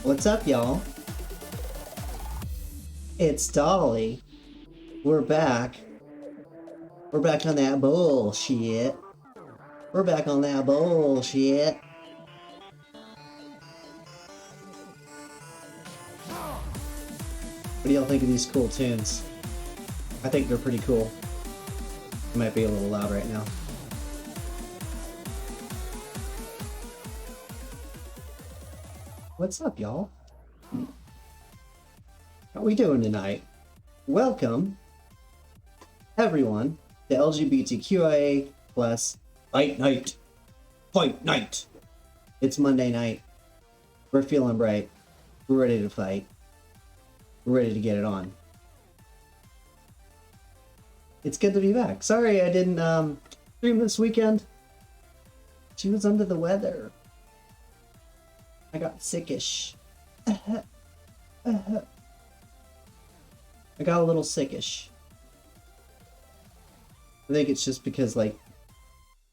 What's up, y'all? It's Dolly. We're back. We're back on that bullshit. We're back on that bullshit. What do y'all think of these cool tunes? I think they're pretty cool. It might be a little loud right now. What's up, y'all? How we doing tonight? Welcome, everyone, to LGBTQIA plus Fight Night. Fight Night! It's Monday night. We're feeling bright. We're ready to fight. We're ready to get it on. It's good to be back. Sorry I didn't stream this weekend. She was under the weather. I got sickish. I got a little sickish. I think it's just because, like,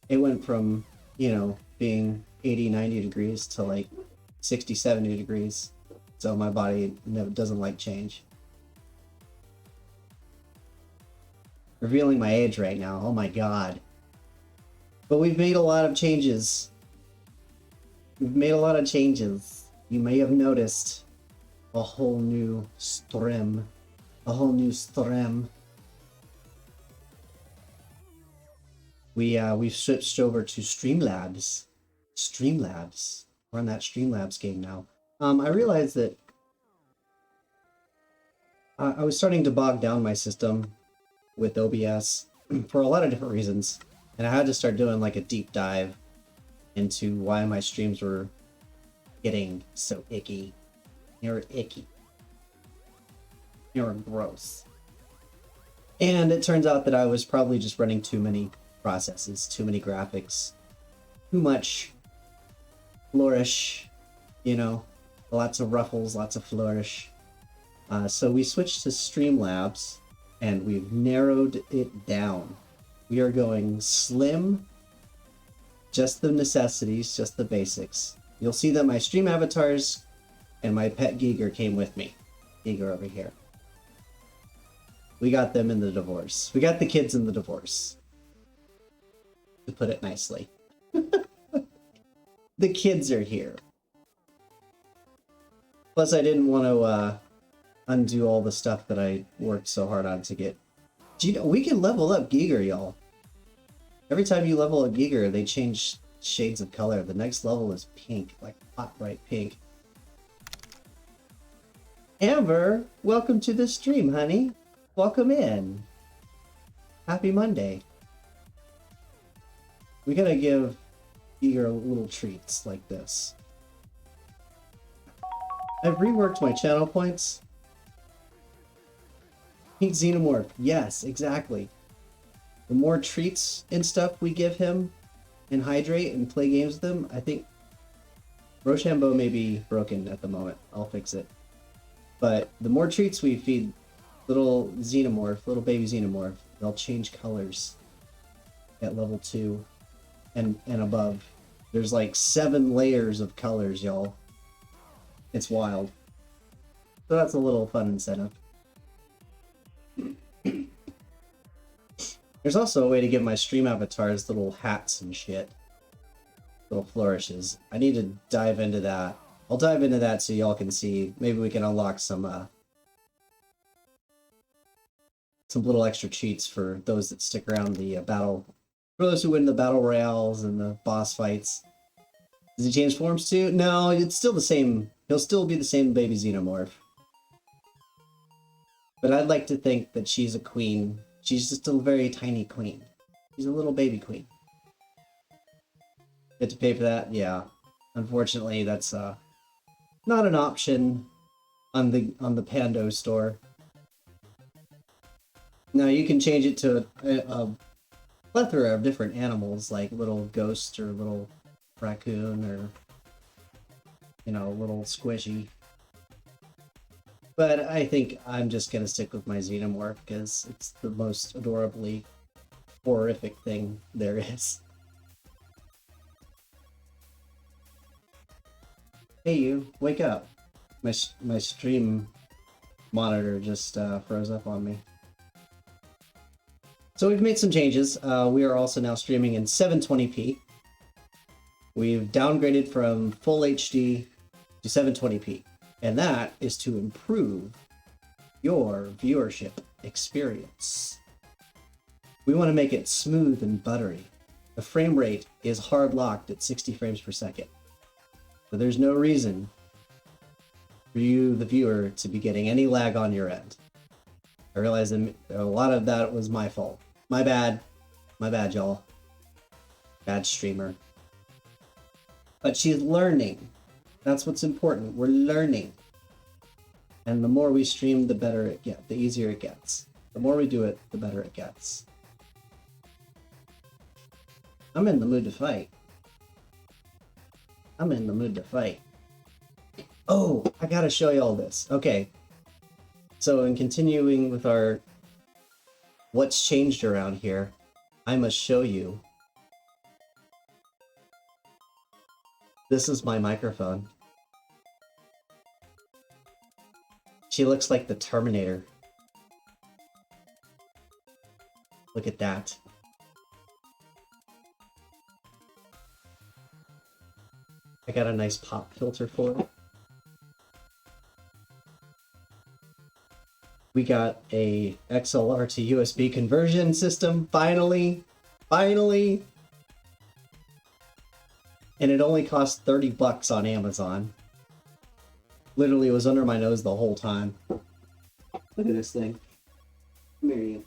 it went from, you know, being 80, 90 degrees to like 60, 70 degrees. So my body doesn't like change. Revealing my age right now. Oh my god. But we've made a lot of changes. We've made a lot of changes. You may have noticed a whole new stream. A whole new stream. We've switched over to Streamlabs. Streamlabs. We're on that Streamlabs game now. I realized that I was starting to bog down my system with OBS for a lot of different reasons, and I had to start doing like a deep dive into why my streams were getting so icky. You're icky. You're gross. And it turns out that I was probably just running too many processes, too many graphics, too much flourish, you know, lots of ruffles, lots of flourish. So we switched to Streamlabs and we've narrowed it down. We are going slim, just the necessities, just the basics. You'll see that my stream avatars and my pet Giger came with me. Giger over here. We got them in the divorce. We got the kids in the divorce. To put it nicely. The kids are here. Plus, I didn't want to undo all the stuff that I worked so hard on to get. Do you know, we can level up Giger, y'all. Every time you level a Giger, they change shades of color. The next level is pink, like hot bright pink. Amber, welcome to the stream, honey. Welcome in. Happy Monday. We gotta give Giger little treats like this. I've reworked my channel points. Pink Xenomorph. Yes, exactly. The more treats and stuff we give him and hydrate and play games with him, I think Rochambeau may be broken at the moment. I'll fix it. But the more treats we feed little Xenomorph, little baby Xenomorph, they'll change colors at level 2 and above. There's like 7 layers of colors, y'all. It's wild. So that's a little fun incentive. There's also a way to give my stream avatars little hats and shit. Little flourishes. I need to dive into that. I'll dive into that so y'all can see. Maybe we can unlock some little extra cheats for those that stick around the battle. For those who win the battle royales and the boss fights. Does he change forms too? No, it's still the same. He'll still be the same baby Xenomorph. But I'd like to think that she's a queen. She's just a very tiny queen. She's a little baby queen. Get to pay for that? Yeah. Unfortunately, that's not an option on the Pando store. Now you can change it to a plethora of different animals, like little ghost or little raccoon or, you know, little squishy. But I think I'm just gonna stick with my Xenomorph because it's the most adorably horrific thing there is. Hey you, wake up. My stream monitor just froze up on me. So we've made some changes. We are also now streaming in 720p. We've downgraded from full HD to 720p. And that is to improve your viewership experience. We want to make it smooth and buttery. The frame rate is hard locked at 60 frames per second. So there's no reason for you, the viewer, to be getting any lag on your end. I realize that a lot of that was my fault. My bad. My bad, y'all. Bad streamer. But she's learning. That's what's important. We're learning. And the more we stream, the better it gets. The easier it gets. The more we do it, the better it gets. I'm in the mood to fight. I'm in the mood to fight. Oh, I gotta show you all this. Okay. So in continuing with our what's changed around here, I must show you. This is my microphone. She looks like the Terminator. Look at that. I got a nice pop filter for it. We got a XLR to USB conversion system, finally. Finally! And it only cost 30 bucks on Amazon. Literally, it was under my nose the whole time. Look at this thing. Come here, you.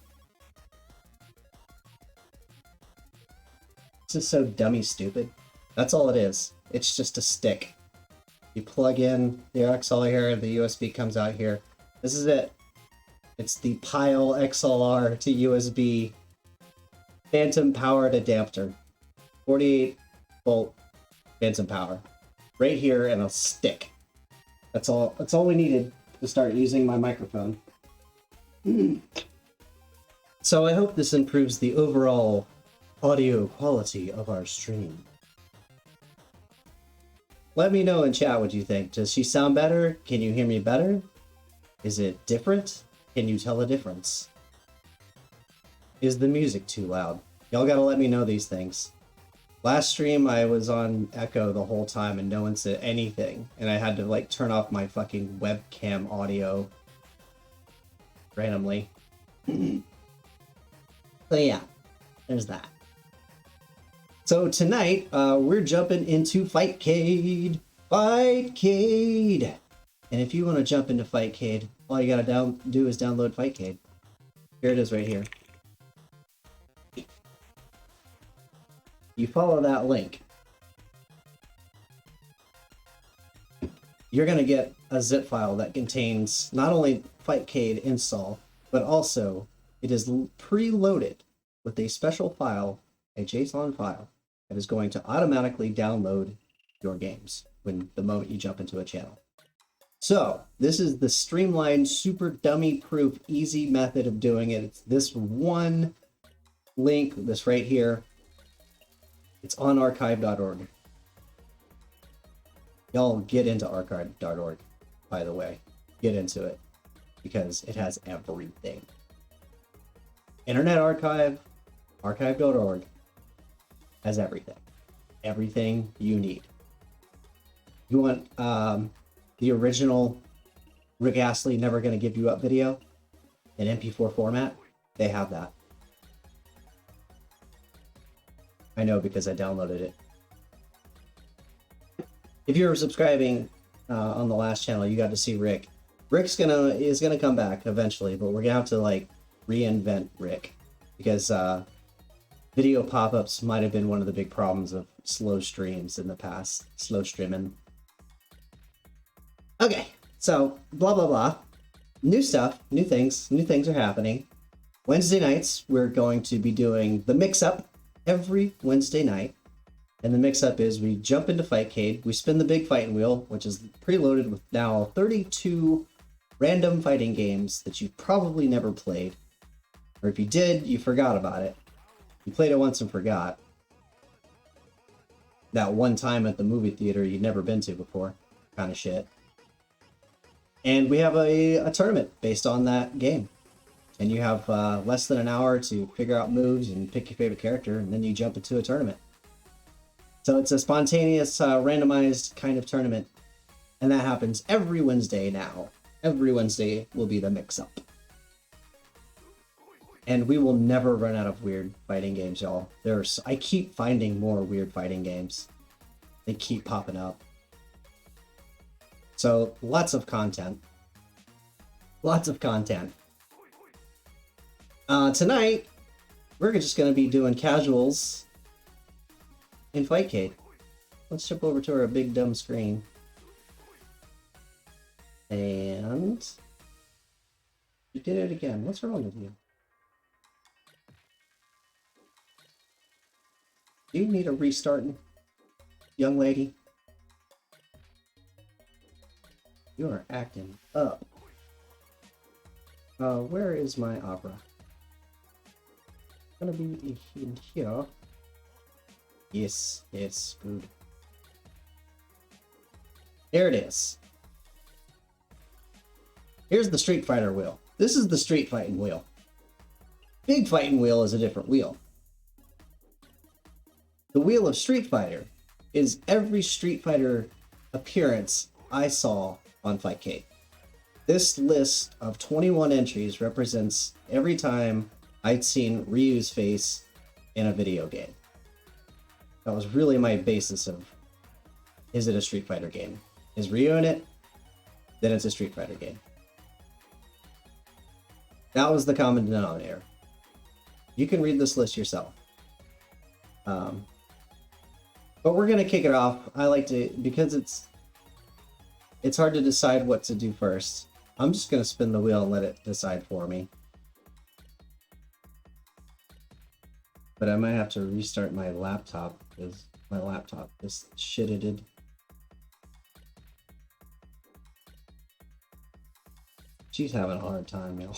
This is so dummy stupid. That's all it is. It's just a stick. You plug in the XLR here, the USB comes out here. This is it. It's the Pile XLR to USB phantom powered adapter. 48 volt phantom power. Right here and a stick. That's all we needed to start using my microphone. So I hope this improves the overall audio quality of our stream. Let me know in chat what you think. Does she sound better? Can you hear me better? Is it different? Can you tell a difference? Is the music too loud? Y'all gotta let me know these things. Last stream I was on Echo the whole time and no one said anything. And I had to like turn off my fucking webcam audio randomly. So yeah, there's that. So tonight, we're jumping into Fightcade. Fightcade! And if you want to jump into Fightcade, all you gotta do is download Fightcade. Here it is right here. You follow that link. You're gonna get a zip file that contains not only Fightcade install, but also it is preloaded with a special file, a JSON file, that is going to automatically download your games the moment you jump into a channel. So this is the streamlined, super dummy-proof, easy method of doing it. It's this one link, this right here. It's on archive.org. Y'all get into archive.org, by the way. Get into it, because it has everything. Internet Archive, archive.org, has everything. Everything you need. You want the original Rick Astley Never Gonna Give You Up video in MP4 format? They have that. I know because I downloaded it. If you were subscribing on the last channel, you got to see Rick. Rick's is gonna come back eventually, but we're gonna have to like reinvent Rick because video pop-ups might have been one of the big problems of slow streams in the past. Slow streaming. Okay, so blah blah blah. New stuff, new things are happening. Wednesday nights, we're going to be doing the mix-up every Wednesday night. And the mix-up is we jump into Fightcade, we spin the big fighting wheel, which is preloaded with now 32 random fighting games that you probably never played. Or if you did, you forgot about it. You played it once and forgot. That one time at the movie theater you'd never been to before, kind of shit. And we have a tournament based on that game. and you have less than an hour to figure out moves and pick your favorite character, and then you jump into a tournament. So it's a spontaneous, randomized kind of tournament, and that happens every Wednesday now. Every Wednesday will be the mix-up. And we will never run out of weird fighting games, y'all. I keep finding more weird fighting games. They keep popping up. So, lots of content. Lots of content. Tonight, we're just going to be doing casuals in Fightcade. Let's jump over to our big dumb screen. And... you did it again. What's wrong with you? Do you need a restart, young lady? You are acting up. Where is my opera? It's gonna be in here. Yes, it's good. There it is. Here's the Street Fighter wheel. This is the Street Fighting wheel. Big Fighting wheel is a different wheel. The wheel of Street Fighter is every Street Fighter appearance I saw on Fightcade. This list of 21 entries represents every time I'd seen Ryu's face in a video game. That was really my basis of, is it a Street Fighter game? Is Ryu in it? Then it's a Street Fighter game. That was the common denominator. You can read this list yourself. But we're gonna kick it off. I like to, because it's hard to decide what to do first. I'm just gonna spin the wheel and let it decide for me. But I might have to restart my laptop because my laptop is shitted. She's having a hard time, y'all.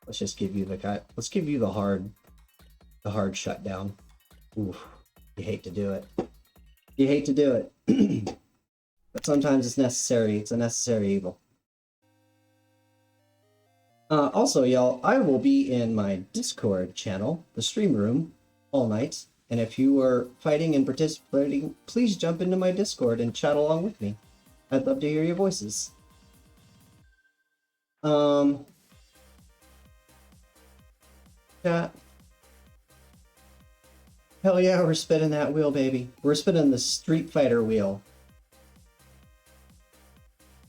Let's just give you let's give you the hard shutdown. Oof, you hate to do it. You hate to do it. But sometimes it's necessary. It's a necessary evil. Also, y'all, I will be in my Discord channel, the stream room, all night. And if you are fighting and participating, please jump into my Discord and chat along with me. I'd love to hear your voices. Chat. Hell yeah, we're spinning that wheel, baby. We're spinning the Street Fighter wheel.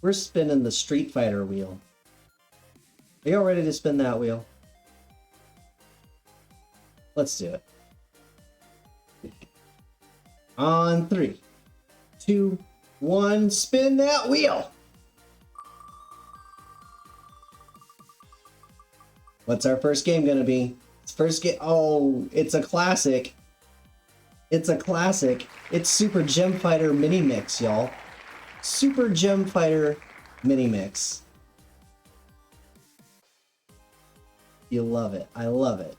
We're spinning the Street Fighter wheel. Are y'all ready to spin that wheel? Let's do it. On 3, 2, 1, spin that wheel! What's our first game gonna be? First game, oh, it's a classic. It's a classic. It's Super Gem Fighter Mini Mix, y'all. Super Gem Fighter Mini Mix. You love it. I love it.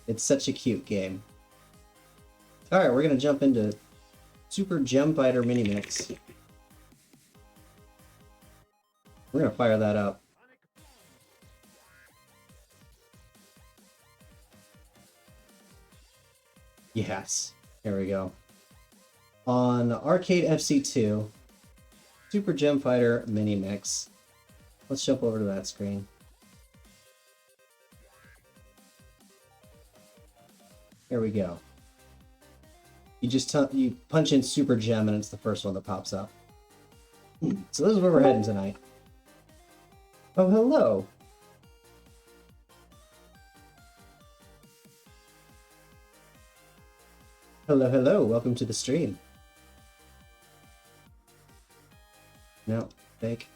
It's such a cute game. Alright, we're gonna jump into Super Gem Fighter Mini Mix. We're gonna fire that up. Yes. Here we go. On Arcade FC2, Super Gem Fighter Mini Mix. Let's jump over to that screen. Here we go. You just you punch in Super Gem and it's the first one that pops up. So this is where we're heading tonight. Oh, hello. Hello, hello. Welcome to the stream. No, fake.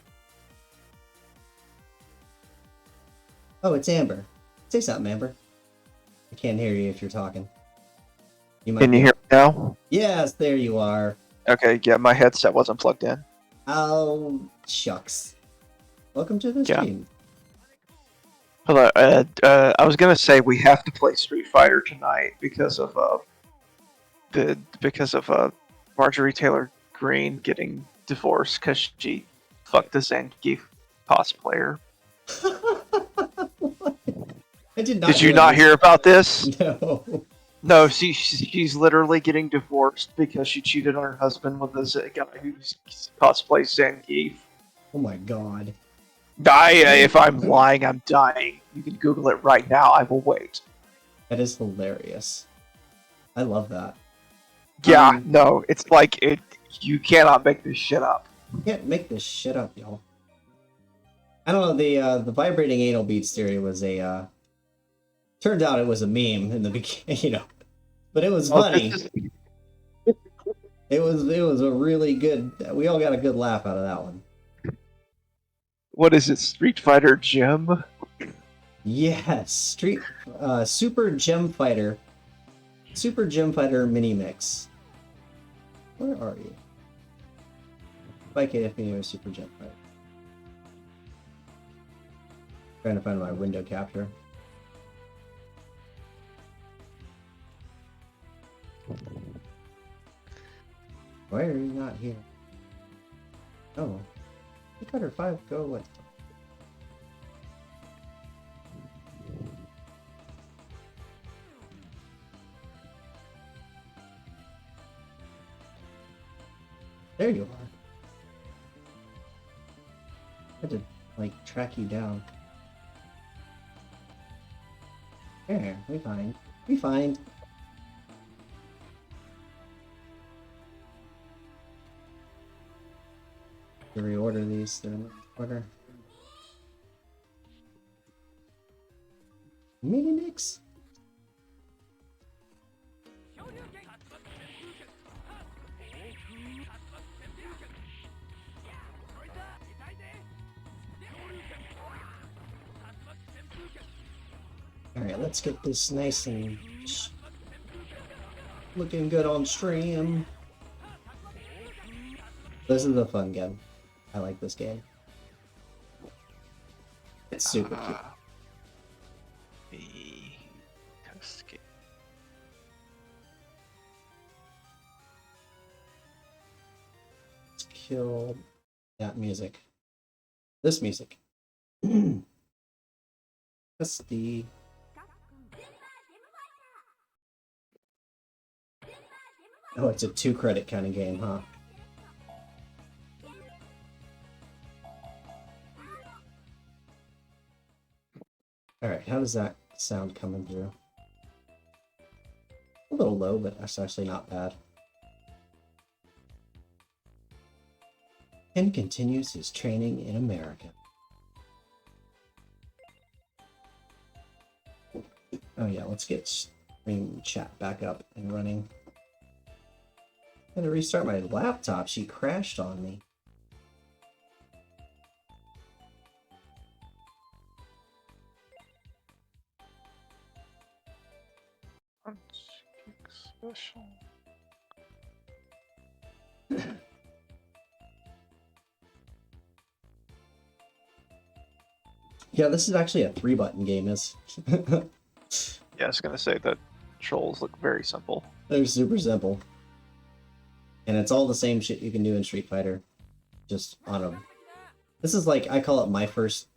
Oh, it's Amber. Say something, Amber. I can't hear you if you're talking. Can you hear me now? Yes, there you are. Okay, yeah, my headset wasn't plugged in. Oh, shucks. Welcome to the stream. Hello. I was gonna say we have to play Street Fighter tonight because of Marjorie Taylor Greene getting divorced because she Fuck the Zangief cosplayer. I did not. Did you not hear about this? No. No, she's literally getting divorced because she cheated on her husband with this guy who cosplays Zangief. Oh my god. If I'm lying, I'm dying. You can Google it right now. I will wait. That is hilarious. I love that. Yeah, no, it's like it. You cannot make this shit up. You can't make this shit up, y'all. I don't know. The vibrating anal beats theory was a. Turned out it was a meme in the beginning, but it was funny. It was a really good. We all got a good laugh out of that one. What is it, Street Fighter Gem? Yes, Super Gem Fighter mini mix. Where are you? Fightcade FPA Super Gem Fighter. Trying to find my window capture. Why are you not here? Oh, Cutter 5, go away. There you are. I had to, like, track you down. There, we find. We find. To reorder these, they're in order. Mini mix? Alright, let's get this nice and looking good on stream. This is a fun game. I like this game. It's super cute. Let's kill that music. This music. That's the... Oh, it's a 2-credit kind of game, huh? Alright, how does that sound coming through? A little low, but that's actually not bad. Ken continues his training in America. Oh yeah, let's get stream chat back up and running. I had to restart my laptop. She crashed on me. Special. Yeah, this is actually a 3-button game. Yeah, I was gonna say that controls look very simple. They're super simple. And it's all the same shit you can do in Street Fighter. Just on a... This is like, I call it my first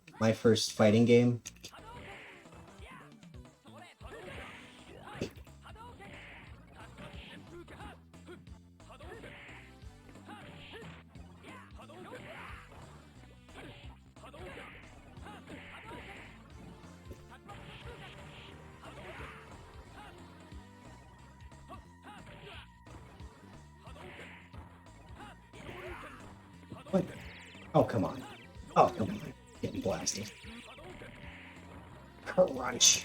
fighting game. What? Oh, come on. Oh, come on. Getting blasted. Crunch.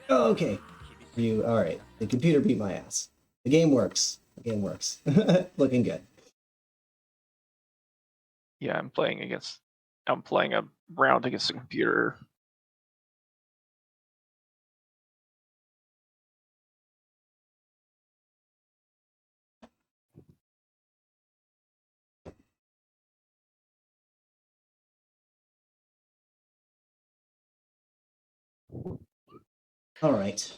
Oh, okay. Alright. The computer beat my ass. The game works. The game works. Looking good. Yeah, I'm playing a round against the computer. Alright.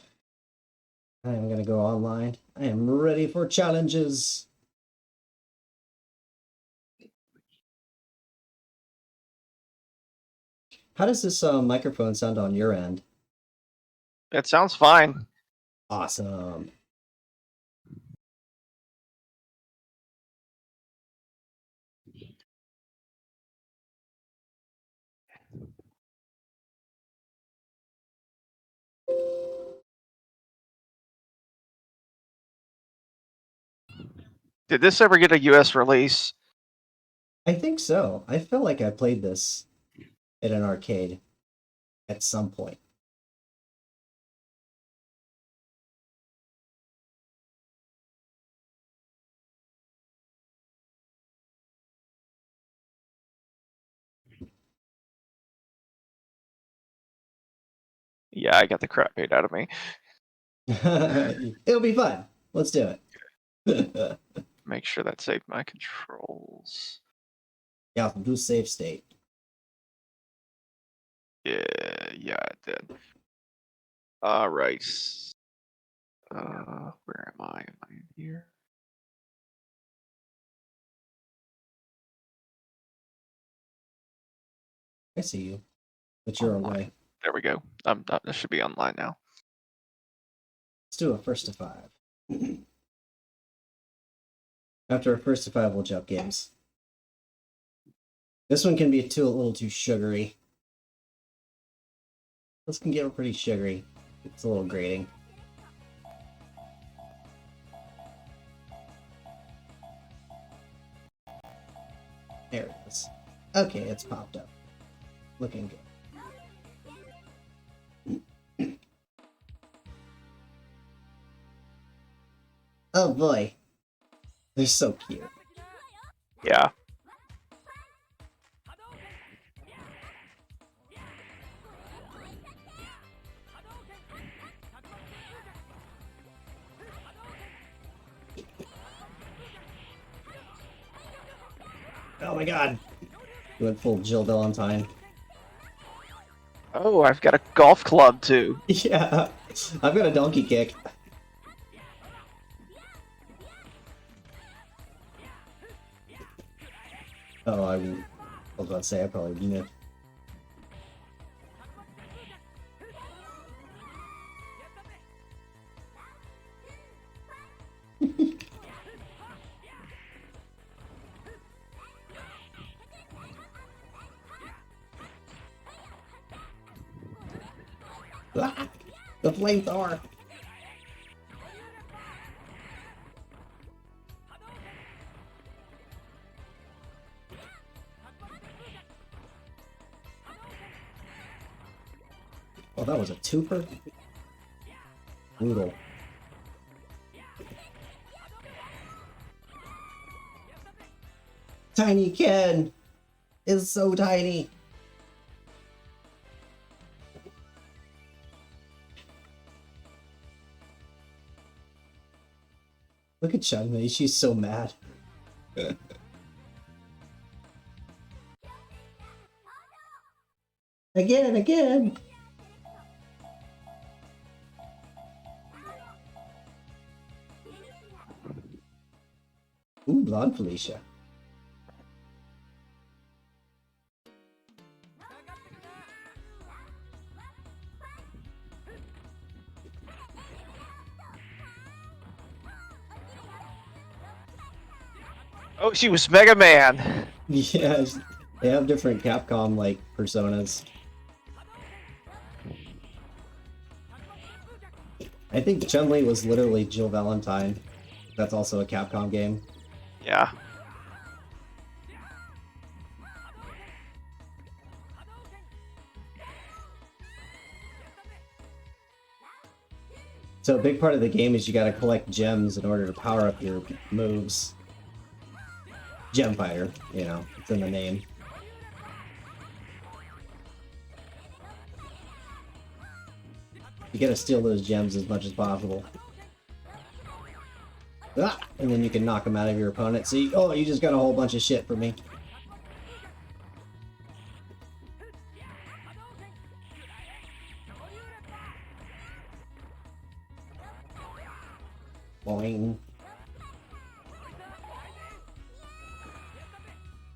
I am gonna go online. I am ready for challenges. How does this microphone sound on your end? It sounds fine. Awesome. Did this ever get a US release? I think so. I feel like I played this at an arcade at some point. Yeah, I got the crap beat out of me. It'll be fun. Let's do it. Make sure that saved my controls. Yeah, do save state. Yeah, it did. All right. Where am I? Am I in here? I see you, but you're Online. away. There we go. This should be online now. Let's do a first to 5. After a first to 5, we'll jump games. This one can be a little too sugary. This can get pretty sugary. It's a little grating. There it is. Okay, it's popped up. Looking good. Oh boy. They're so cute. Yeah. Oh my god. You went full Jill Valentine. Oh, I've got a golf club too. Yeah. I've got a donkey kick. Oh, I was about to say I probably beat it. Ah, the flamethrower. Oh, that was a twofer? Brutal. Tiny Ken is so tiny. Look at Chun-Li, she's so mad. Again. Ooh, blonde Felicia. Oh, she was Mega Man. Yeah, they have different Capcom like personas. I think Chun-Li was literally Jill Valentine. That's also a Capcom game. Yeah. So a big part of the game is you gotta collect gems in order to power up your moves. Gem fighter, you know, it's in the name. You gotta steal those gems as much as possible. Ah! And then you can knock them out of your opponent. See, oh, you just got a whole bunch of shit for me. Boing.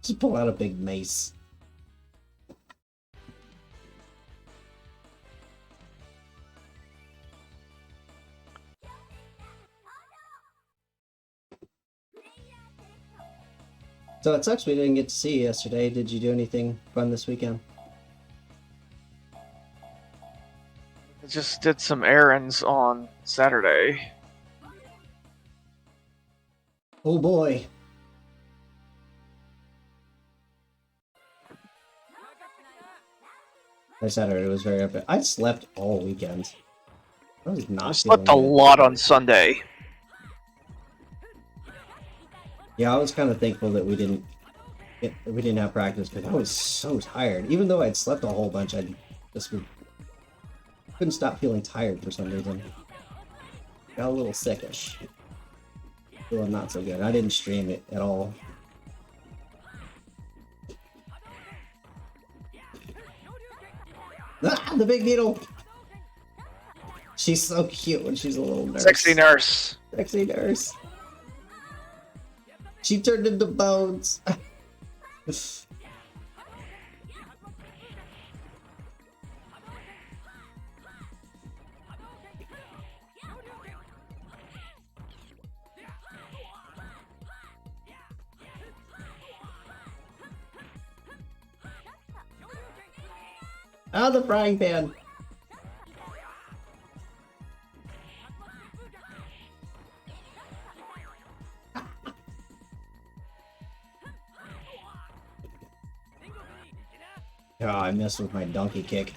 Just pull out a big mace. So it sucks we didn't get to see you yesterday. Did you do anything fun this weekend? I just did some errands on Saturday. Oh boy. My Saturday was very epic. I slept all weekend. I was not I slept a feeling good. lot on Sunday. Yeah, I was kind of thankful that we didn't have practice because I was so tired. Even though I'd slept a whole bunch, I just couldn't stop feeling tired for some reason. Got a little sickish. Feeling not so good. I didn't stream it at all. Ah, the big needle! She's so cute when she's a little nurse. Sexy nurse. Sexy nurse. She turned into bones. Ah, the frying pan. Oh, I missed with my donkey kick.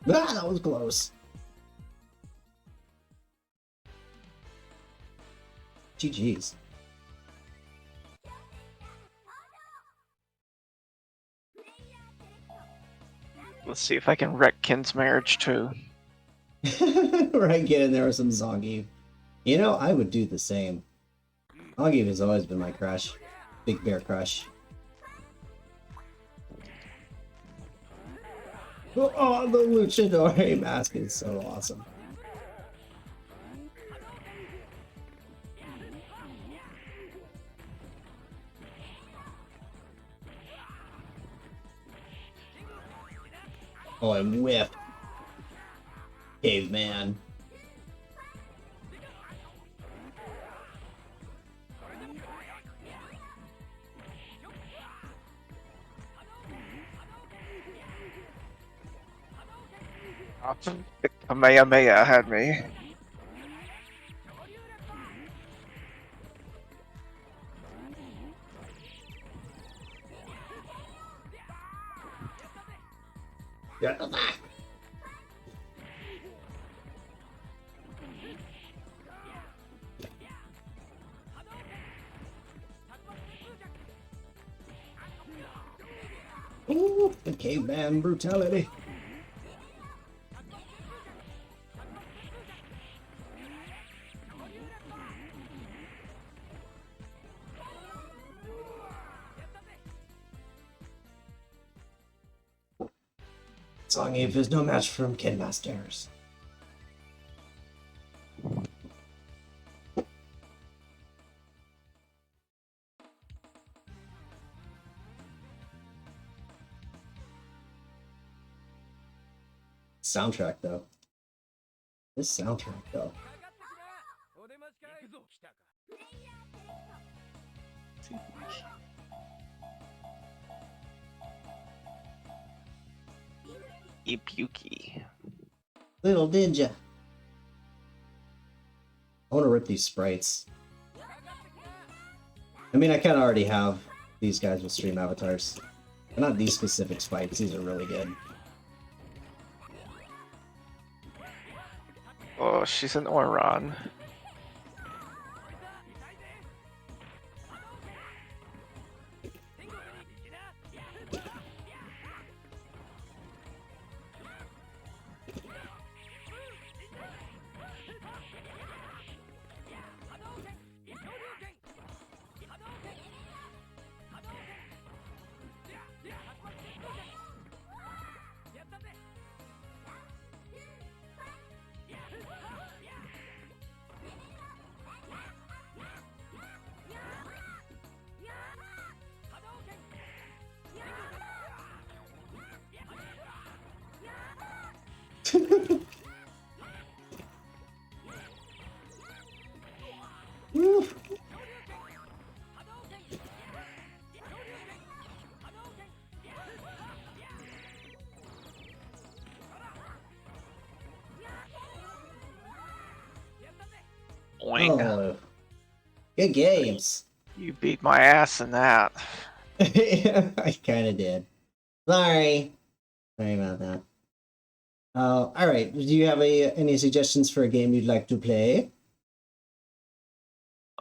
Ah, that was close. GG's. Let's see if I can wreck Ken's marriage too. Right, get in there with some Zongi. You know, I would do the same. Zongi has always been my crush. Big bear crush. Oh, the luchador mask is so awesome. Oh, I'm whiffed. Caveman. Kamehameha had me. Yeah. Ooh, the caveman brutality. Zangief is no match for Kid Masters. Soundtrack though. This soundtrack though. Ibuki. Little ninja. I want to rip these sprites. I mean, I kind of already have these guys with stream avatars. But not these specific sprites. These are really good. Oh, she's an Oran. Boing. Oh, good games. You beat my ass in that. I kind of did. Sorry about that. All right. Do you have any suggestions for a game you'd like to play?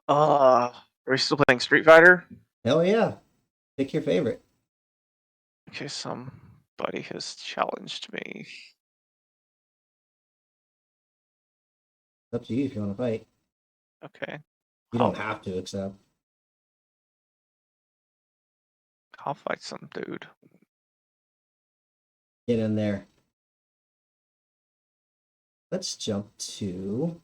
Are we still playing Street Fighter? Hell yeah. Pick your favorite. Okay, somebody has challenged me. It's up to you if you want to fight. Okay. You don't have to, except. I'll fight some dude. Get in there. Let's jump to.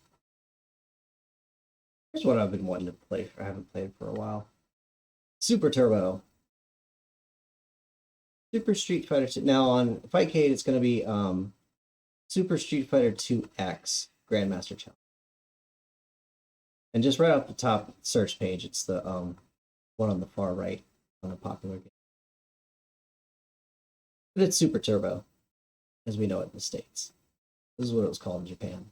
Here's what I've been wanting to play. I haven't played for a while. Super Turbo. Super Street Fighter 2. Now on Fightcade, it's going to be Super Street Fighter 2X Grandmaster Challenge. And just right off the top search page, it's the one on the far right on a popular game. But it's Super Turbo, as we know it in the States. This is what it was called in Japan.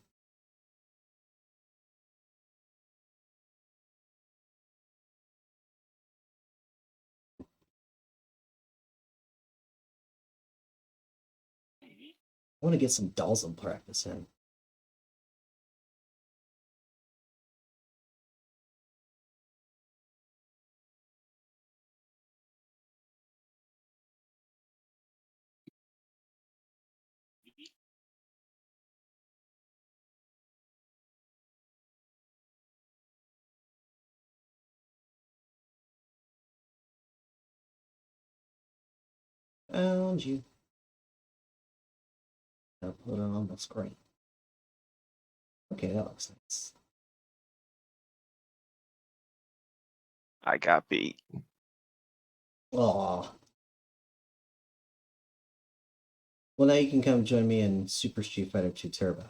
I want to get some Dalsum practice in. Found you. I'll put it on the screen. Okay, that looks nice. I got beat. Aw. Well, now you can come join me in Super Street Fighter 2 Turbo.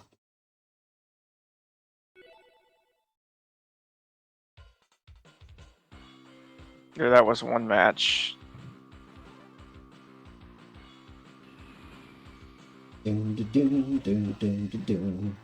Yeah, that was one match. Doom, doom, doom, doom, doom, doom.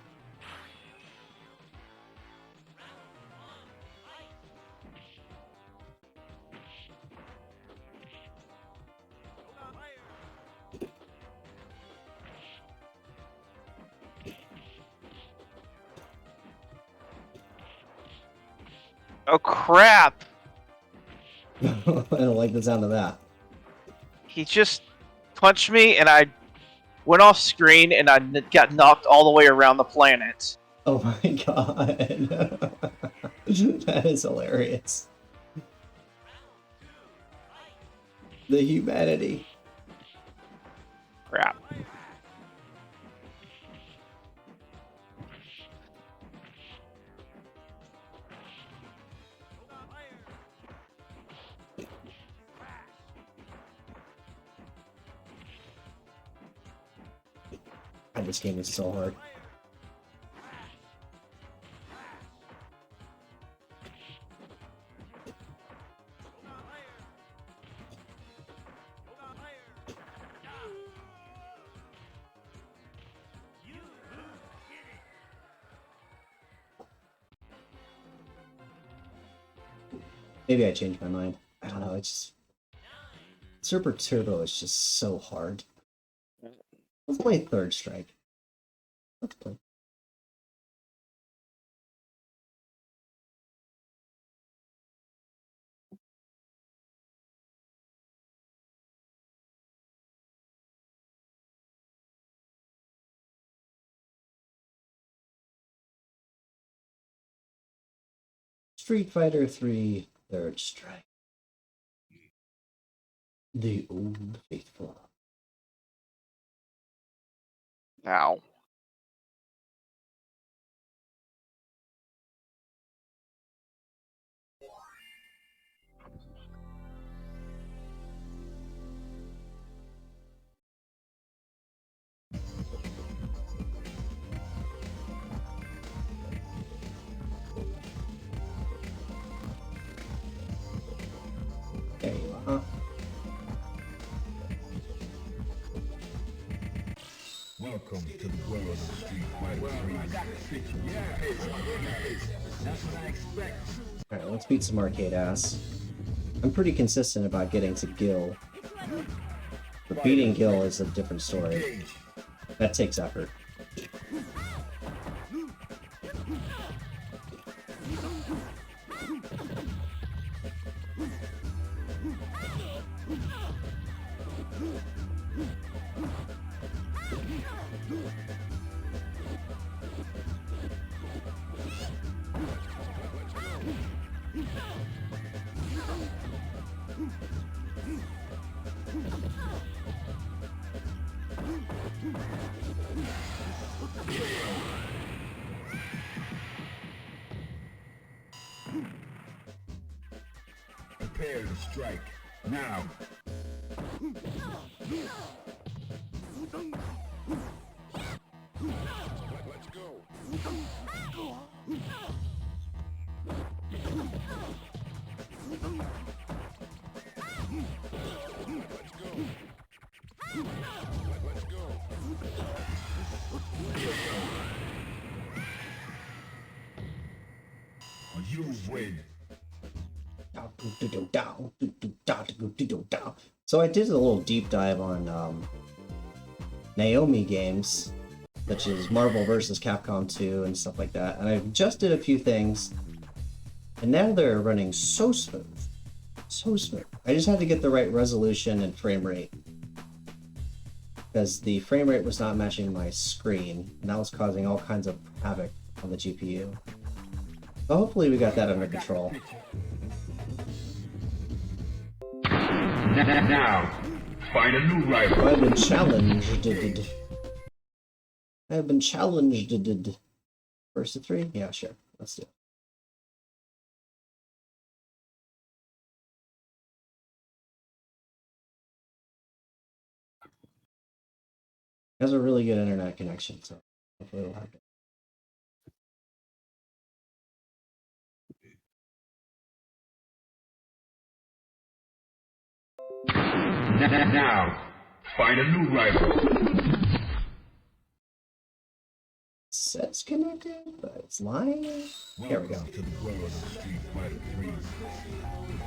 Oh crap! I don't like the sound of that. He just punched me and I went off screen and I got knocked all the way around the planet. Oh my god. That is hilarious. The humanity. Crap. God, this game is so hard. Maybe I changed my mind. I don't know. It's just Super Turbo is just so hard. Let's play Third Strike. Let's play. Street Fighter 3 Third Strike. The Old Faithful. Ow. There you are. Welcome to the Alright, let's beat some arcade ass. I'm pretty consistent about getting to Gil. But beating Gil is a different story. That takes effort. Prepare to strike. Now. Let's go. Let's go. You win. So I did a little deep dive on Naomi games, such as Marvel vs. Capcom 2 and stuff like that, and I adjusted a few things, and now they're running so smooth. So smooth. I just had to get the right resolution and frame rate, because the frame rate was not matching my screen, and that was causing all kinds of havoc on the GPU. So hopefully we got that under control. Now, find a new rival. I've been challenged. I've been challenged. First to 3? Yeah, sure. Let's do it. It has a really good internet connection, so hopefully it'll happen. Now, find a new rival. Says connected, but it's lying. Here we go. To the world of Street Fighter 3.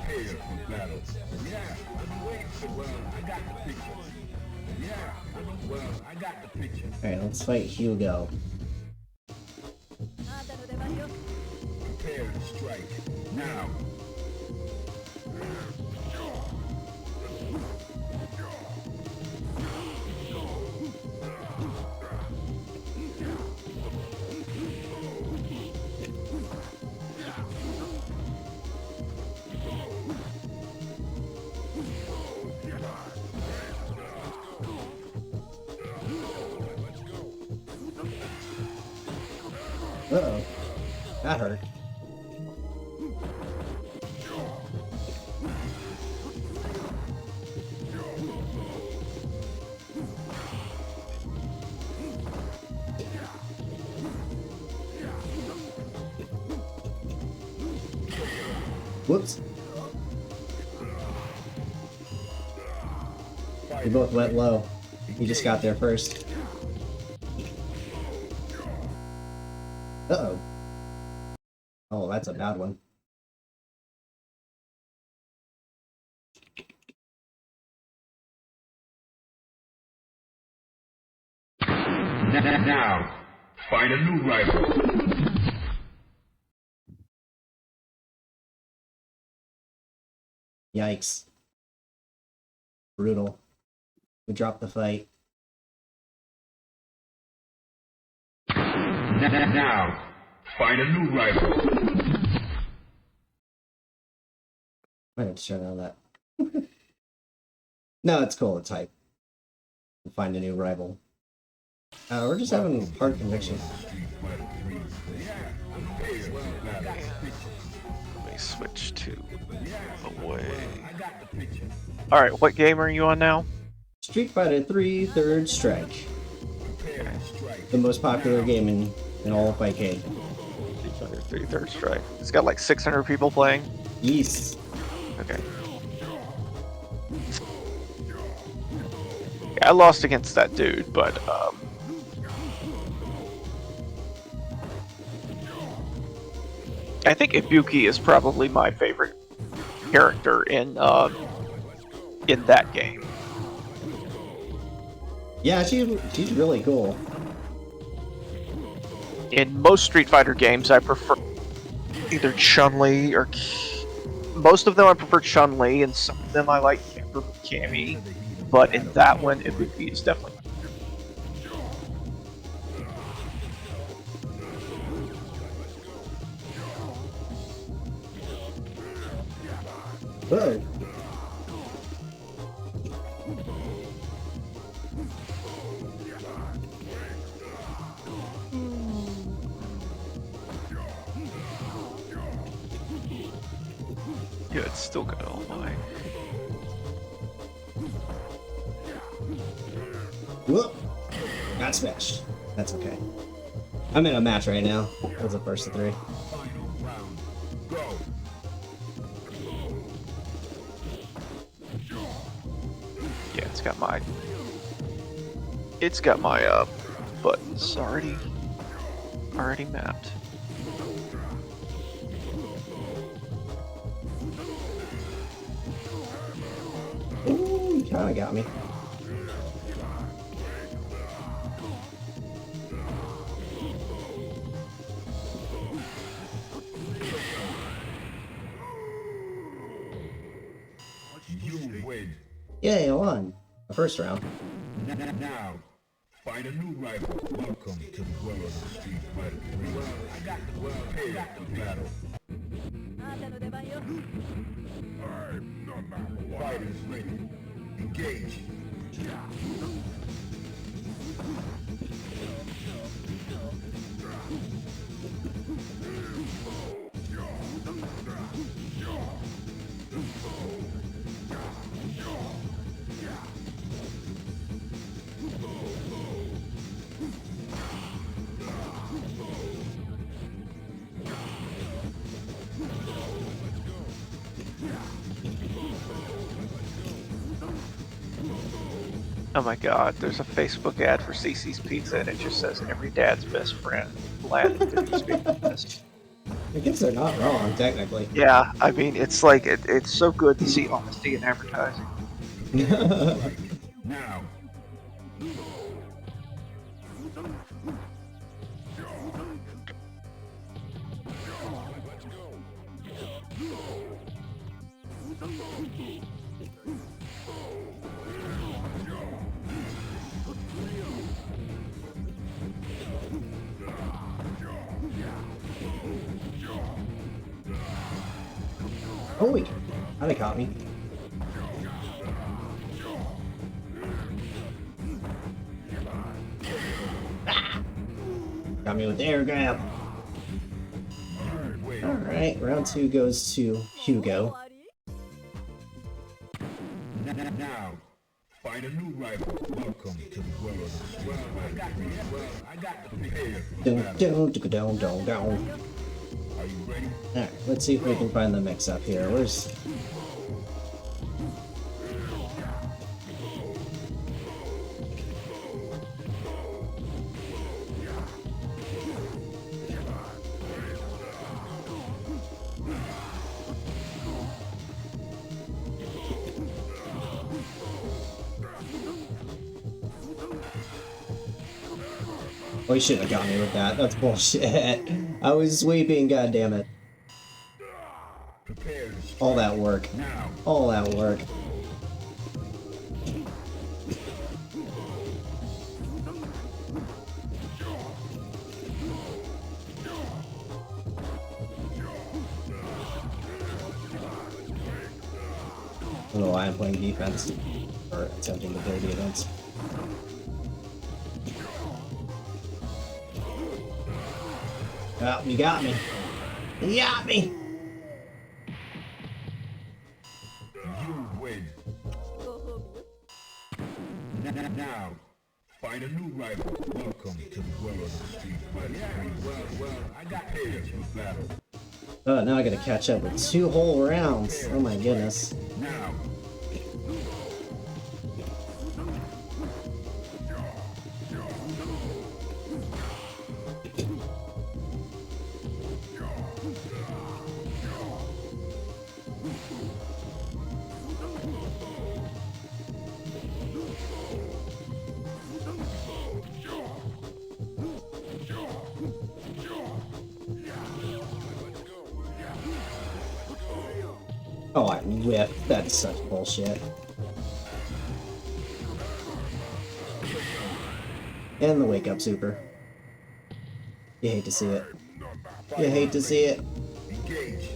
Prepare for battle. Yeah, I've been waiting for I got the picture. Yeah, I got the picture. Alright, let's fight Hugo. Prepare to strike. Now. Uh-oh. That hurt. Whoops. We both went low. He just got there first. Uh-oh. Oh, that's a bad one. Now, find a new rival. Yikes. Brutal. We dropped the fight. Now, find a new rival. Might have to turn on that. No, it's cool. It's hype. We'll find a new rival. We're just having hard conviction. Let me switch to away. Alright, what game are you on now? Street Fighter 3 Third Strike. The most popular game in all of Fightcade. Street Fighter 3 Third Strike. It's got like 600 people playing. Yes. Okay. Yeah, I lost against that dude, but I think Ibuki is probably my favorite character in that game. Yeah, she's really cool. In most Street Fighter games, I prefer either Chun-Li or... Most of them I prefer Chun-Li, and some of them I like Cammy. But in that one, Ibuki is definitely... Whoa. Yeah, it's still got all my... Whoop! Got smashed. That's okay. I'm in a match right now. That was the first of 3. Final round. Go. Yeah, it's got my... It's got my, buttons already mapped. Ooh, you kinda got me. You win. Yay, I won. The first round. Now, find a new rival. Welcome to the world of Street Fighter 3. Prepare for battle. Fighters ready. Engage. Oh my god, there's a Facebook ad for CC's Pizza and it just says every dad's best friend. Glad that they're speaking this. I guess they're not wrong, technically. Yeah, I mean, it's like, it's so good to see honesty in advertising. Now. Oh wait, they caught me. Ah! Got me with the air grab. Alright, round 2 goes to Hugo. Now, find a new rival. Welcome to the world of Street Fighter 3. Prepare for battle. Down. Are you ready? Alright, let's see if we can find the mix up here. Where's... Oh, he shouldn't have got me with that. That's bullshit. I was sweeping, goddammit. Prepare to strike. All that work. Now. All that work. I don't know why I'm playing defense. Or attempting to play defense. Oh, you got me. You got me! You win. Now, find a new rival. Welcome to the world of Street Fighter 3. Prepare for battle. Oh, now I gotta catch up with 2 whole rounds. Oh my goodness. Now. Oh, I whiffed. That's such bullshit. And the wake up super. You hate to see it. You hate to see it. Engage.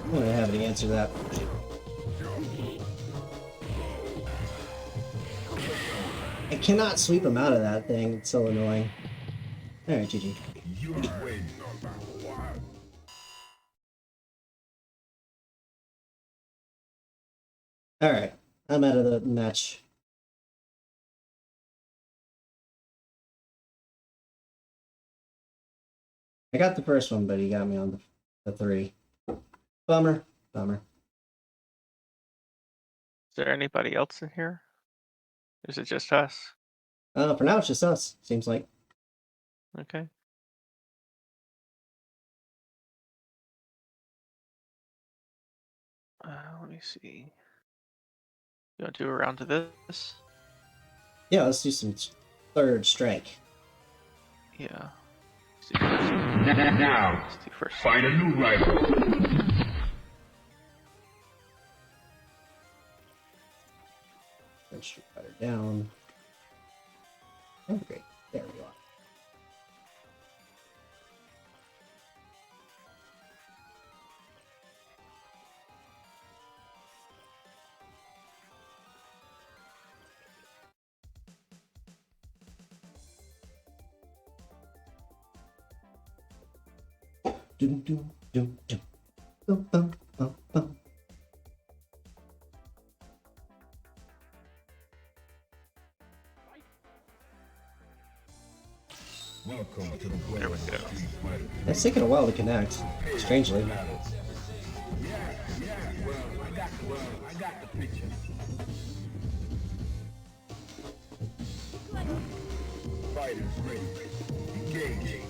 I don't have any answer to that. I cannot sweep him out of that thing. It's so annoying. Alright, GG. You win. Alright, I'm out of the match. I got the first one, but he got me on the 3. Bummer. Bummer. Is there anybody else in here? Or is it just us? For now, it's just us, seems like. Okay. Let me see. You want to do a round to this? Yeah, let's do some third strike. Yeah. Let's do first. Now, Let's do first. find a new rival. Third Street Fighter down. Oh, great. There we are. Dum dum dum dum. Bum bum bum bum. Welcome to the world There we of go. Street Fighter. It's taken a while to connect, strangely. Well, I got the picture. Fighters ready. Engage.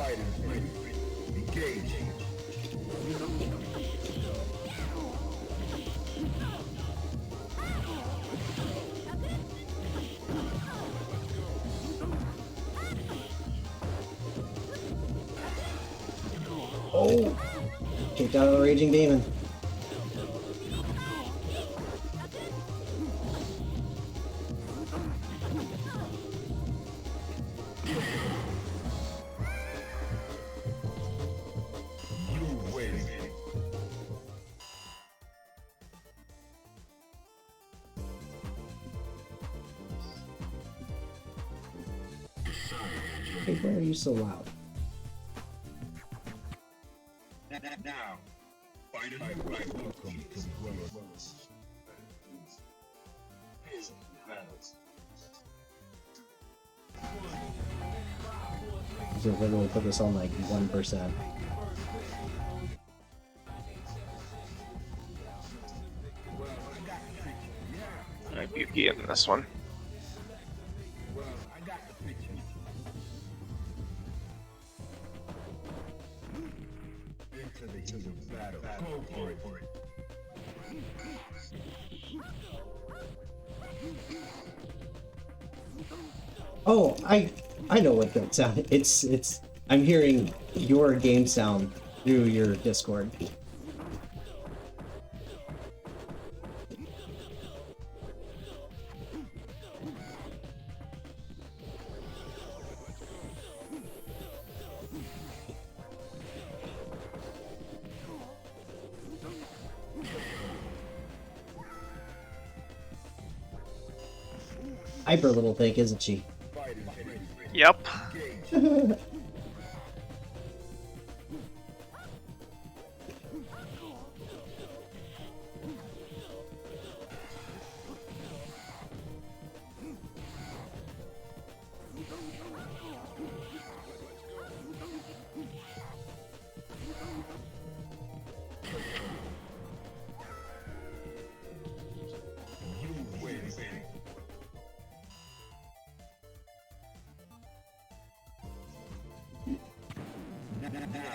Fighters ready. Engage. Oh! Kicked out of the Raging Demon. You win. Hey, why are you so loud? Now, fight it right. Welcome to the world of Just literally put this on like 1%. I might be in this one. I got the picture. Into the heat of battle. Go for it. Oh, I know what that sound. It's I'm hearing your game sound through your Discord. hyper little thing, isn't she? Yep.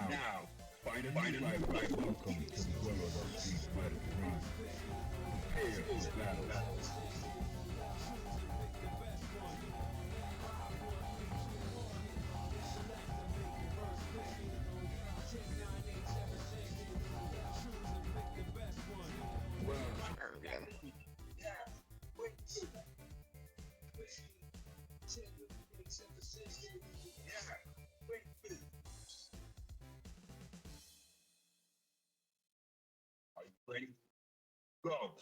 Now, find a new rival. Welcome to the world of Street Fighter 3. Prepare for battle. Ready? Go.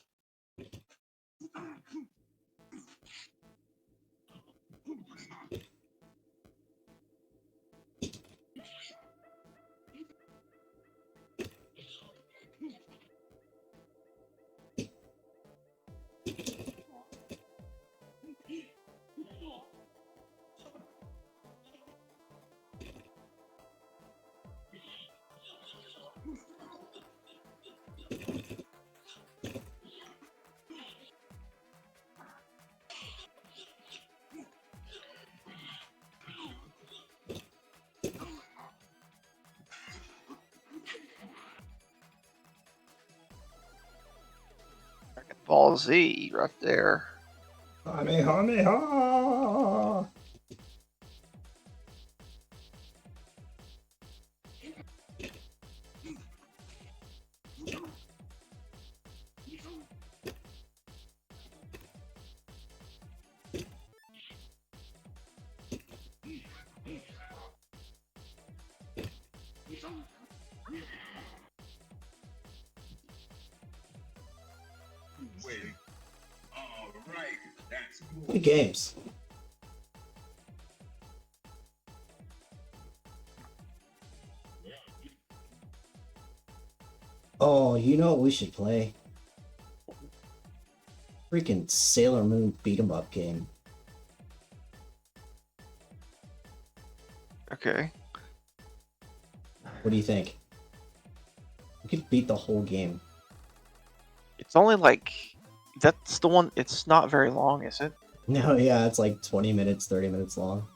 Ball Z right there. Kamehameha! Wait. All right. That's cool. Good games. Oh, you know what we should play? Freaking Sailor Moon beat 'em up game. Okay. What do you think? We could beat the whole game. It's only like that's the one. It's not very long, is it? No, yeah, it's like 20 minutes, 30 minutes long.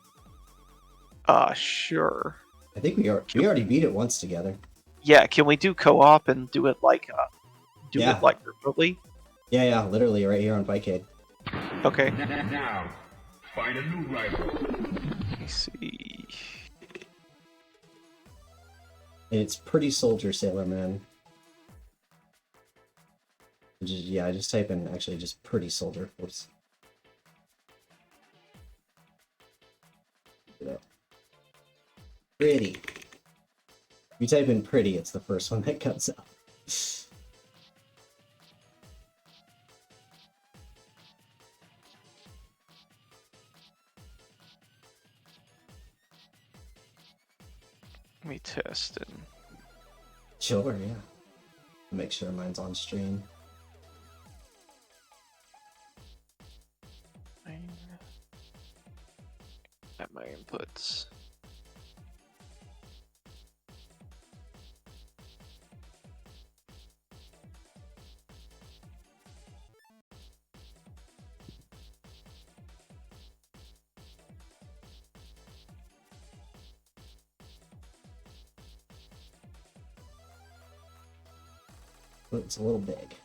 Sure. I think we already beat it once together. Yeah, can we do co-op and do it like Yeah. remotely? Yeah, literally right here on Fightcade. Okay. Now, find a new rival. Let me see. It's Pretty Soldier Sailor Moon. Just type in actually just Pretty Soldier. Whoops. Pretty. If you type in pretty, it's the first one that comes up. Let me test it. Sure, yeah. Make sure mine's on stream. At my inputs. But it's a little big.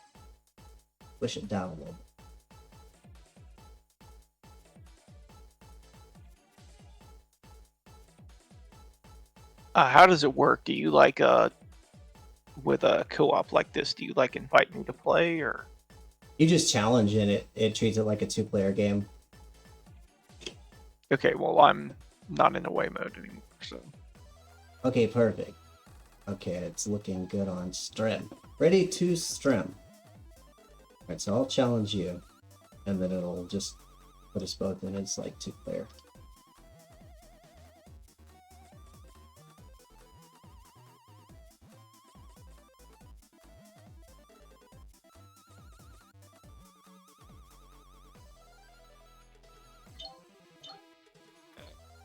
Push it down a little bit. How does it work? Do you like with a co-op like this? Do you like invite me to play or? You just challenge and it treats it like a two-player game. Okay, well I'm not in away mode anymore, so. Okay, perfect. Okay, it's looking good on stream. Ready to stream. Alright, so I'll challenge you. And then it'll just put us both in as like 2-player.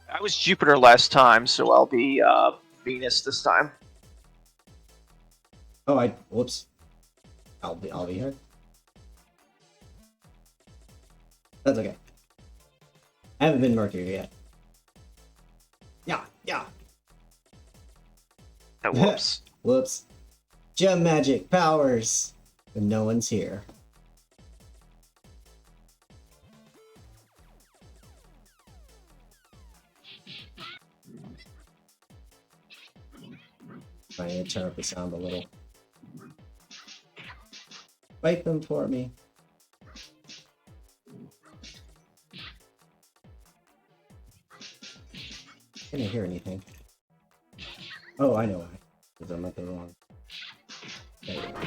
I was Jupiter last time, so I'll be Venus this time. Oh, whoops. I'll be here. That's okay. I haven't been Mercury yet. Yeah. Oh, whoops. Whoops. Gem magic powers. And no one's here. I need to turn up the sound a little. Fight them for me. I didn't hear anything. Oh, I know why. Because I'm at the wrong. There you go.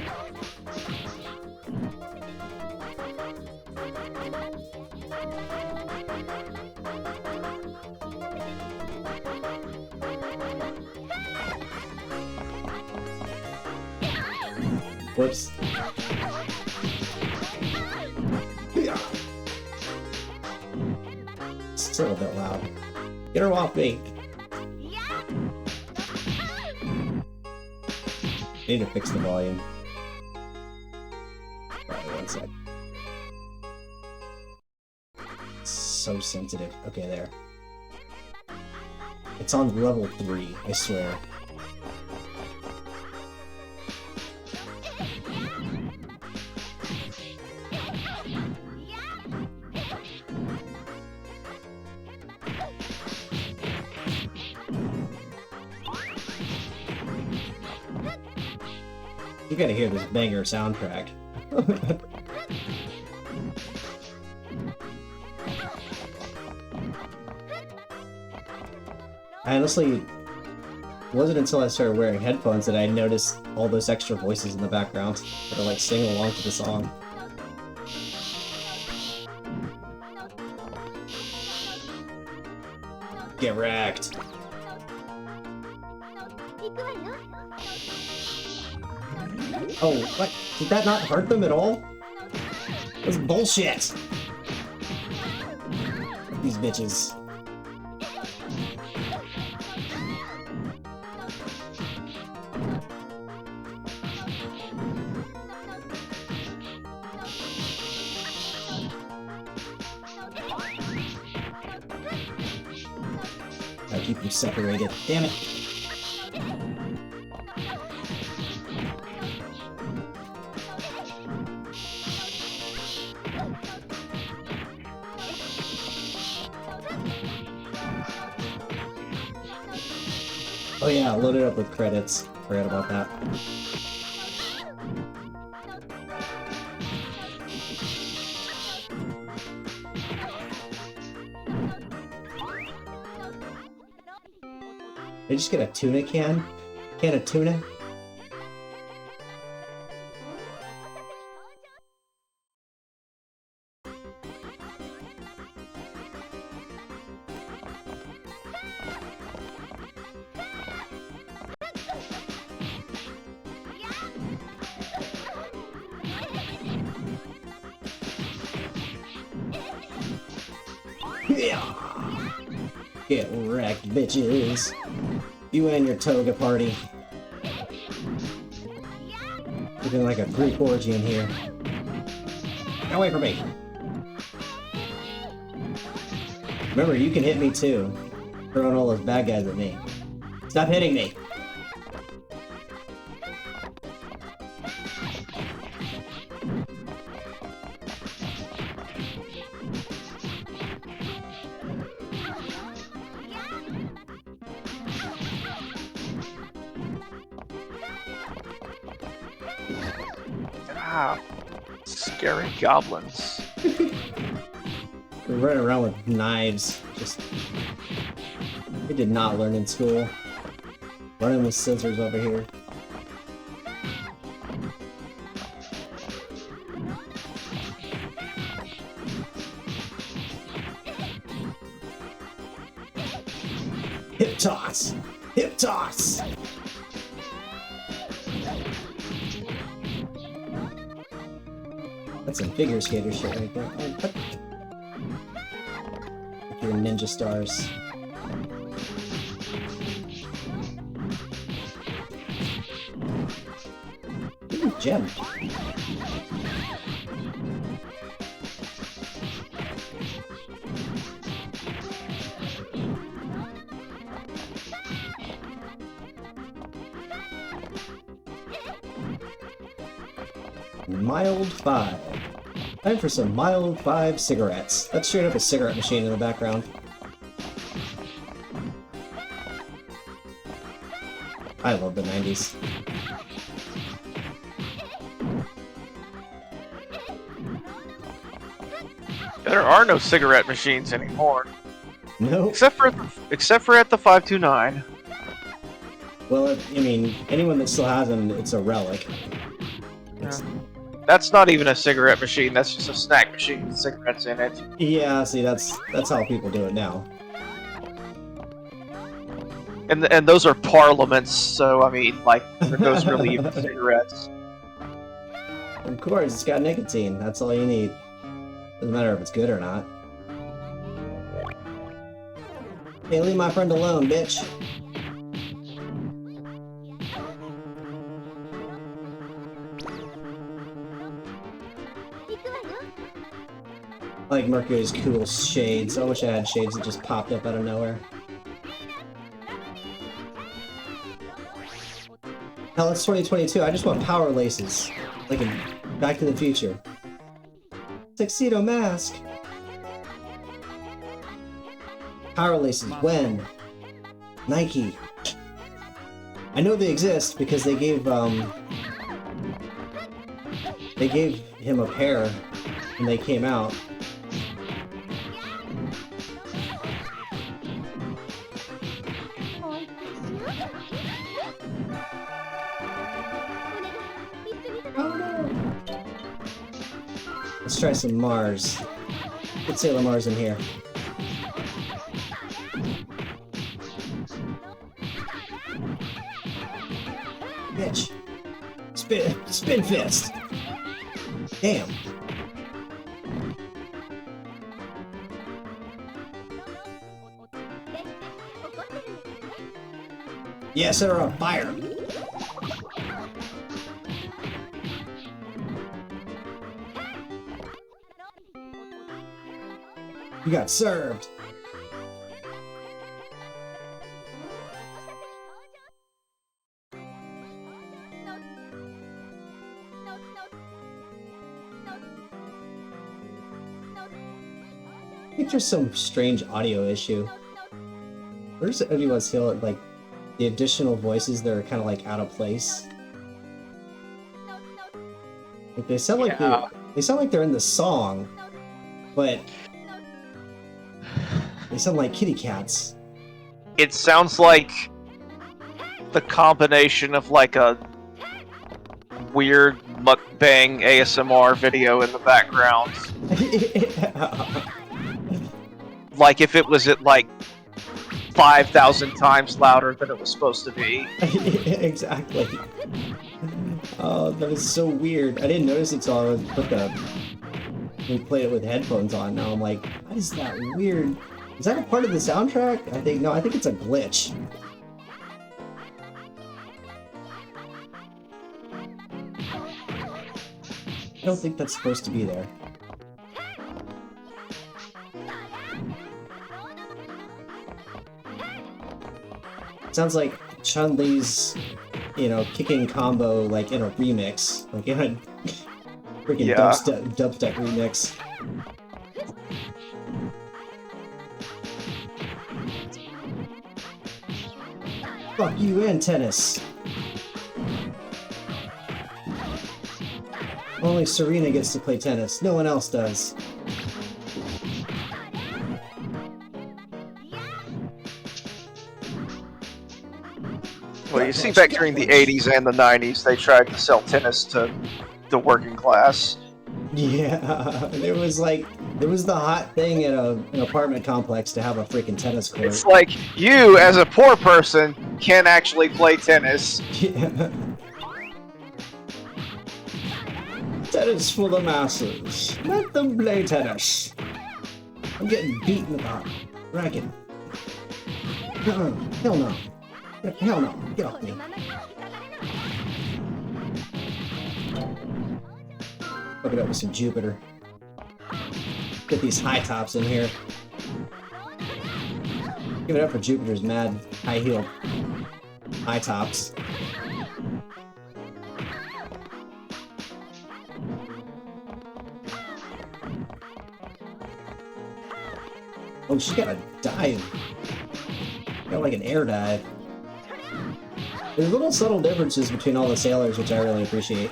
Whoops. Still a bit loud. Get her off me. I need to fix the volume. Alright, one sec. So sensitive. Okay, there. It's on level 3, I swear. You gotta hear this banger soundtrack. I honestly, it wasn't until I started wearing headphones that I noticed all those extra voices in the background that are like singing along to the song. Get wrecked. Oh, what? Did that not hurt them at all? That's bullshit! These bitches. Gotta keep them separated. Damn it! Oh yeah, load it up with credits. Forgot about that. Did I just get a tuna can? Can of tuna? Yeah. Get wrecked, bitches. You and your toga party. Looking like a Greek orgy in here. Get away from me. Remember, you can hit me too. Throwing all those bad guys at me. Stop hitting me. Ah, scary goblins. We're running around with knives. Just... we did not learn in school. Running with scissors over here. Hip toss! Hip toss! That's some figure skater shit right there. Oh, what? With your ninja stars. Ooh, gem. Mild 5. Time for some Mild 5 cigarettes. That's straight up a cigarette machine in the background. I love the 90s. There are no cigarette machines anymore. Nope. Except for at the 529. Well, I mean, anyone that still has them, it's a relic. It's, That's not even a cigarette machine, that's just a snack machine with cigarettes in it. yeah, see, that's how people do it now. And those are parliaments, so I mean, like, those really even cigarettes. Of course, it's got nicotine. That's all you need. Doesn't matter if it's good or not. Hey, leave my friend alone, bitch. I like Mercury's cool shades. I wish I had shades that just popped up out of nowhere. Hell, it's 2022. I just want power laces. Like in Back to the Future. Tuxedo mask. Power laces. When? Nike. I know they exist because they gave him a pair when they came out. Let's try some Mars. Get Sailor Mars in here. Bitch. Spin fist. Damn. Yeah, set her on fire. You got served. I think there's some strange audio issue. Where's everyone's hill? Like the additional voices that are kind of like out of place. Like they sound like they sound like they're in the song, but they sound like kitty cats. It sounds like the combination of like a weird mukbang ASMR video in the background. Like if it was at like 5,000 times louder than it was supposed to be. Exactly. Oh, that is so weird. I didn't notice it till we played it with headphones on. Now I'm like, why is that weird? Is that a part of the soundtrack? I think it's a glitch. I don't think that's supposed to be there. Sounds like Chun-Li's, kicking combo like in a remix, like in a freaking dubstep remix. Fuck you and tennis. Only Serena gets to play tennis. No one else does. Well, you see back during the 80s and the 90s, they tried to sell tennis to the working class. Yeah, it was the hot thing at an apartment complex to have a freaking tennis court. It's like, you, as a poor person, can actually play tennis. Yeah. Tennis for the masses. Let them play tennis. I'm getting beaten about racket. Hell no. Hell no. Get off me. Hook it up with some Jupiter. Get these high tops in here. Give it up for Jupiter's mad high heel high tops. Oh, she's got a dive. Got like an air dive. There's little subtle differences between all the sailors, which I really appreciate.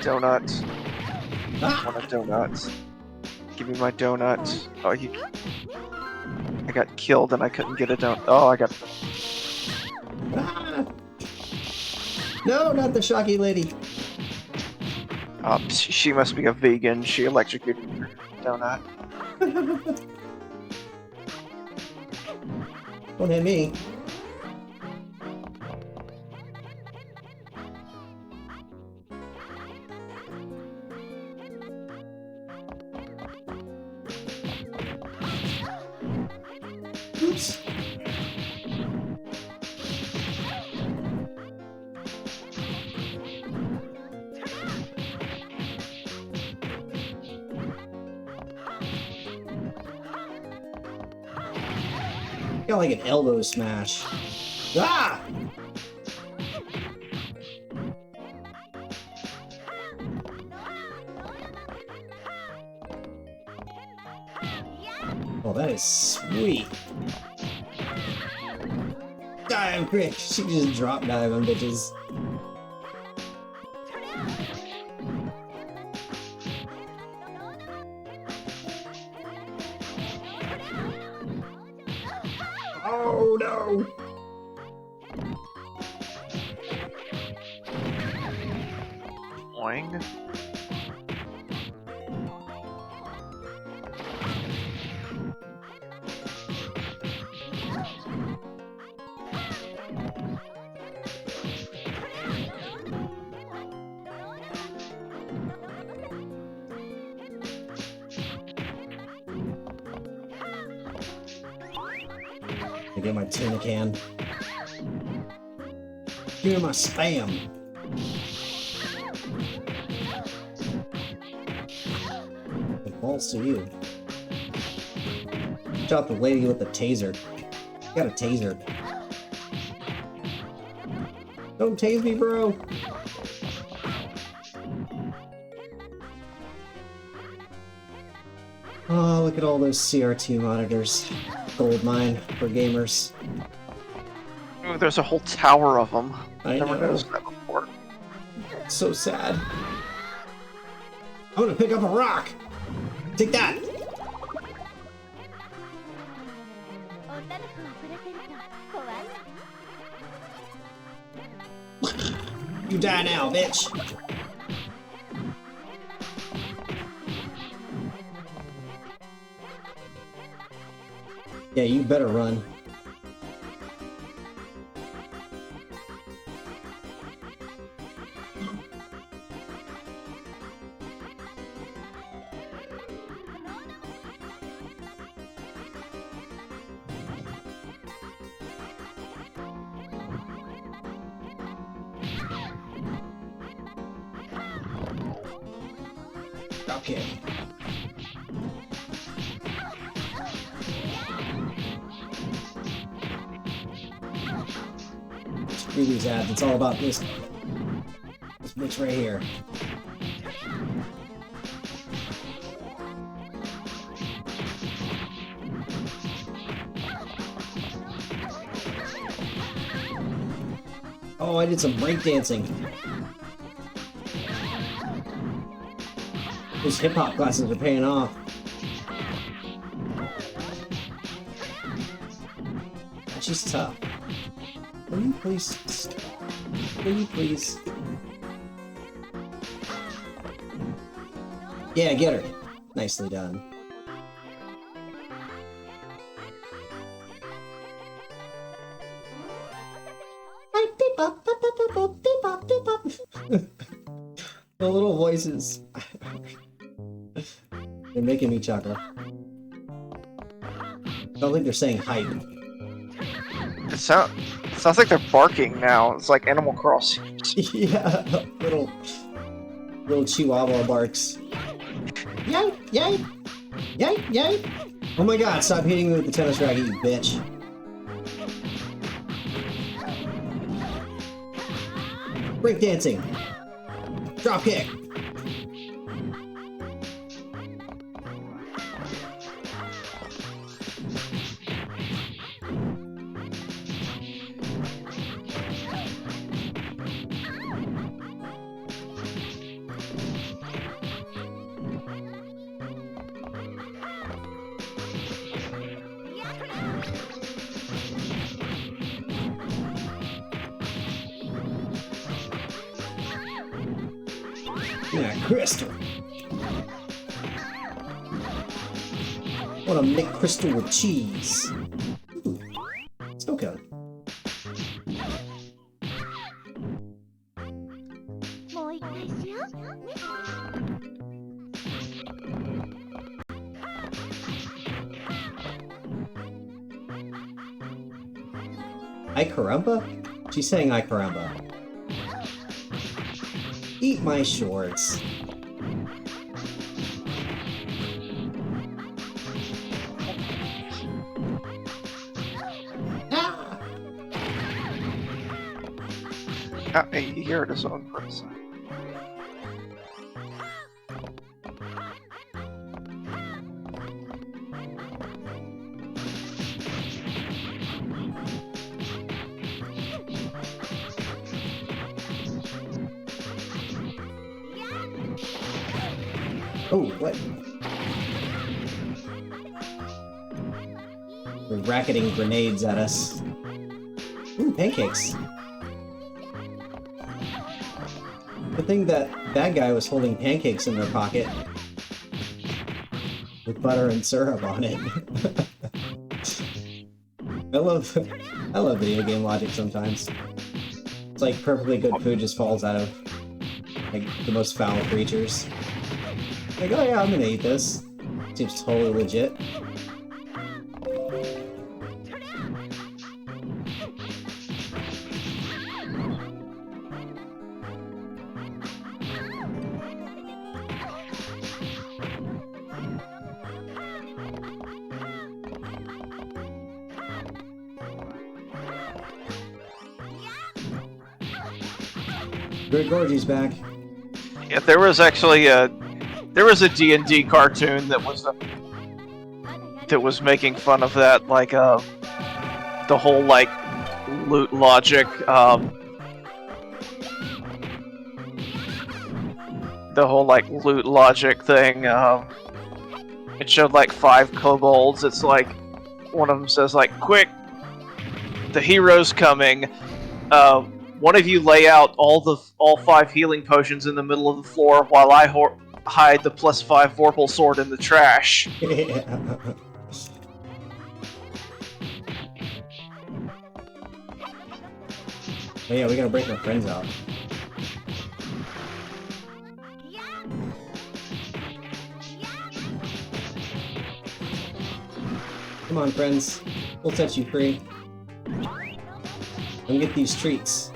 Donut. Ah! I want a donut. Give me my donut. Oh, I got killed and I couldn't get a donut. Oh, I got... Ah! No, not the shocky lady. She must be a vegan. She electrocuted her donut. Don't hit me. Oops. Got like an elbow smash. Ah! Oh, that is sweet. Dive quick. She can just drop dive on bitches. Oh no! Boing. I get my tuna can. Give me my spam. The balls to you. Shot the lady with the taser. Got a taser. Don't tase me, bro. Oh, look at all those CRT monitors. Gold mine for gamers. Ooh, there's a whole tower of them. I Never know. noticed that before. So sad. I'm gonna pick up a rock. Take that. You die now, bitch. Yeah, you better run. Okay. Screw these ads, it's all about this bitch right here. Oh, I did some breakdancing. Those hip-hop classes are paying off. She's tough. Will you please stop? Will you please? Yeah, get her. Nicely done. The little voices. They're making me chuckle. I don't think they're saying hype. It sounds like they're barking now. It's like Animal Crossing. Yeah, little chihuahua barks. Yay! Yay! Yay! Yay! Oh my god, stop hitting me with the tennis racket, you bitch. Breakdancing! Drop kick! Yeah, crystal. Want to make crystal with cheese. Ooh. Snow cone. Ay caramba? She's saying ay caramba. Eat my shorts. Ah! He heard his own person. Oh, what? They're racketing grenades at us. Ooh, pancakes. Good thing that bad guy was holding pancakes in their pocket. With butter and syrup on it. I love video game logic sometimes. It's like perfectly good food just falls out of like the most foul creatures. Like, oh yeah, I'm gonna eat this. Seems totally legit. Great Gorgy's back. Yeah, there was actually a D&D cartoon that was making fun of that, like the whole like loot logic, thing. It showed like 5 kobolds. It's like one of them says like, "Quick, the hero's coming. One of you lay out all 5 healing potions in the middle of the floor while I hide the +5 Vorpal sword in the trash." Yeah. Oh yeah, we gotta break our friends out. Come on, friends. We'll set you free. And get these treats.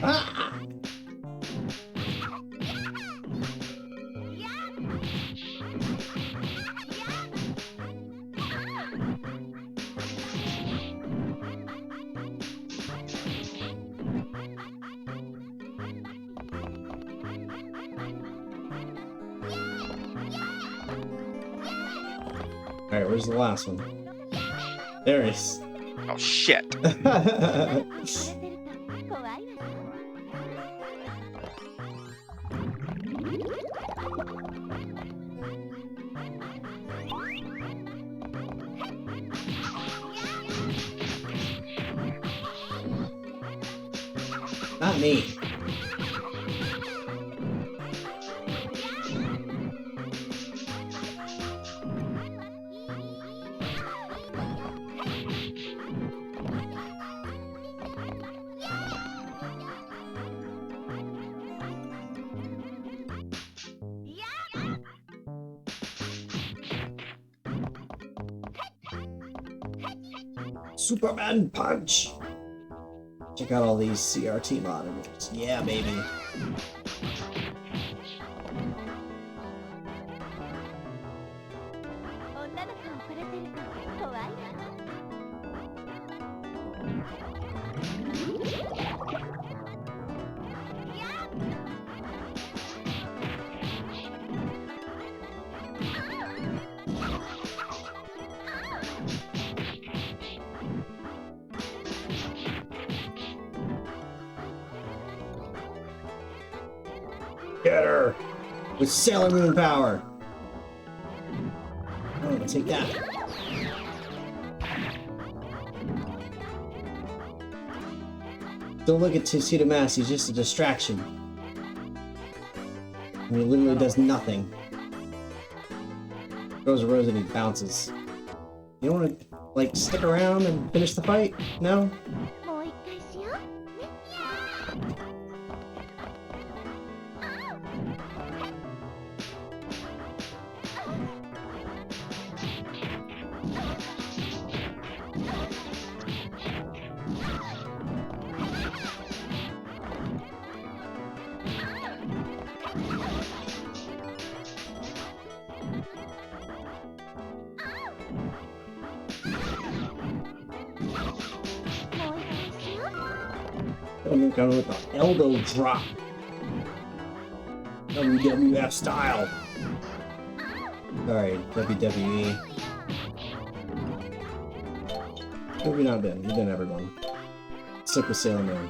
Ah! Alright, where's the last one? There it is. Oh shit. Not me. Superman punch! Check out all these CRT monitors. Yeah, baby. Get her! With Sailor Moon power! Oh, take that. Don't look at Tuxedo Mask, he's just a distraction. And he literally does nothing. Throws a rose and he bounces. You don't want to, like, stick around and finish the fight? No? I'm going with the elbow drop. WWF style. Sorry, WWE. What have you not been? You've been everyone. Stick with Sailor Moon.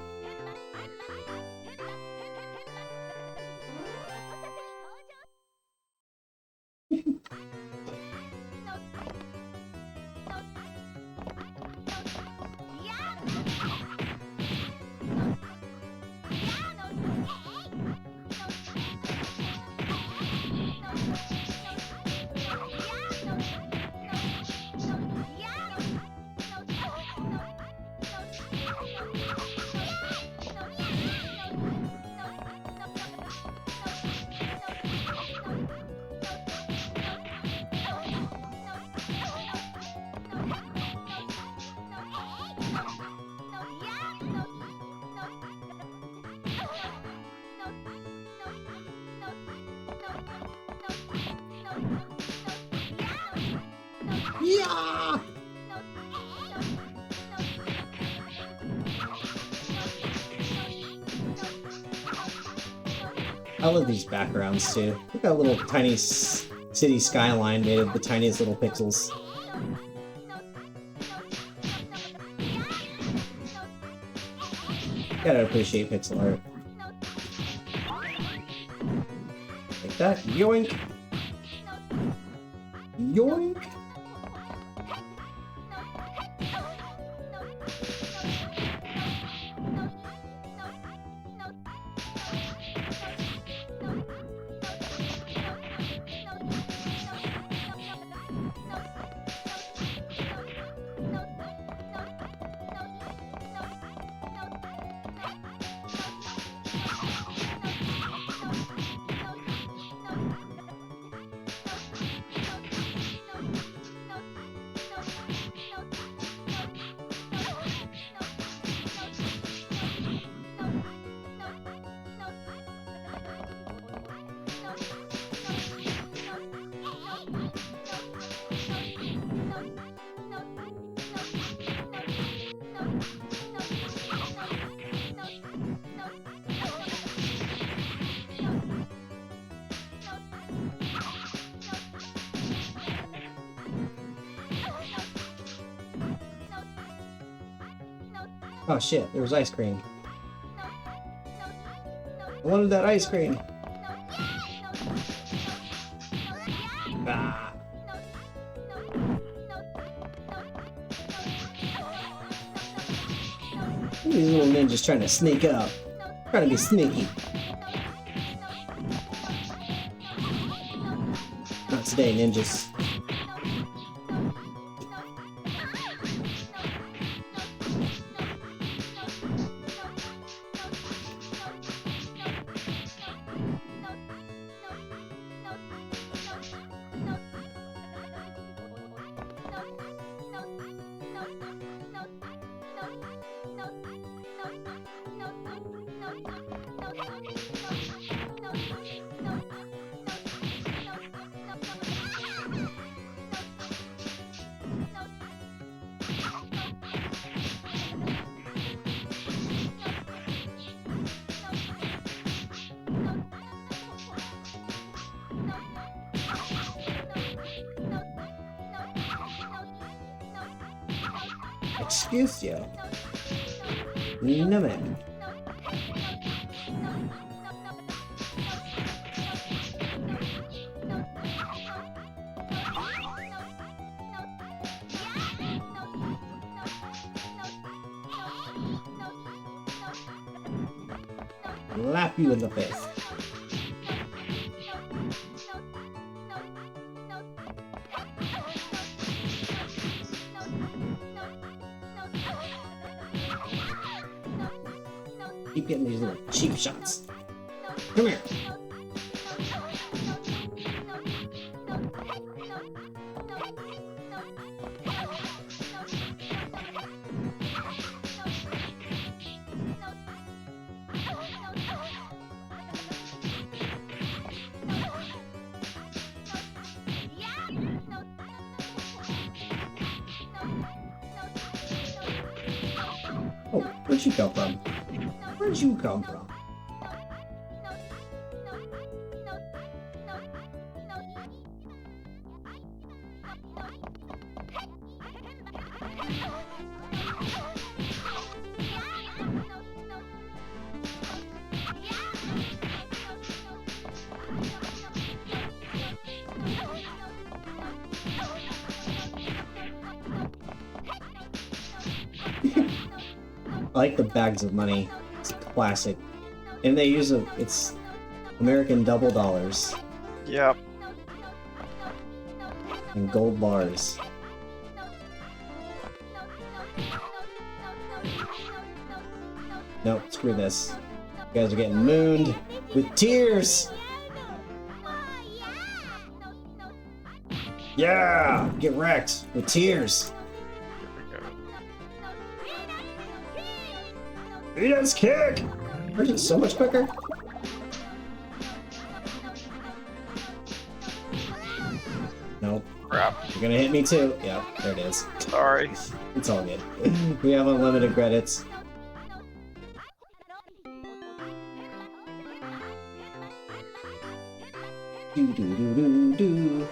Yeah! I love these backgrounds too. Look at that little tiny city skyline made of the tiniest little pixels. Gotta appreciate pixel art. Like that. Yoink! Yoink! Oh shit, there was ice cream. I wanted that ice cream. Ah. These little ninjas trying to sneak up. Trying to be sneaky. Not today, ninjas. Excuse you. No, ma'am. Slap you in the face. Keep getting these little cheap shots. Come here. Oh, where'd you come from? Where'd you come from? I like the bags of money. It's classic. And they use it's American double dollars Yep. and gold bars. Nope, screw this. You guys are getting mooned with tears! Yeah! Get wrecked with tears! Rita's kick! Where's it so much quicker? Nope. Crap. You're gonna hit me too. Yep, there it is. Sorry. It's all good. We have unlimited credits. Do do do do do.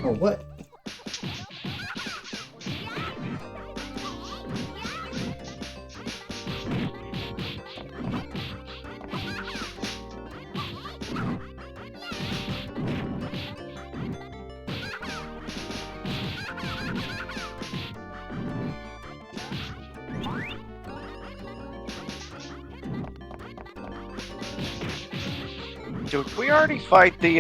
Oh, what? Dude, we already fight the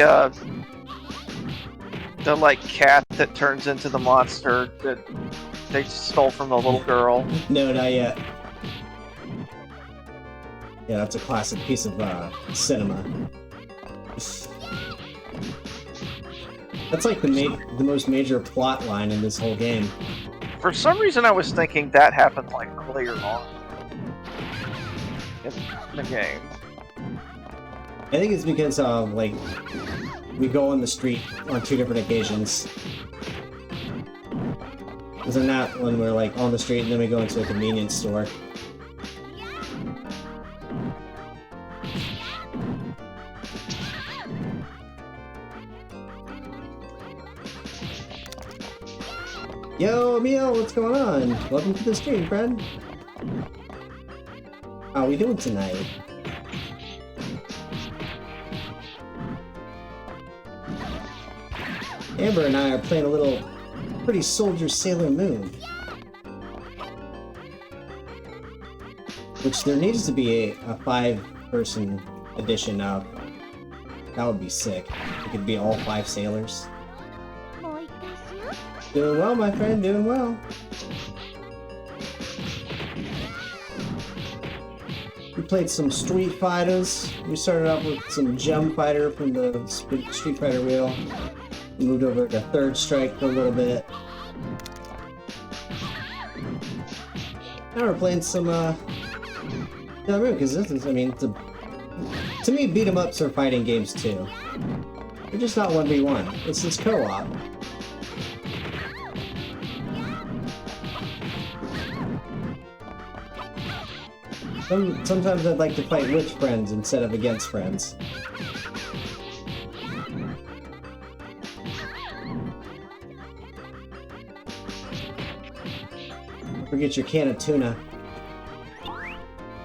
like cat that turns into the monster that they stole from the little girl. No, not yet. Yeah, that's a classic piece of cinema. That's like the most major plot line in this whole game. For some reason, I was thinking that happened like earlier on in the game. I think it's because like we go on the street on 2 different occasions. Isn't that when we're like on the street and then we go into a convenience store? Yo, Emil, what's going on? Welcome to the stream, friend. How are we doing tonight? Amber and I are playing a little Pretty Soldier Sailor Moon. Which there needs to be a 5-person edition of. That would be sick. It could be all 5 sailors. Doing well, my friend, doing well. We played some Street Fighters. We started off with some Gem Fighter from the Street Fighter wheel. We moved over to Third Strike for a little bit. Now we're playing some Sailor Moon, because this is, I mean, to me, beat 'em ups are fighting games too. They're just not 1v1. It's this co-op. Sometimes I'd like to fight with friends instead of against friends. Don't forget your can of tuna.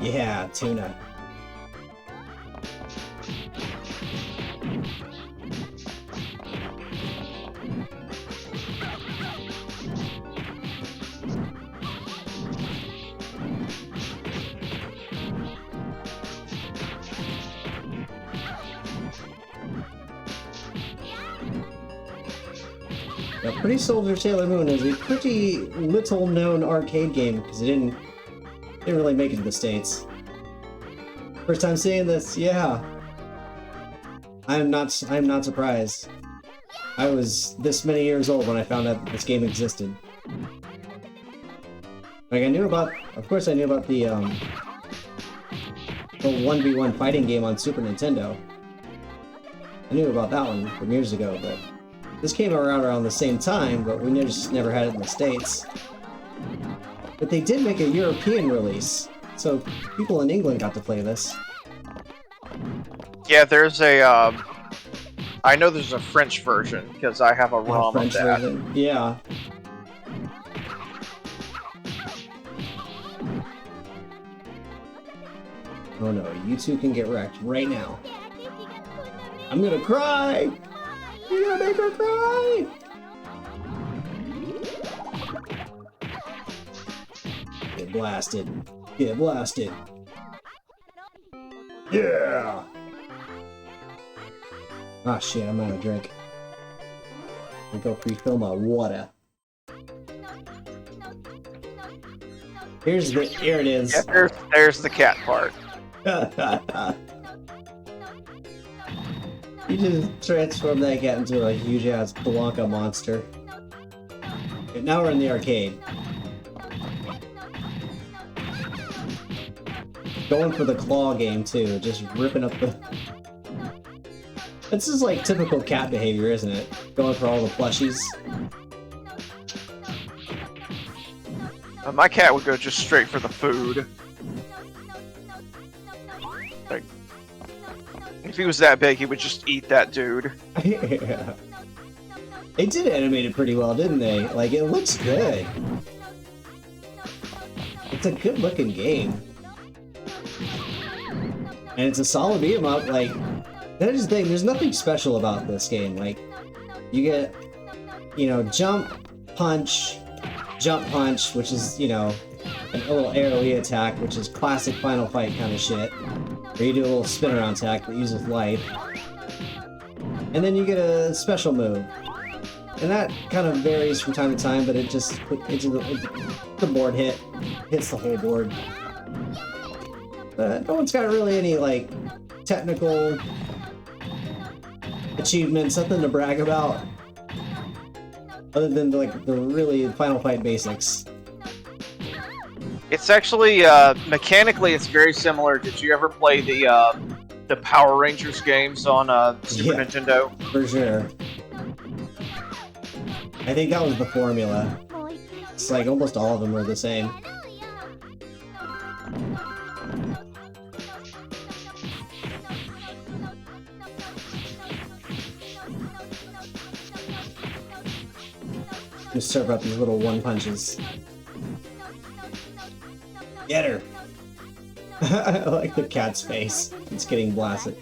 Yeah, tuna. Now, Pretty Soldier Sailor Moon is a pretty little known arcade game because it didn't really make it to the States. First time seeing this, yeah. I'm not surprised. I was this many years old when I found out that this game existed. Like of course I knew about the 1v1 fighting game on Super Nintendo. I knew about that one from years ago, but this came around the same time, but we just never had it in the States. But they did make a European release, so people in England got to play this. Yeah, there's a, I know there's a French version, because I have a ROM of that. Version. Yeah. Oh no, you two can get wrecked right now. I'm gonna cry! You're gonna make her cry! Get blasted. Get blasted. Yeah! Ah shit, I'm out of drink. I'll go refill my water. Here it is. Yeah, there's the cat part. You just transformed that cat into a huge ass Blanca monster. Okay, now we're in the arcade. Going for the claw game too, just ripping up the... This is like typical cat behavior, isn't it? Going for all the plushies. My cat would go just straight for the food. Like, if he was that big, he would just eat that dude. Yeah. They did animate it pretty well, didn't they? Like, it looks good. It's a good looking game. And it's a solid beat 'em up, like, that is the thing, there's nothing special about this game. Like, you get, you know, jump, punch, which is, you know, a little AoE attack, which is classic Final Fight kind of shit. Or you do a little spin around attack that uses life. And then you get a special move. And that kind of varies from time to time, but it just, the board hits the whole board. But no one's got really any, like, technical achievements, nothing to brag about. Other than, like, the really Final Fight basics. It's actually, mechanically, it's very similar. Did you ever play the Power Rangers games on Super Nintendo? For sure. I think that was the formula. It's like almost all of them are the same. Just serve up these little one punches. Get her! I like the cat's face. It's getting blasted.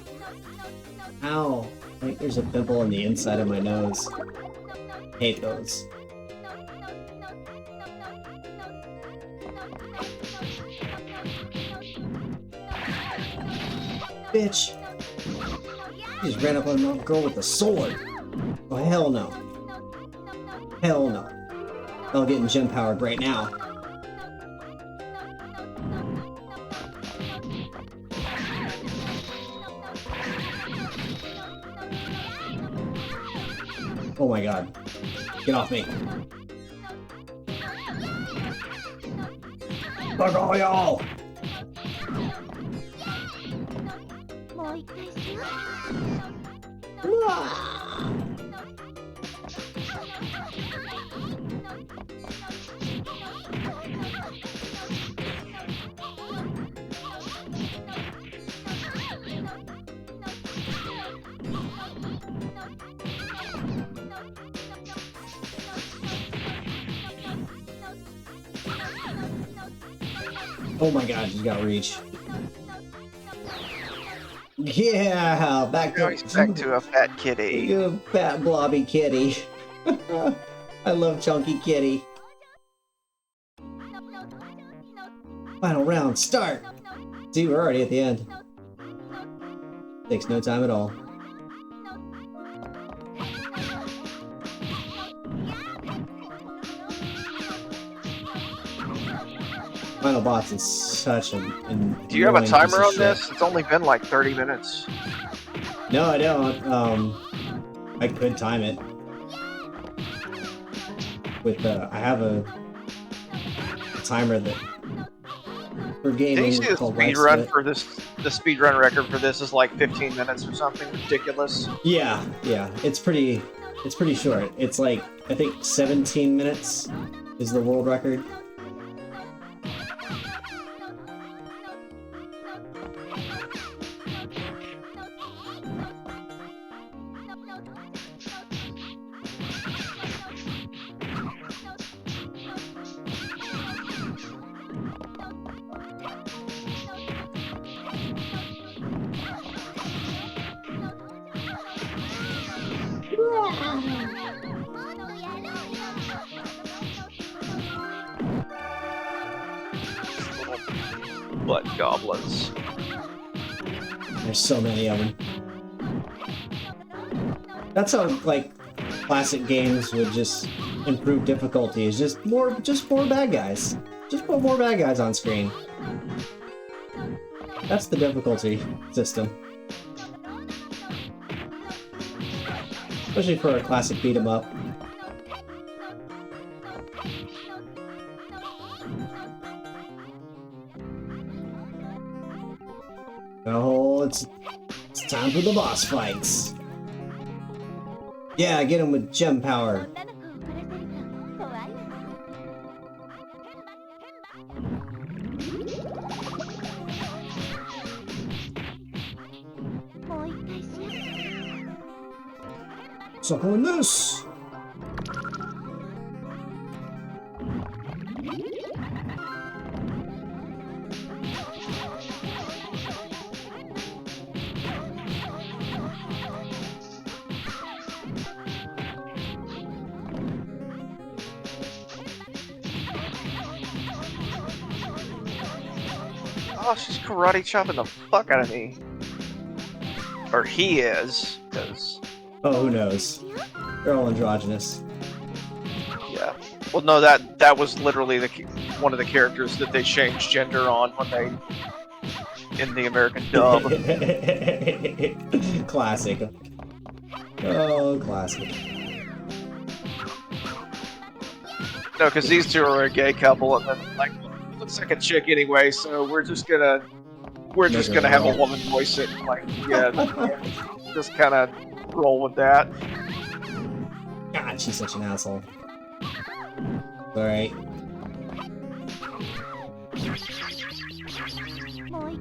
Ow! I think there's a pimple on the inside of my nose. Hate those. Bitch! He just ran up on a girl with a sword! Oh, hell no. Hell no. I'll get gem powered right now. Oh my god. Get off me. Fuck all y'all! Oh my god, you got reach. Yeah, back to a fat kitty. You fat blobby kitty. I love chunky kitty. Final round, start! See, we're already at the end. Takes no time at all. Final boss is such an Do you have a annoying timer piece of on shit. this? It's only been like 30 minutes. No, I don't. I could time it. With I have a timer that for gaming. Did you see the called speed Life run Split. for this? The speed run record for this is like 15 minutes or something ridiculous. Yeah, it's pretty short. It's like I think 17 minutes is the world record. Butt goblins. There's so many of them. That's how like classic games would just improve difficulty. Is just more bad guys. Just put more bad guys on screen. That's the difficulty system. Especially for a classic beat 'em up. Oh, it's time for the boss fights. Yeah, get him with gem power. Suck on this. Oh, she's karate chopping the fuck out of me. Or he is, because Oh, who knows? They're all androgynous. yeah. Well, no, that was literally one of the characters that they changed gender on when they in the American dub. Classic. Oh, classic. No, because these two are a gay couple, and then like looks like a chick anyway, so we're just gonna have a woman voice it. Like, yeah, just kind of roll with that. God, she's such an asshole. Alright.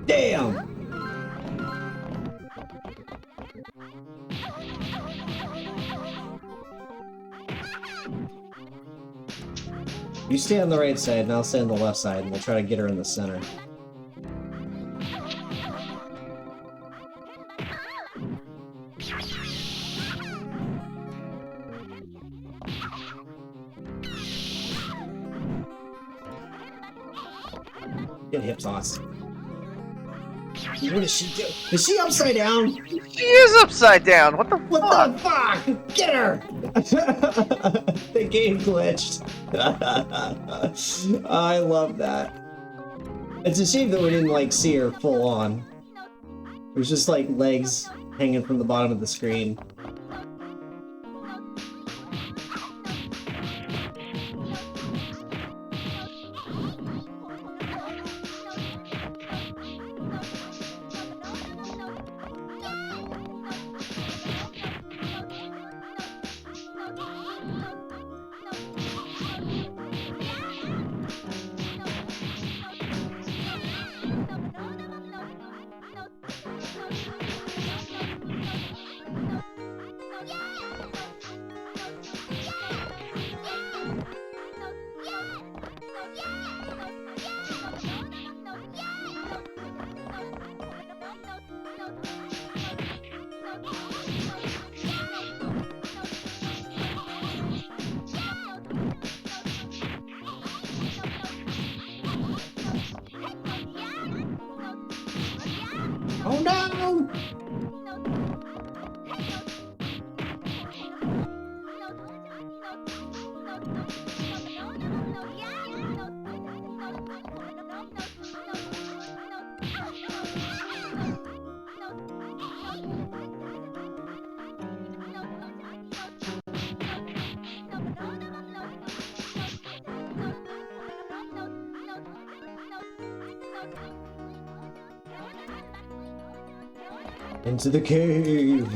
Damn! You stay on the right side, and I'll stay on the left side, and we'll try to get her in the center. Get hip toss. What is she do? Is she upside down? She is upside down. What the What fuck? the fuck? Get her! The game glitched. I love that. It's a shame that we didn't like see her full on. It was just like legs hanging from the bottom of the screen. Oh no! Into the cave!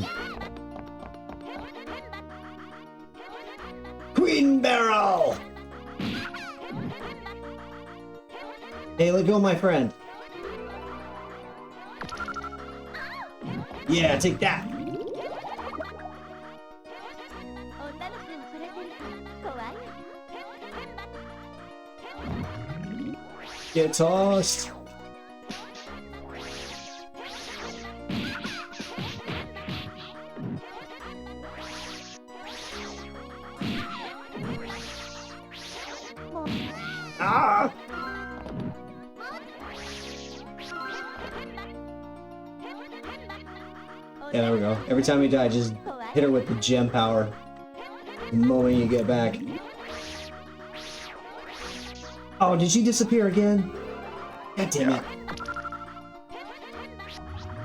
Queen Barrel! Hey, let go, my friend. Yeah, take that! Get tossed! Ah! Yeah, there we go. Every time you die, just hit her with the gem power the moment you get back. Oh, did she disappear again? God damn it.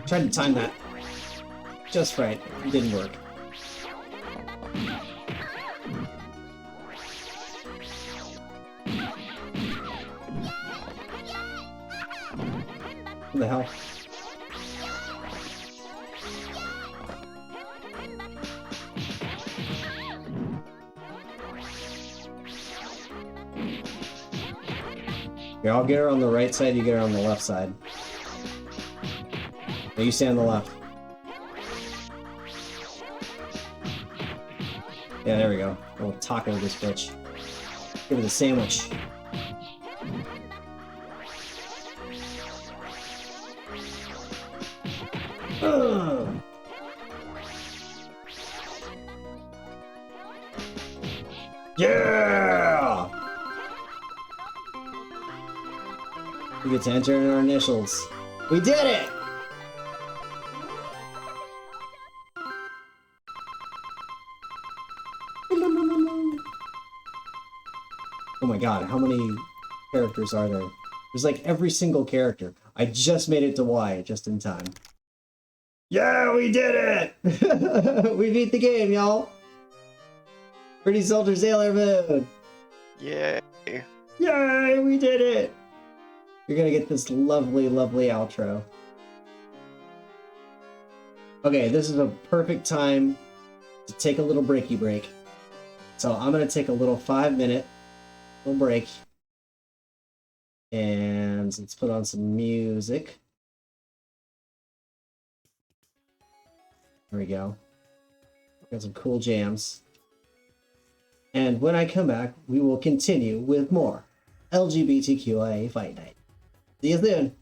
Tried to time that just right. It didn't work. What the hell? Here, I'll get her on the right side, you get her on the left side. Now you stay on the left. Yeah, there we go. We'll taco this bitch. Give her the sandwich. Ugh. Yeah! We get to enter in our initials. We did it! Oh my god, how many characters are there? There's like every single character. I just made it to Y just in time. Yeah, we did it! We beat the game, y'all! Pretty Soldier Sailor Moon! Yay. Yay, we did it! You're gonna get this lovely, lovely outro. Okay, this is a perfect time to take a little breaky break. So I'm gonna take a little 5-minute little break. And let's put on some music. There we go. Got some cool jams. And when I come back, we will continue with more LGBTQIA Fight Night. See you soon!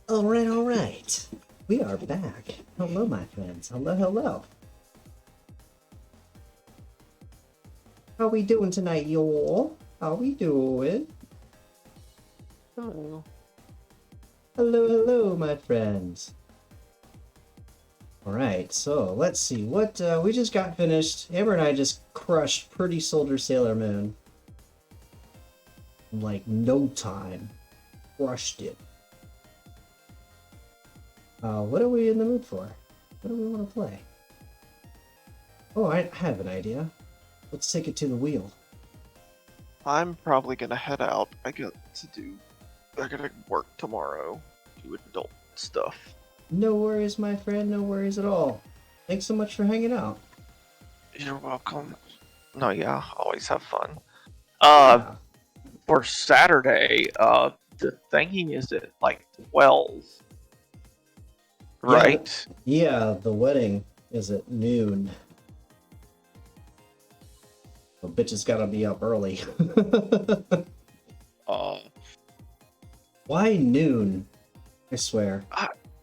Alright. We are back. Hello, my friends. Hello. How we doing tonight, y'all? How we doing? Hello. Hello, my friends. Alright, so let's see. What, we just got finished. Amber and I just crushed Pretty Soldier Sailor Moon. In, like, no time. Crushed it. What are we in the mood for? What do we want to play? Oh, I have an idea. Let's take it to the wheel. I'm probably gonna head out. I gotta work tomorrow. Do adult stuff. No worries, my friend. No worries at all. Thanks so much for hanging out. You're welcome. No, yeah, always have fun. Yeah. For Saturday, the thinking is at like 12. Right? Yeah, the wedding is at noon. The bitch has gotta be up early. Why noon? I swear.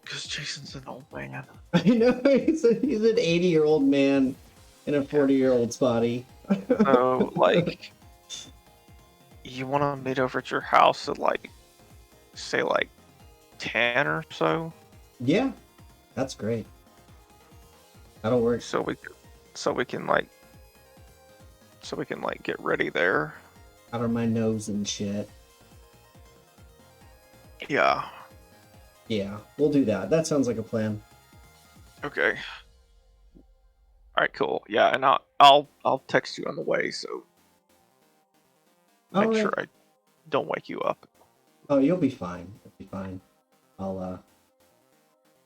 Because Jason's an old man. I know, he's an 80-year-old man in a 40-year-old's body. So, like, you want to meet over at your house at, like, say, like, 10 or so? Yeah, that's great. That'll work. So we can get ready there. Out of my nose and shit. Yeah. Yeah, we'll do that. That sounds like a plan. Okay. All right, cool. Yeah, and I'll text you on the way, so make sure I don't wake you up. Oh, you'll be fine. You'll be fine.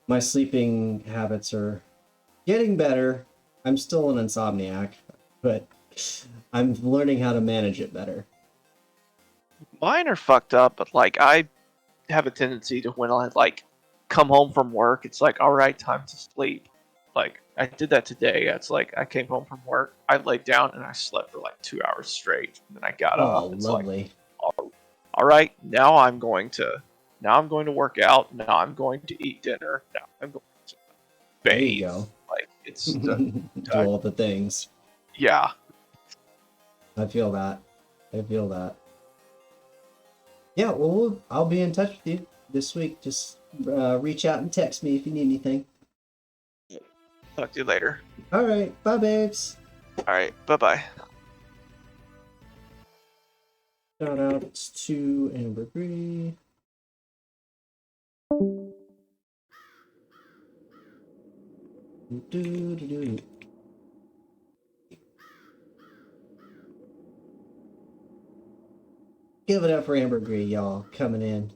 My sleeping habits are getting better. I'm still an insomniac, but I'm learning how to manage it better. Mine are fucked up, but like I have a tendency to when I like come home from work, it's like, all right, time to sleep. Like I did that today. It's like I came home from work, I laid down and I slept for like 2 hours straight, and then I got up. It's lovely. like, all right, now I'm going to work out. Now I'm going to eat dinner. Now I'm going to bathe. There you go. Like it's Do all the things. yeah. I feel that. Yeah, well, I'll be in touch with you this week. Just reach out and text me if you need anything. Talk to you later. All right, bye, babes. All right, bye-bye. Shout out to Amber Bree. Give it up for Amber Bree, y'all, coming in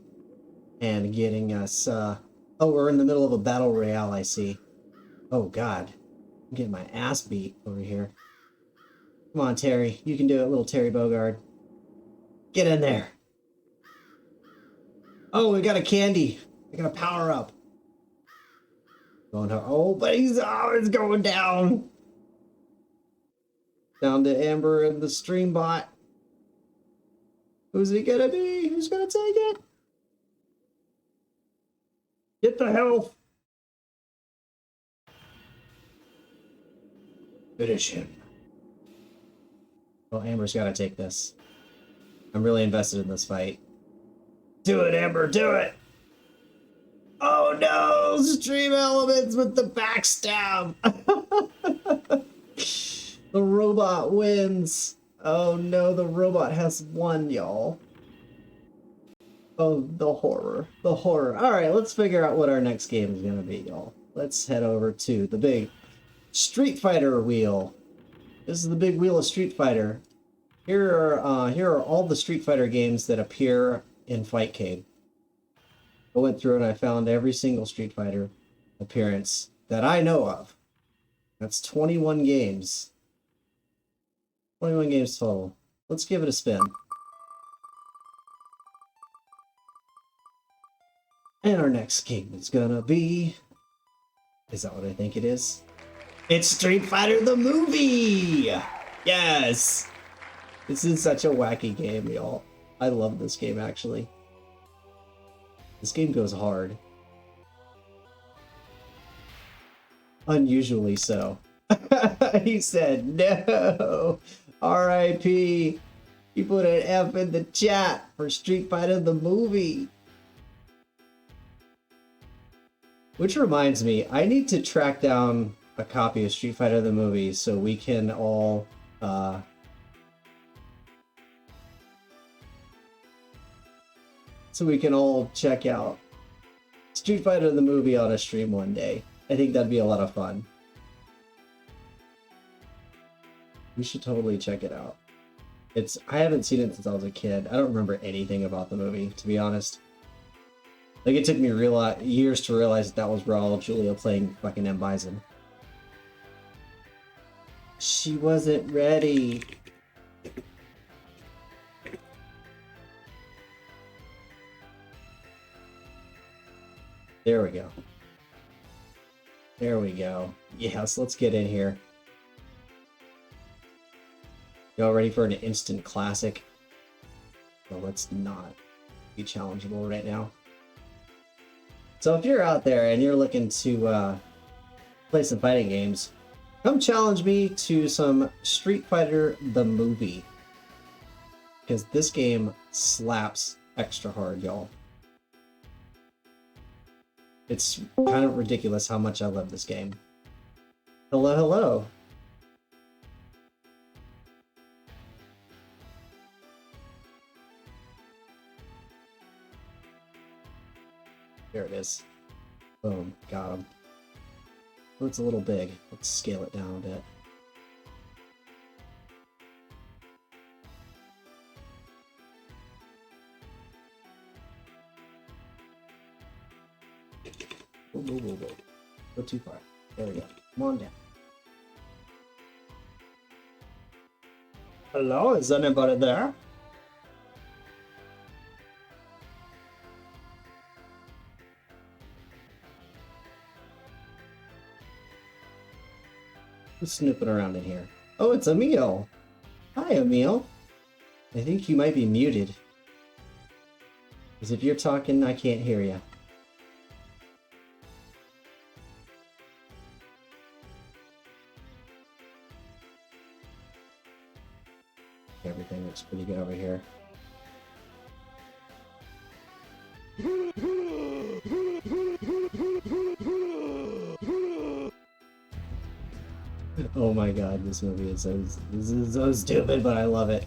and getting us. Oh, we're in the middle of a battle royale, I see. Oh, God. I'm getting my ass beat over here. Come on, Terry. You can do it, little Terry Bogard. Get in there. Oh, we got a candy. I got a power up. Going to, oh, but it's going down. Down to Amber and the stream bot. Who's it gonna be? Who's gonna take it? Get the health. Finish him. Well, Amber's gotta take this. I'm really invested in this fight. Do it, Amber, do it! Oh no! Stream elements with the backstab! The robot wins! Oh no, the robot has won, y'all. Oh, the horror. The horror. Alright, let's figure out what our next game is gonna be, y'all. Let's head over to the big Street Fighter wheel. This is the big wheel of Street Fighter. Here are all the Street Fighter games that appear in Fightcade. I went through and I found every single Street Fighter appearance that I know of. That's 21 games. 21 games total. Let's give it a spin. And our next game is gonna be... Is that what I think it is? It's Street Fighter the movie! Yes! This is such a wacky game, y'all. I love this game, actually. This game goes hard. Unusually so. He said, no. R.I.P. He put an F in the chat for Street Fighter the movie. Which reminds me, I need to track down a copy of Street Fighter the movie so we can all check out Street Fighter the movie on a stream one day. I think that'd be a lot of fun. We should totally check it out. I haven't seen it since I was a kid. I don't remember anything about the movie, to be honest. Like, it took me years to realize that was Raul Julia playing fucking M. Bison. She wasn't ready. There we go. There we go. Yes, let's get in here. Y'all ready for an instant classic? Well, let's not be challengeable right now. So if you're out there and you're looking to play some fighting games, come challenge me to some Street Fighter the movie. Because this game slaps extra hard, y'all. It's kind of ridiculous how much I love this game. Hello, hello. There it is. Boom, got him. Oh, it's a little big. Let's scale it down a bit. Whoa. Go too far. There we go. Come on down. Hello, is anybody there? Who's snooping around in here? Oh, it's Emil. Hi, Emil. I think you might be muted. Because if you're talking, I can't hear you. Everything looks pretty good over here. Oh my god, this movie is so stupid, but I love it.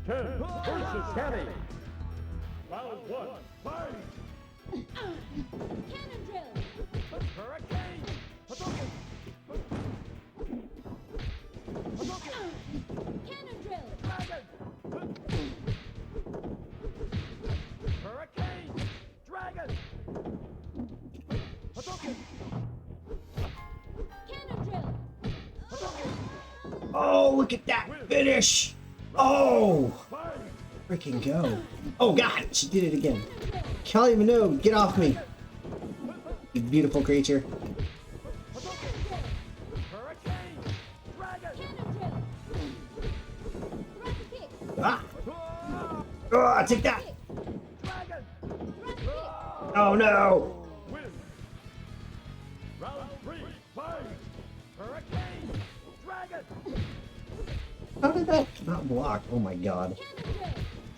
10 versus 20. Round 1, fight! Cannon drill! Hurricane! Hadouken! Hadouken! Cannon drill! Dragon! Hurricane! Dragon! Hadouken! Cannon drill! Hadouken! Oh, look at that finish! Oh! Fight! Freaking go. Oh god, she did it again. Callie Minogue, get off me! You beautiful creature. Hurricane! Dragon! Cannon drill! Rocket kick! Ah! Oh, take that! Dragon! Rocket kick! Oh no! Win! Round 3, fight! Hurricane! Dragon! How did that not block? Oh my god. Cannon drill!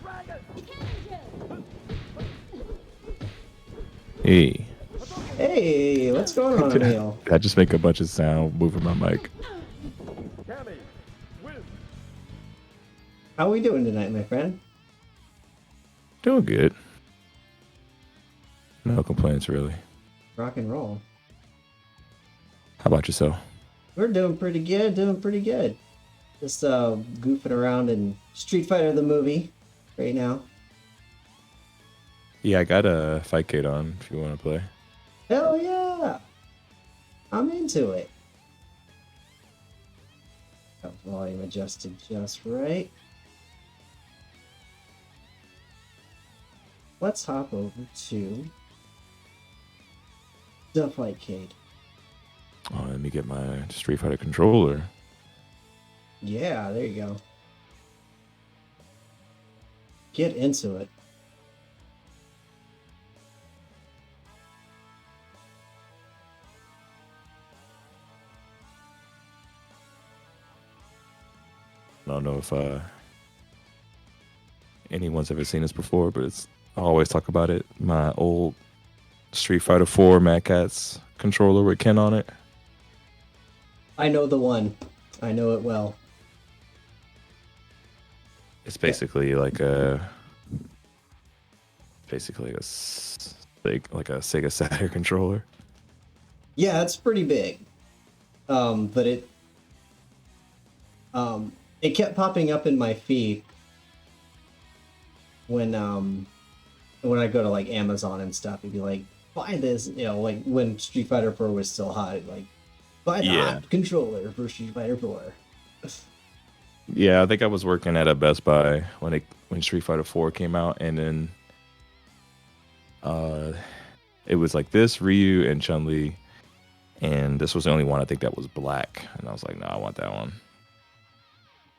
Dragon! Cannon drill! Hey, Hey, what's going on, Emil? I just make a bunch of sound moving my mic. Cammy! Win! How are we doing tonight, my friend? Doing good. No complaints, really. Rock and roll. How about yourself? We're doing pretty good, Just goofing around in Street Fighter the movie right now. Yeah, I got a Fightcade on if you want to play. Hell yeah! I'm into it. Got volume adjusted just right. Let's hop over to the Fightcade. Oh, let me get my Street Fighter controller. Yeah, there you go. Get into it. I don't know if anyone's ever seen this before, but I always talk about it. My old Street Fighter 4 Mad Catz controller with Ken on it. I know the one. I know it well. It's basically like a like a Sega Saturn controller. Yeah, it's pretty big. But it kept popping up in my feed when I go to like Amazon and stuff. It'd be like, buy this, you know, like when Street Fighter 4 was still hot, like buy the hot controller for Street Fighter 4. Yeah, I think I was working at a Best Buy when Street Fighter 4 came out, and then it was like this, Ryu and Chun-Li, and this was the only one I think that was black, and I was like, no, I want that one.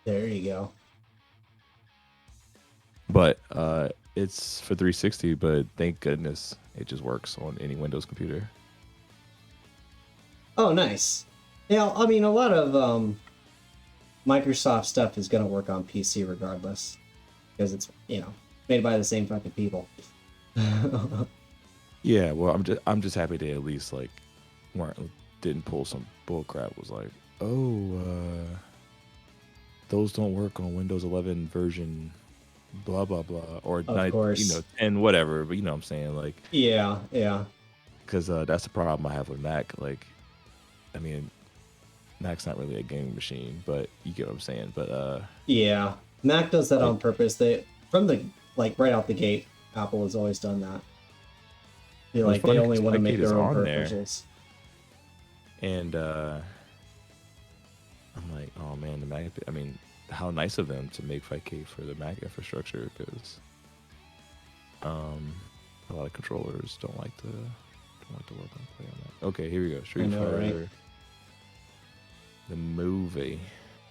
There you go. But it's for 360, but thank goodness it just works on any Windows computer. Oh, nice. Yeah, I mean, a lot of Microsoft stuff is going to work on PC regardless, because it's, you know, made by the same fucking people. Yeah, well, I'm just happy they at least like didn't pull some bull crap. Was like, those don't work on Windows 11 version, blah blah blah, or Of course. you know, 10 whatever. But you know what I'm saying, like, Yeah. because that's the problem I have with Mac. Like, I mean, Mac's not really a gaming machine, but you get what I'm saying. But Yeah, Mac does that on purpose. They right out the gate, Apple has always done that. They Well, like funny they only 'cause want to make Fightcade is their own on there. purposes. And I'm like, oh man, the Mac. I mean, how nice of them to make Fightcade for the Mac infrastructure, because a lot of controllers don't like to work on play on that. Okay, here we go. Street Fighter, right? the movie.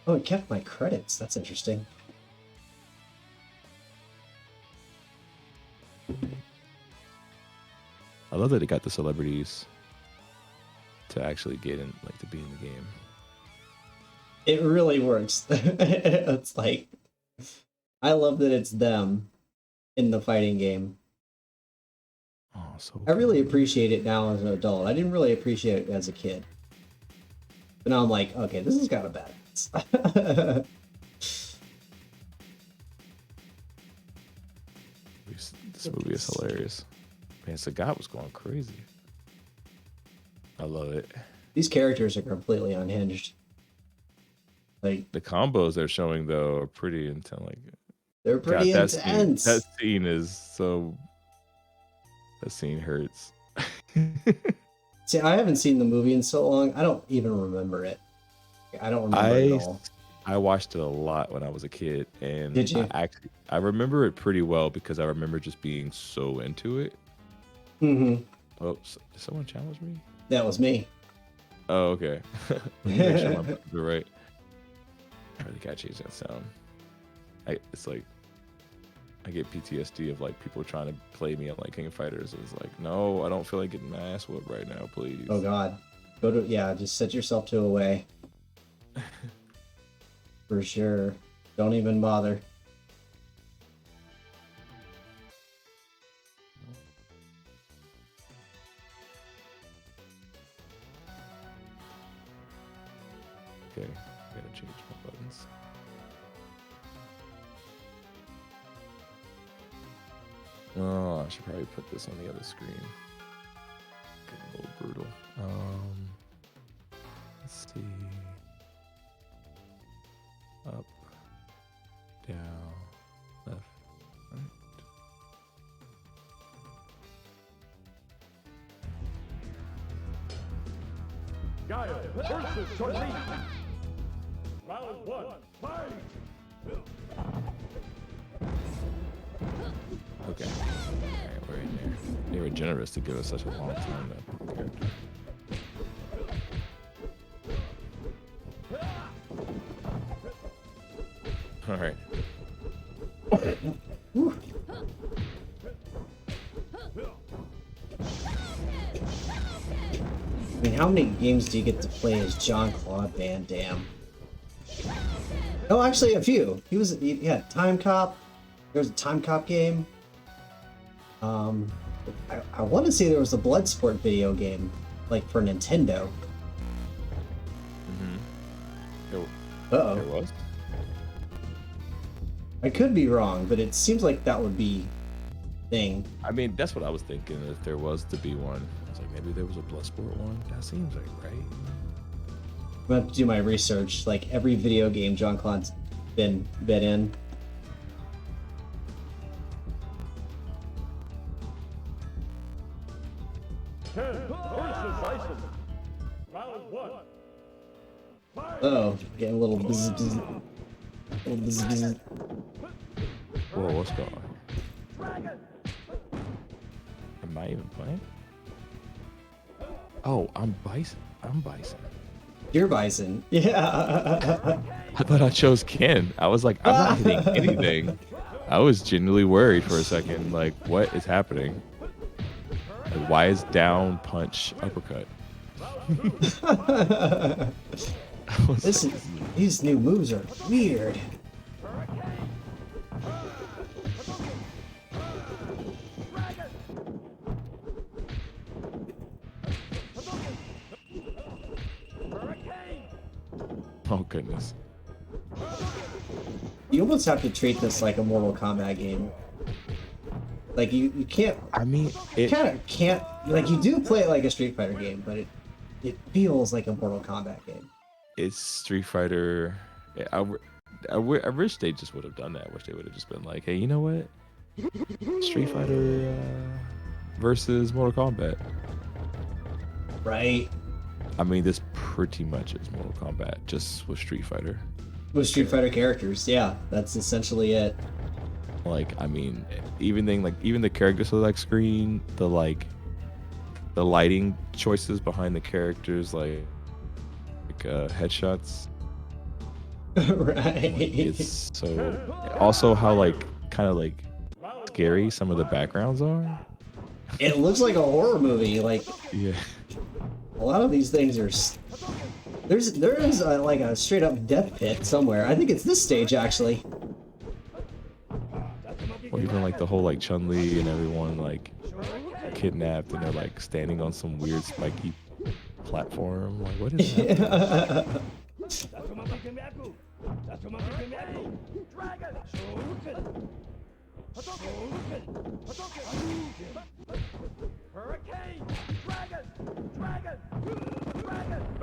Oh, it kept my credits. That's interesting. I love that it got the celebrities to actually get in, like, to be in the game. It really works. It's like, I love that it's them in the fighting game. Oh, so I really cool. appreciate it now as an adult. I didn't really appreciate it as a kid. But now I'm like, okay, this has got a balance. This movie is hilarious. Man, Sagat was going crazy. I love it. These characters are completely unhinged. Like, The combos they're showing though are pretty intense. Like, they're pretty God, intense. That scene is so. That scene hurts. See, I haven't seen the movie in so long. I don't even remember it. I don't remember it at all. I watched it a lot when I was a kid, and Did you? I remember it pretty well because I remember just being so into it. Mm-hmm. Oh, did someone challenge me? That was me. Oh, okay. Let me make sure my buttons are right. I really gotta change that sound. It's like I get PTSD of like people trying to play me on like King of Fighters. It's like, no, I don't feel like getting my ass whooped right now, please. Oh God. Just set yourself to away. For sure. Don't even bother. Okay, gotta change my buttons. Oh, I should probably put this on the other screen. Getting a little brutal. Let's see. Up, down, left, right. Gaia versus Chun-Li. Round one, fight! Okay. Alright, we're in there. They were generous to give us such a long time to prepare. Alright. I mean, how many games do you get to play as Jean-Claude Van Damme? Oh, actually, a few. He had Time Cop. There was a Time Cop game. I want to say there was a Bloodsport video game, like for Nintendo. There Uh-oh. was. I could be wrong, but it seems like that would be thing. I mean, that's what I was thinking. If there was to be one, I was like, maybe there was a Bloodsport one. That seems like right. I'm gonna have to do my research. Like every video game John Claude's been in. Ken versus Bison. Round 1. Fight! Oh, getting a little bzz, bzz, little bzz, bzz. Whoa, what's going on? Am I even playing? Oh, I'm Bison. I'm Bison. You're Bison. Yeah. I thought I chose Ken. I was like, I'm not hitting anything. I was genuinely worried for a second. Like, what is happening? Like, why is down, punch, uppercut? I was This like, is, these new moves are weird. oh goodness. You almost have to treat this like a Mortal Kombat game. Like you can't, I mean, it. kind of can't, like you do play it like a Street Fighter game, but it feels like a Mortal Kombat game. It's Street Fighter. I wish they just would have done that. I wish they would have just been like, hey, you know what? Street Fighter versus Mortal Kombat. Right. I mean, this pretty much is Mortal Kombat, just with Street Fighter. With Street Fighter characters, yeah, that's essentially it. Like, I mean, even the character select screen, the lighting choices behind the characters, like headshots. Right. It's so. Also, how kind of scary some of the backgrounds are. It looks like a horror movie. Like Yeah. a lot of these things are. There is like a straight up death pit somewhere. I think it's this stage actually. Or even like the whole Chun-Li and everyone kidnapped and they're standing on some weird spiky platform. Like, what is that?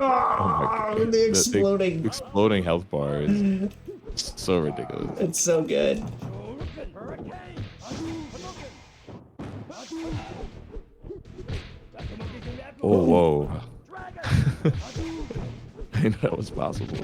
Oh my god. The exploding. Exploding health bar is so ridiculous. It's so good. Oh, whoa. I didn't know that was possible.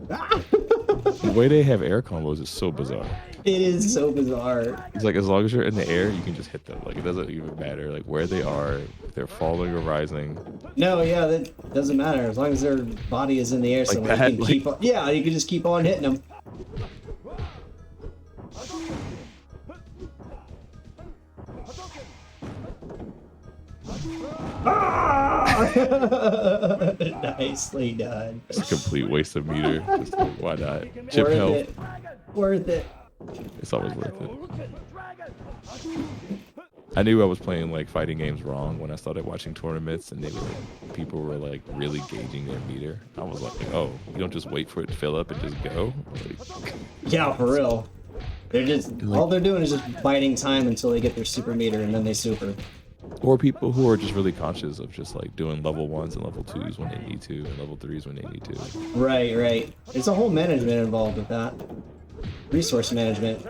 The way they have air combos is so bizarre. It is so bizarre. It's as long as you're in the air, you can just hit them. It doesn't even matter where they are, if they're falling or rising. No, yeah, that doesn't matter as long as their body is in the air somewhere. that, You can keep on, yeah, you can just keep on hitting them. Nicely done. It's a complete waste of meter. Just why not? Chip Worth health. it. Worth it. It's always worth it. I knew I was playing fighting games wrong when I started watching tournaments and people were really gauging their meter. I was like, oh, you don't just wait for it to fill up and just go? Yeah, for real. They're just all they're doing is just biding time until they get their super meter and then they super. Or people who are just really conscious of just doing level 1s and level 2s when they need to and level 3s when they need to. Right, right. There's a whole management involved with that. Resource management.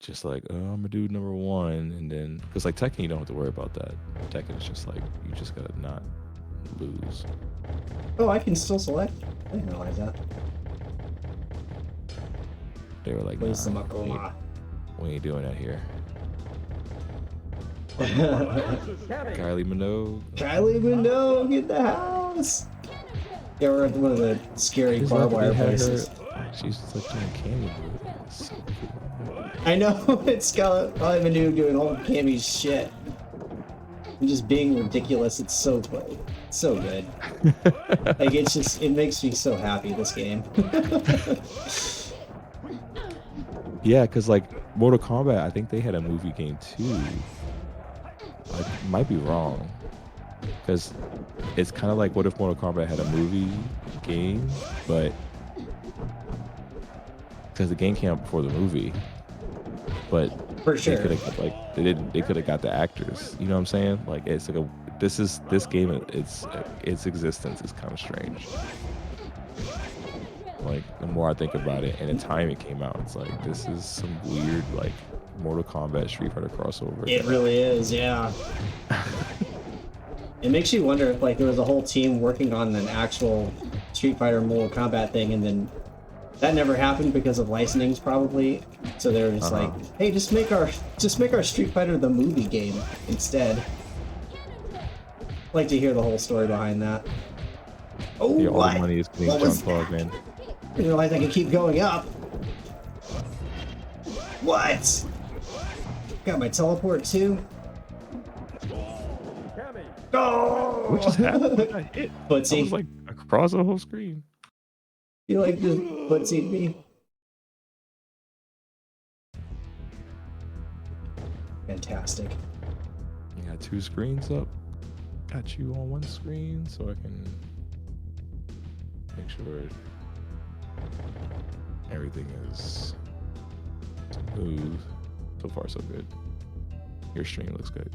Just oh, I'm gonna do number 1 and then because Tekken you don't have to worry about that. Tekken is just you just gotta not lose. Oh, I can still select? I didn't realize that. They were like, Where's the nah, Makoma? we ain't doing that here. Kylie Minogue. Kylie Minogue in the house! Yeah, we're at one of the scary She's barbed lucky wire they had places. She's doing cameo. It's so cool. I know, it's Kylie Minogue doing all Cammy's shit. and just being ridiculous. It's so good. It's so good. Like it makes me so happy, this game. Yeah, because like Mortal Kombat, I think they had a movie game too. I might be wrong, because it's kind of like, what if Mortal Kombat had a movie game, but because the game came out before the movie, but For they sure. could have like they could have got the actors. You know what I'm saying? Like it's like this game, its existence is kind of strange. Like the more I think about it, and the time it came out, it's like this is some weird like Mortal Kombat Street Fighter crossover. It really is, yeah. It makes you wonder if like there was a whole team working on an actual Street Fighter Mortal Kombat thing, and then that never happened because of licensings probably. So they were just like, hey, just make our Street Fighter the movie game instead. I'd like to hear the whole story behind that. Oh, Yeah, all what? the money is being What was unplugged, man. I didn't realize I could keep going up. What? Got my teleport too? Go! What just happened? I got hit. I Footsie. was like across the whole screen. You like just footsied me? Fantastic. You got 2 screens up. Got you on one screen so I can make sure everything is smooth. So far, so good. Your stream looks good.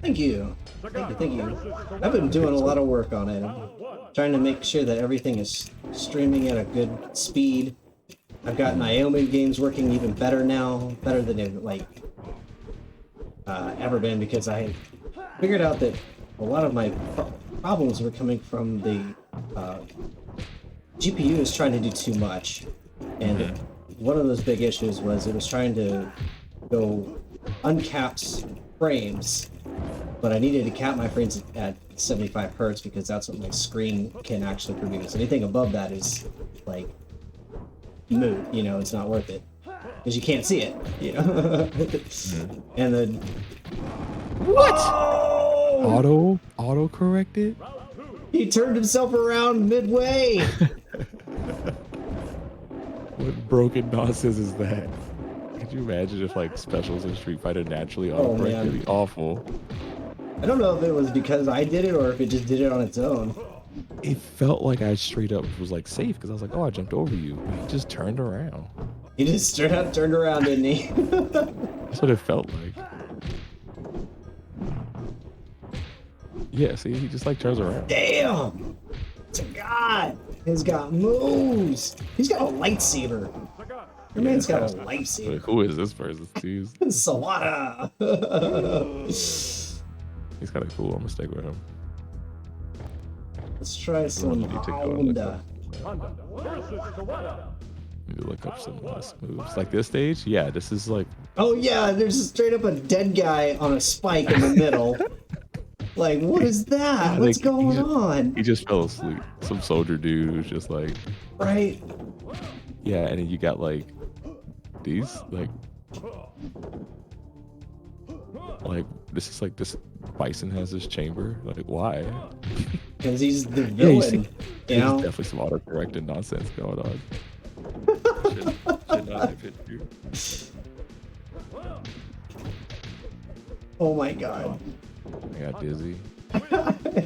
Thank you. Thank you, thank you. I've been doing a lot of work on it. I'm trying to make sure that everything is streaming at a good speed. I've got Naomi games working even better now, better than they've like ever been, because I figured out that a lot of my problems were coming from the GPU is trying to do too much, and one of those big issues was it was trying to go uncapped frames, but I needed to cap my frames at 75 hertz because that's what my screen can actually produce. Anything above that is like moot, you know, it's not worth it because you can't see it, you know. And then what? Auto corrected? He turned himself around midway. What broken nonsense is that? Could you imagine if like specials in Street Fighter naturally auto correct? man. It'd be awful. I don't know if it was because I did it or if it just did it on its own. It felt like I straight up was like safe because I was like, oh, I jumped over you. But he just turned around. He just straight up turned around, didn't he? That's what it felt like. Yeah, see, he just like turns around. Damn! It's a god! He's got moves! He's got a lightsaber! Your man's got a Like, lightsaber. who is this person? Dude? Sawada! He's kind of cool. I'm gonna stick with him. Let's try some Need to go Honda. Need to look up some less moves. Like this stage? Yeah, this is like. Oh yeah, there's straight up a dead guy on a spike in the middle. Like, what is that? What's going on? He just fell asleep. Some soldier dude who's just like. Right? Yeah, and then you got like these like this is like this Bison has this chamber. Like why? Because he's the Yeah, you see, villain. You there's know? definitely some autocorrected nonsense going on. should not have hit you. Oh my god. I got dizzy.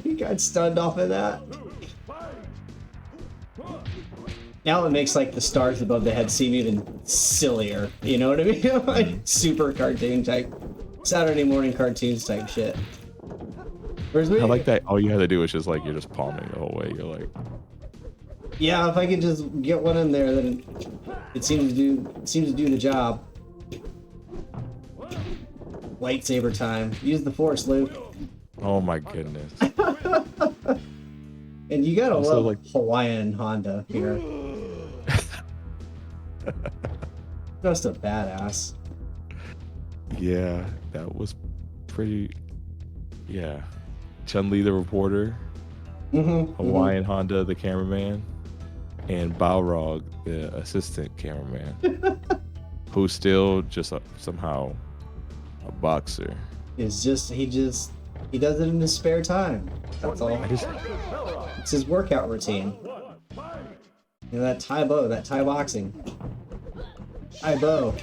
He got stunned off of that. Now it makes like the stars above the head seem even sillier. You know what I mean? Like super cartoon type, Saturday morning cartoons type shit. Whereas I like that all you have to do is just like you're just palming the whole way. You're like, yeah, if I could just get one in there, then it seems to do the job. Lightsaber time. Use the Force, Luke. oh my goodness. And you gotta Also, love like- Hawaiian Honda here. Just a badass. Yeah, that was pretty. Yeah, Chun-Li the reporter, Hawaiian Honda the cameraman, and Balrog the assistant cameraman, who's still just somehow a boxer. Is just he just He does it in his spare time. That's all. I just It's his workout routine. You know, that Thai bow, that Thai boxing. Thai bow.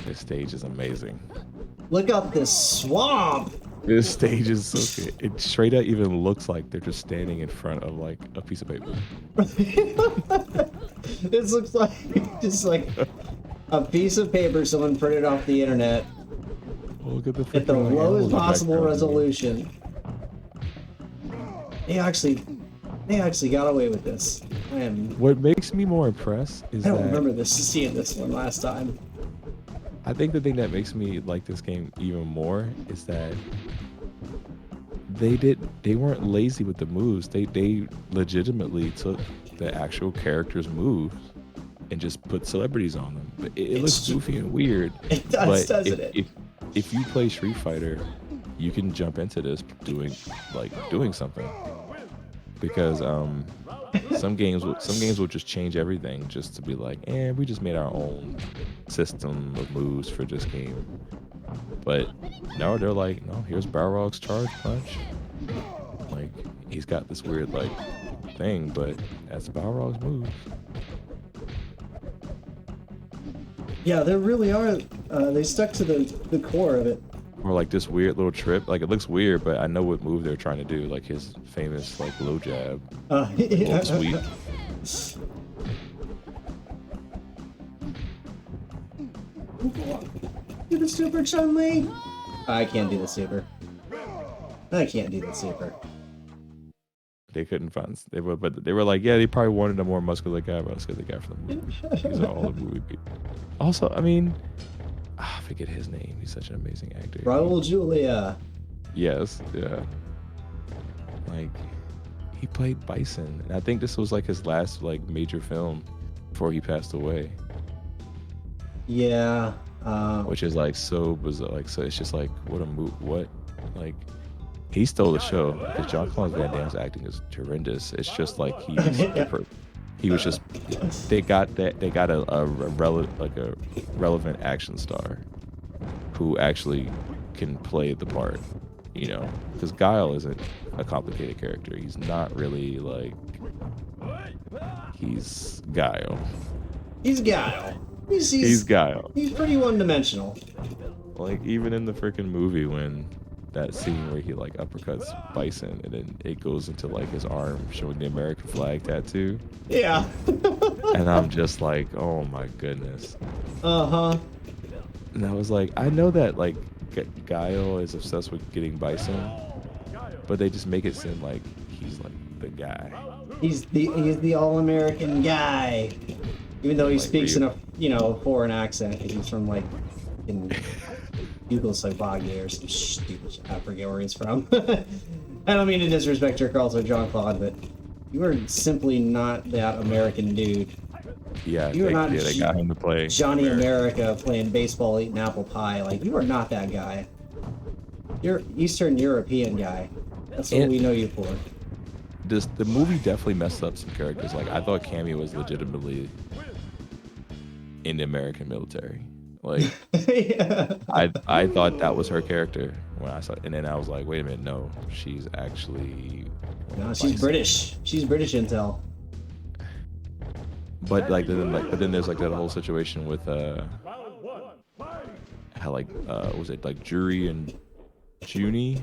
this stage is amazing. Look up this swamp! This stage is so good. It straight up even looks like they're just standing in front of like a piece of paper. This looks like just like a piece of paper someone printed off the internet Look at the at the freaking, like, lowest animals in the possible background. resolution. They actually got away with this. What makes me more impressed is I don't that remember seeing this one last time. I think the thing that makes me like this game even more is that they weren't lazy with the moves. They legitimately took the actual characters' moves and just put celebrities on them. But it looks goofy and weird. It does, But doesn't it? if you play Street Fighter, you can jump into this doing something. Because some games will just change everything just to be like, we just made our own system of moves for this game. But no, they're like, no, here's Balrog's charge punch. Like, he's got this weird like thing, but that's Balrog's move. Yeah, there really are. They stuck to the core of it. Or like this weird little trip. Like, it looks weird, but I know what move they're trying to do. Like his famous like low jab. Yeah. Sweep. Do the super, Chun-Li! I can't do the super. I can't do the super. They couldn't find. They were like, yeah, they probably wanted a more muscular guy, but let's get the guy for the movie. These are all the movie people. Also, I mean, I forget his name. He's such an amazing actor. Raul Julia. Yes, yeah. Like, he played Bison, and I think this was like his last like major film before he passed away. Yeah. Which is like so bizarre. Like, so it's just like, what a move. What, like, he stole the show because Jean-Claude Van Damme's acting is horrendous. It's just like he was just they got a relevant action star who actually can play the part, you know, because Guile isn't a complicated character. He's not really like, he's Guile. He's Guile. He's Guile. He's pretty one-dimensional. Like, even in the freaking movie when that scene where he like uppercuts Bison and then it goes into like his arm showing the American flag tattoo. Yeah. And I'm just like, oh my goodness. Uh-huh. And I was like, I know that like Guile is obsessed with getting Bison, but they just make it seem like he's like the guy. He's the all-American guy. Even though he Like, speaks in really? a, you know, foreign accent, 'cause he's from like in Yugoslavia or some stupid shit. I forget where he's from. I don't mean to disrespect your Carl or John Claude, but you are simply not that American dude. Yeah, You are not they got him to play Johnny America. America playing baseball, eating apple pie. Like, you are not that guy. You're Eastern European guy. That's what And- we know you for. The movie definitely messed up some characters. Like, I thought Cammy was legitimately in the American military. Like, Yeah. I thought that was her character when I saw it, and then I was like, wait a minute, no, she's actually No, she's Bison. British. She's British intel. But then there's like that whole situation with how like was it like Jury and Junie?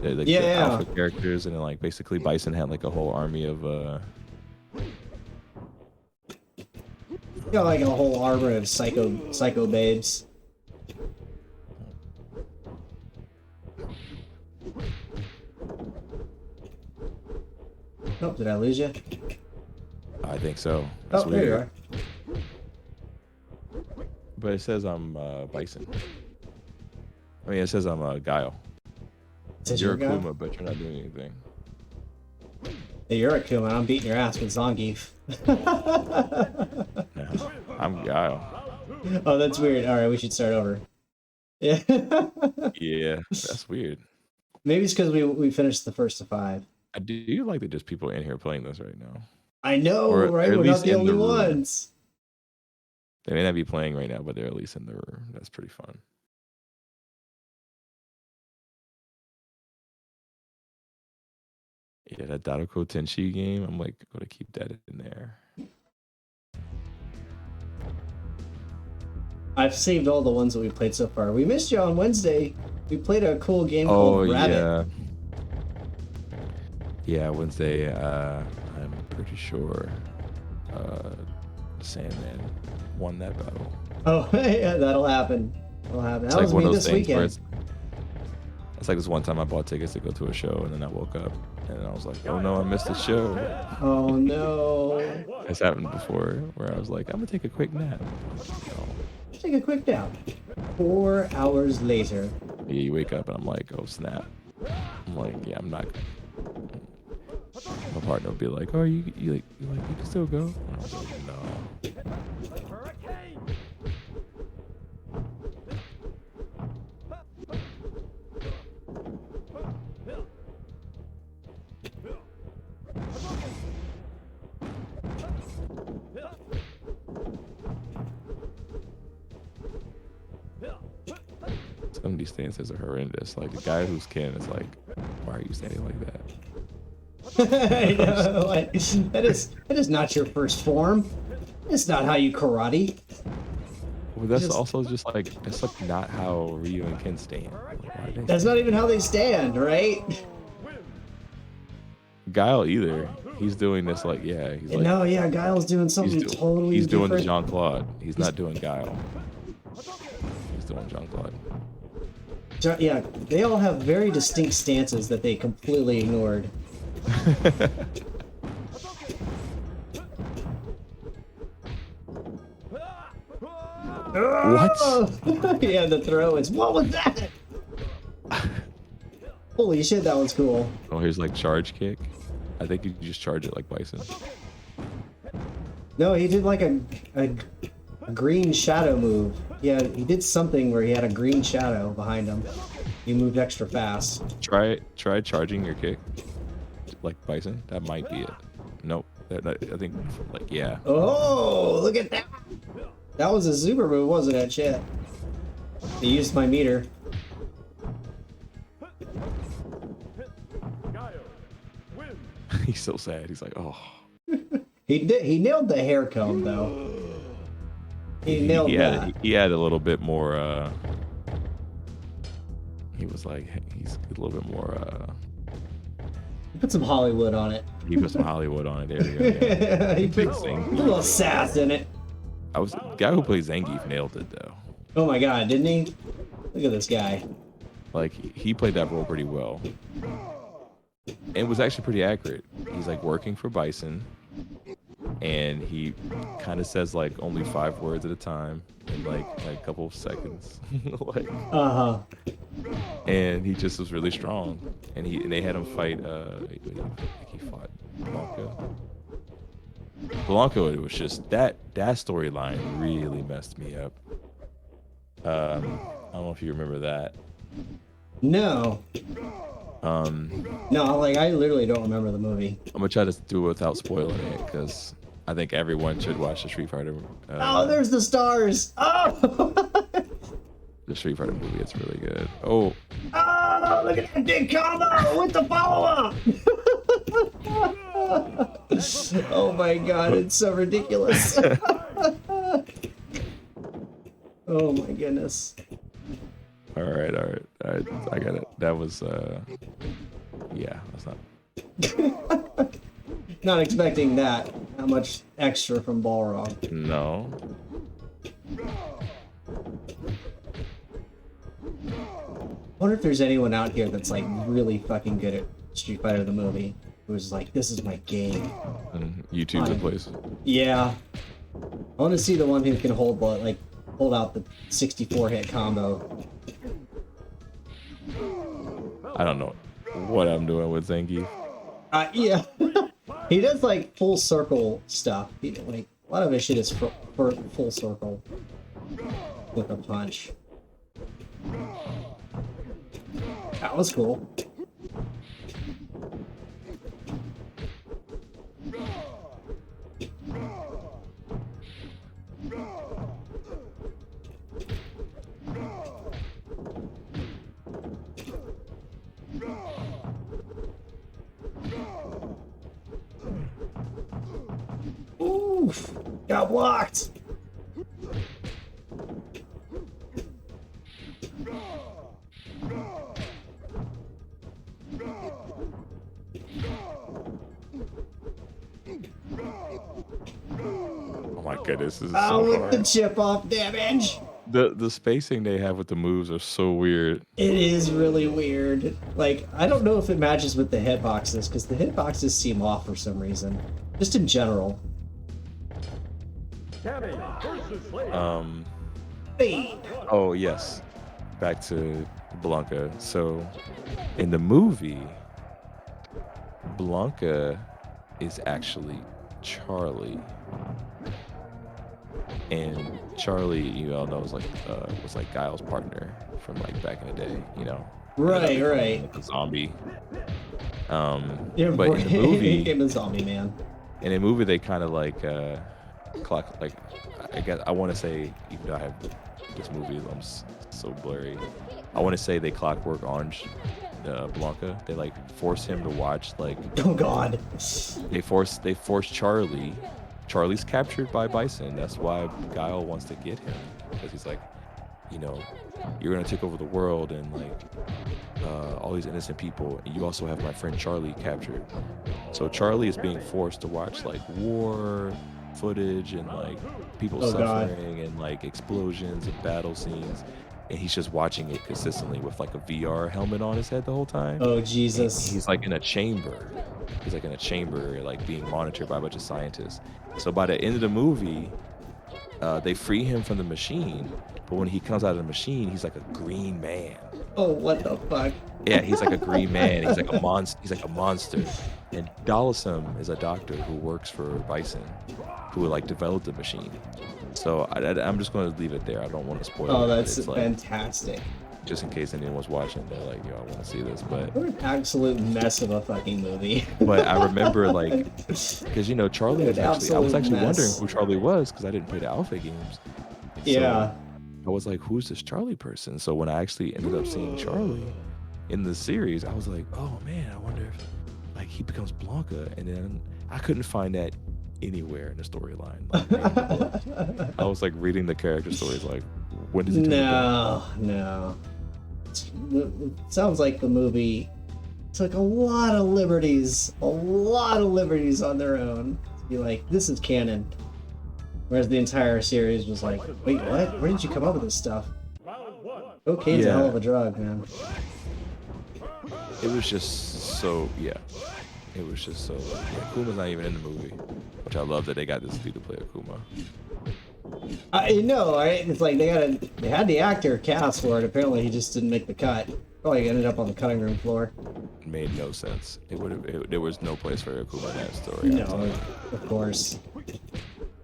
They're like Yeah, the yeah. alpha characters, and then like basically Bison had like a whole army of Got like a whole armor of psycho babes. Oh, did I lose you? I think so. That's Oh, there you weird. are. But it says I'm Bison. I mean, it says I'm Guile. Says You're a your guy? Kuma, but you're not doing anything. Hey, you're a Kuma. I'm beating your ass with Zangief. No, I'm Guile. Oh, that's weird. All right, we should start over. Yeah. Yeah, that's weird. Maybe it's because we finished the first of 5. I do like that there's people in here playing this right now. I know, Or right? at We're not least the in only the room. ones. They may not be playing right now, but they're at least in the room. That's pretty fun. Yeah, that Dadoko Tenshi game. I'm like gonna keep that in there. I've saved all the ones that we played so far. We missed you on Wednesday. We played a cool game Oh called Rabbit. yeah. Yeah, Wednesday. I'm pretty sure Sandman won that battle. Oh, yeah, that'll happen. That'll happen. It's That like was one me of those this things where weekend. it's like this one time I bought tickets to go to a show and then I woke up and I was like, oh no, I missed the show. Oh no. It's happened before where I was like, I'm gonna take a quick nap. No. Take a quick nap. 4 hours later. Yeah, you wake up and I'm like, oh snap. I'm like, yeah, I'm not. My partner would be like, oh, you can still go. And I was like, no. Some of these stances are horrendous. Like the guy who's Ken is like, why are you standing like that? I know, like, that is not your first form. It's not how you karate. Well, that's Just- also just like that's like not how Ryu and Ken stand. Like, why are they That's not even how they stand, right? Guile either. He's doing this like he's like No, yeah, Guile's doing something totally he's doing the different. Jean Claude. He's not doing Guile. He's doing Jean Claude. Yeah, they all have very distinct stances that they completely ignored. What? Yeah, the throw is. What was that? Holy shit, that was cool. Oh, here's like charge kick. I think you just charge it like Bison. No, he did like a green shadow move. Yeah, he did something where he had a green shadow behind him. He moved extra fast. Try charging your kick like Bison. That might be it. Nope. I think like yeah. Oh, look at that! That was a super move, wasn't it? Shit. He used my meter. He's so sad. He's like, oh. He nailed the hair comb though. He nailed that. He had a little bit more. He was like he's a little bit more. Put some Hollywood on it. He put some Hollywood on it. There we go. Yeah. He put a Zangief. little sass in it. The guy who plays Zangief nailed it though. Oh my god, didn't he? Look at this guy. Like he played that role pretty well. And it was actually pretty accurate. He's like working for Bison, and he kind of says like only 5 words at a time in like a couple of seconds. Like, and he just was really strong. And they had him fight. He fought Blanca. Blanca, it was just that storyline really messed me up. I don't know if you remember that. No. No, like I literally don't remember the movie. I'm gonna try to do it without spoiling it because I think everyone should watch the Street Fighter. Oh, there's the stars. Oh. The Street Fighter movie. It's really good. Oh. Oh, look at that big combo with the follow-up. Oh my god, it's so ridiculous. Oh my goodness. All right. I got it. That was yeah. That's not. Not expecting that. How much extra from Balrog? No. I wonder if there's anyone out here that's like really fucking good at Street Fighter the movie, who's like, this is my game. YouTube's a place. Yeah. I want to see the one who can hold out the 64 hit combo. I don't know what I'm doing with Zangief. Yeah. He does like full circle stuff. Like a lot of his shit is for full circle with a punch. That was cool. Oof! Got blocked! Oh my goodness, this is Oh, so with the hard. chip off damage! The spacing they have with the moves are so weird. It is really weird. Like, I don't know if it matches with the hitboxes, because the hitboxes seem off for some reason. Just in general. Cammy versus Slade. Fade! Oh yes, back to Blanca. So in the movie, Blanca is actually Charlie, and Charlie, you all know, was like Guile's partner from like back in the day. You know, Right, right. like a zombie. Yeah, But in the movie, became a zombie man. in the movie they kind of like clock, like, I guess I want to say, even though I have this movie, I'm so blurry, I want to say they Clockwork Orange Blanca. They like force him to watch, like, Oh god. they force Charlie's captured by Bison. That's why Guile wants to get him, because he's like, you know, you're gonna take over the world, and like all these innocent people, and you also have my friend Charlie captured. So Charlie is being forced to watch like war footage and like people Oh, God. suffering and like explosions and battle scenes, and he's just watching it consistently with like a VR helmet on his head the whole time. Oh And Jesus. he's like in a chamber. He's like in a chamber, like being monitored by a bunch of scientists. So by the end of the movie, they free him from the machine, but when he comes out of the machine, he's like a green man. Oh, what the fuck? Yeah, he's like a green man. He's like a monster. He's like a monster. And Dallasum is a doctor who works for Bison, who like developed the machine. So I'm just going to leave it there. I don't want to spoil Oh, it. that's It's like, fantastic. just in case anyone's watching, they're like, yo, I want to see this. But What an absolute mess of a fucking movie. I remember, like, because, you know, Charlie was An actually, I was absolute actually wondering mess. who Charlie was, because I didn't play the Alpha games. So Yeah. I was like, who's this Charlie person? So when I actually ended up seeing Charlie in the series, I was like, oh man, I wonder if like he becomes Blanca. And then I couldn't find that anywhere in the storyline. Like, I was like reading the character stories, like, when does he turn to Blanca? No. It sounds like the movie took a lot of liberties on their own to be like, this is canon. Whereas the entire series was like, wait, what? Where did you come up with this stuff? Round one. Cocaine's a Yeah. hell of a drug, man. It was just so, yeah. It was just so, yeah. Kuma's not even in the movie, which I love that they got this dude to play Akuma. I know, right? It's like they had the actor cast for it. Apparently, he just didn't make the cut. Probably ended up on the cutting room floor. It made no sense. There was no place for Akuma in that story. No, of course.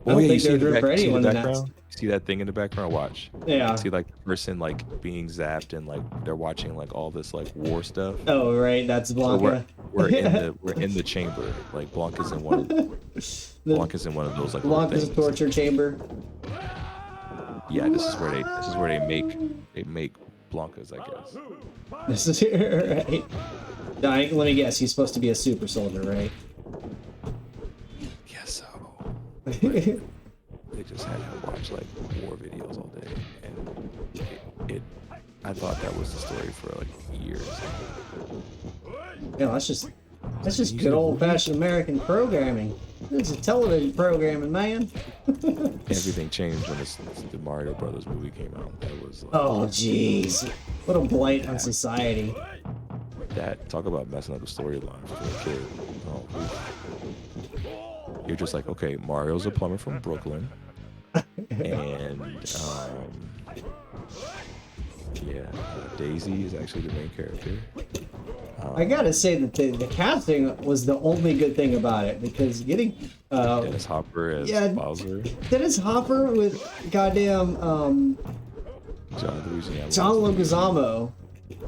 Oh don't yeah, you think see they're the room for you see the anyone in that. background? You see that thing in the background? Watch. Yeah. See like the person like being zapped, and like they're watching like all this like war stuff. Oh, right. That's So Blanca. we're in the chamber. Like Blanca's in one of Blanca's in one of those like little Blanca's things. torture chamber. Yeah, this is where they make Blanca's, I guess. This is right. Let me guess. He's supposed to be a super soldier, right? Yes, so. They just had him watch like war videos all day, and I thought that was the story for like years. Yeah, that's just good old fashioned American programming. This is television programming, man. Everything changed when the Mario Brothers movie came out. That was like, Oh, jeez. What a blight on society. that. Talk about messing up the storyline for a kid. Oh, oof. You're just like, okay, Mario's a plumber from Brooklyn, and yeah, Daisy is actually the main character. I gotta say that the casting was the only good thing about it, because getting Dennis Hopper as yeah. Bowser, Dennis Hopper with goddamn John Louisiana. John Leguizamo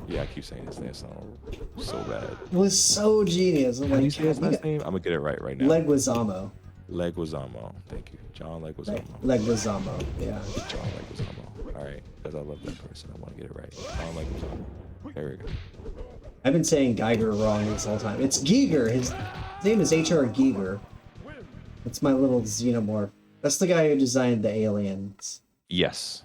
Yeah, I keep saying his name sounds so bad. was so genius. I'm How do you like, say his last name? I'm gonna get it right now. Leguizamo. Leguizamo. Thank you, John Leguizamo. Leguizamo. Yeah. John Leguizamo. All right, because I love that person. I want to get it right. John Leguizamo. There we go. I've been saying Geiger wrong this whole time. It's Giger. His name is H.R. Giger. That's my little xenomorph. That's the guy who designed the aliens. Yes.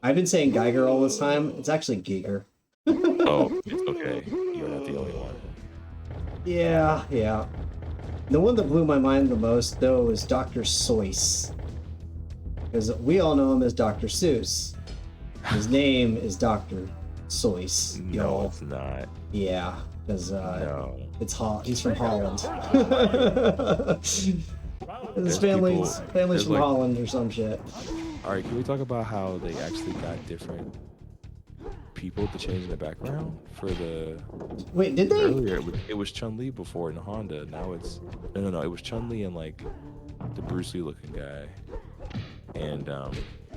I've been saying Geiger all this time. It's actually Giger. Oh, it's okay. You're not the only one. Yeah, yeah. The one that blew my mind the most, though, was Dr. Seuss. Because we all know him as Dr. Seuss. His name is Dr. Seuss. No, y'all. it's not. Yeah, because No. he's from Holland. His There's family's there's from like- Holland or some shit. All right, can we talk about how they actually got different people to change the background for the Wait, did they? earlier? It was Chun-Li before in Honda. Now it's no. It was Chun-Li and like the Bruce Lee looking guy, and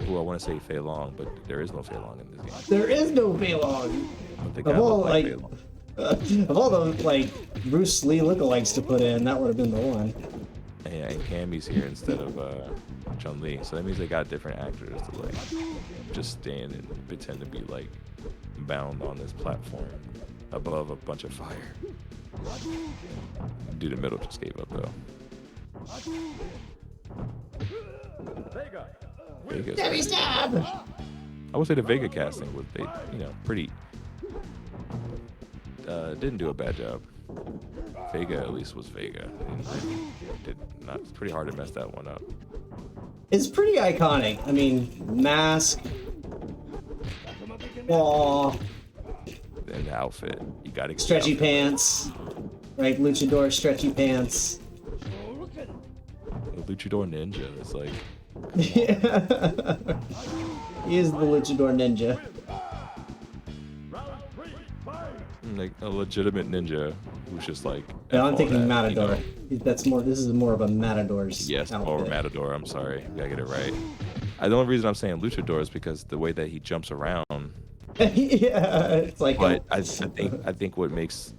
who I want to say Fei Long, but there is no Fei Long in this game. There is no Fei Long. But the Of guy all looked like like, Fei Long. of all the like Bruce Lee lookalikes to put in, that would have been the one. Yeah, and Cammy's here instead of Chun-Li, so that means they got different actors to like just stand and pretend to be like bound on this platform above a bunch of fire. Dude in the middle just gave up though. Vega. Vega's Debbie stab! I would say the Vega casting was pretty didn't do a bad job. Vega at least was Vega. Did not. It's pretty hard to mess that one up. It's pretty iconic. I mean, mask, claw, And the outfit, you gotta get the stretchy outfit. pants, right? Luchador stretchy pants. The Luchador Ninja. It's like He is the Luchador Ninja. Round 3, fight. like a legitimate ninja who's just like. No, F I'm all thinking that, Matador. you know? This is more of a Matador's Yes, outfit. or Matador. I'm sorry, gotta get it right. The only reason I'm saying Luchador is because the way that he jumps around. Yeah, it's like But I think what makes,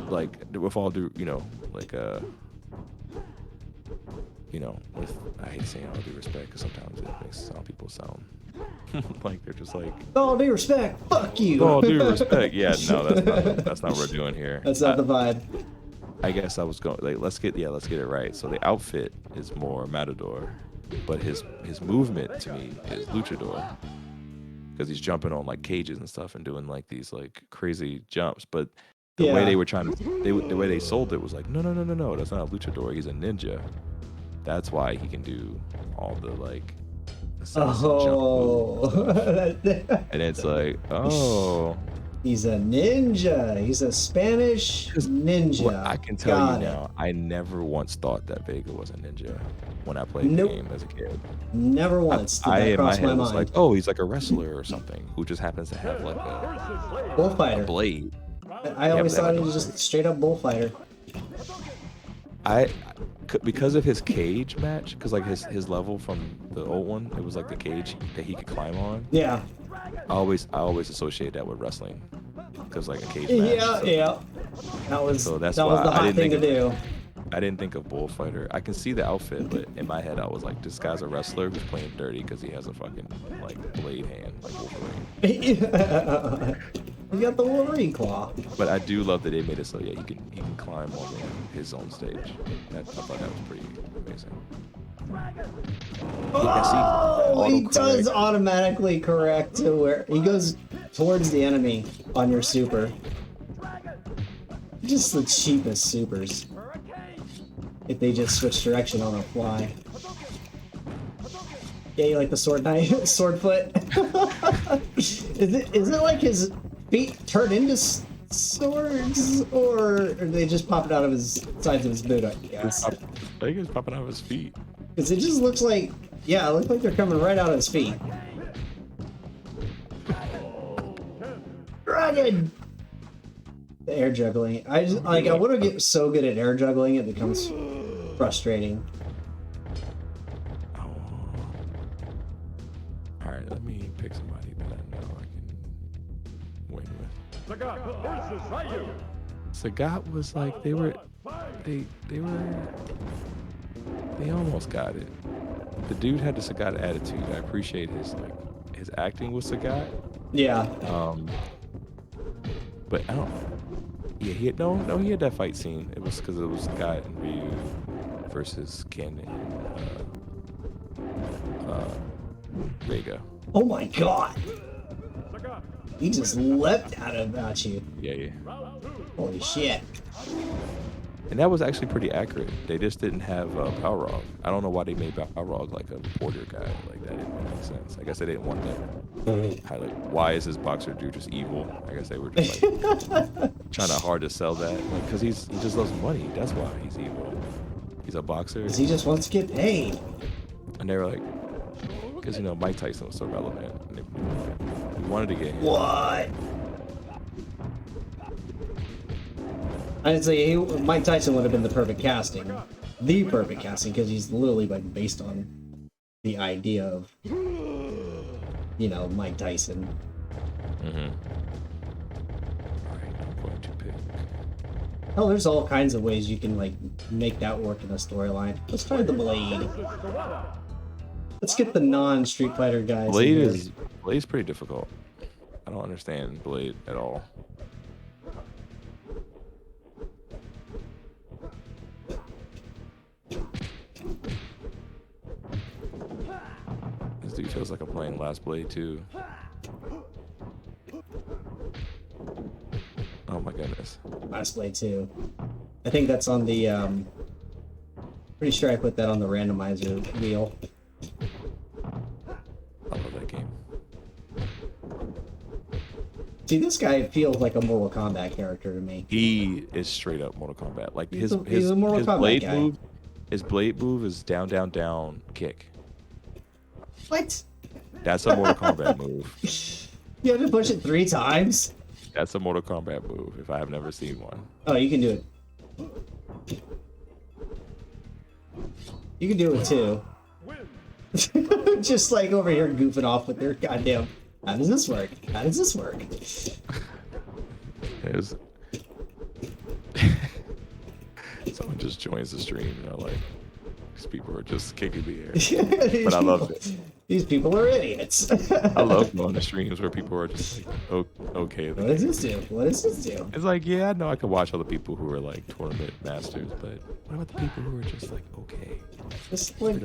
like, with all due, like with I hate saying all due respect because sometimes it makes some people sound like they're just like all due respect, fuck you. all due respect. Yeah, no, that's not what we're doing here. That's not the vibe. I guess I was going like let's get it right. So the outfit is more Matador, but his movement to me is Luchador. Because he's jumping on like cages and stuff and doing like these like crazy jumps. But the way they were trying to, the way they sold it was like, no, that's not a luchador. He's a ninja. That's why he can do all the like Oh, and it's like, oh, he's a ninja. He's a Spanish ninja. well, I can tell Got you it. now, I never once thought that Vega was a ninja when I played Nope. the game as a kid. Never once did I that in my cross my head was mind. like, oh, he's like a wrestler or something who just happens to have like a Bullfighter. blade. I always but thought he like- was just straight up bullfighter. Because of his cage match, because like his level from the old one, it was like the cage that he could climb on. Yeah. I always associate that with wrestling, because like a cage match. Yeah, yeah. That was So that's that was why the I hot didn't thing to think do. I didn't think of bullfighter. I can see the outfit, but in my head I was like, this guy's a wrestler who's playing dirty because he has a fucking like blade hand, like Wolverine. You got the Wolverine claw. But I do love that they made it so he can climb on his own stage. I thought that was pretty amazing. Oh, he autocorrect. does automatically correct to where he goes towards the enemy on your super. Just the cheapest supers. If they just switch direction on a fly. Yeah, you like the sword knife, sword foot. Is it like his feet turn into swords, or are they just popping out of his sides of his boot? I guess. I think it's popping out of his feet. Because it just looks like, yeah, it looks like they're coming right out of his feet. Dragon! The air juggling. I want to get so good at air juggling it becomes frustrating. Oh. All right, let me pick somebody that I know I can win with. Sagat versus Ryu. Sagat was like they almost got it. The dude had the Sagat attitude. I appreciate his acting with Sagat. Yeah. But I don't. Yeah, he had that fight scene. It was because it was Sagat and Ryu. versus Ken and Vega. Oh my god! Sagat. He just leapt out at you. Yeah, yeah. Round 2. Holy shit. And that was actually pretty accurate. They just didn't have Balrog. I don't know why they made Balrog like a porter guy. Like that didn't make sense. I guess they didn't want to highlight. Why is this boxer dude just evil? I guess they were just like trying to hard to sell that. Like, because he just loves money. That's why he's evil. He's a boxer. 'Cause he just wants to get paid. And they were like, because Mike Tyson was so relevant. And we wanted to get him. What? I'd say Mike Tyson would have been the perfect casting. The perfect casting, because he's literally like based on the idea of, Mike Tyson. Mm-hmm. Alright, I'm going to pick. Hell, there's all kinds of ways you can like make that work in a storyline. Let's try the Blade. Let's get the non-Street Fighter guys. Blade's pretty difficult. I don't understand Blade at all. This dude feels like I'm playing Last Blade too. Oh my goodness. Last Blade 2. I think that's on the, pretty sure I put that on the randomizer wheel. I love that game. See, this guy feels like a Mortal Kombat character to me. He is straight up Mortal Kombat. Like He's his a Mortal Kombat blade guy. move, his blade move is down, down, down, kick. What? That's a Mortal Kombat move. You have to push it 3 times? That's a Mortal Kombat move. If I have never seen one. Oh, you can do it. You can do it too. Just like over here goofing off with their goddamn. How does this work? How does this work? It was... Someone just joins the stream and they're like, these people are just kicking the air. But I loved it. These people are idiots. I love going to streams where people are just like, oh, okay. What does this do? What does this do? It's like, yeah, I know I could watch all the people who are like tournament masters, but what about the people who are just like, okay? Just like,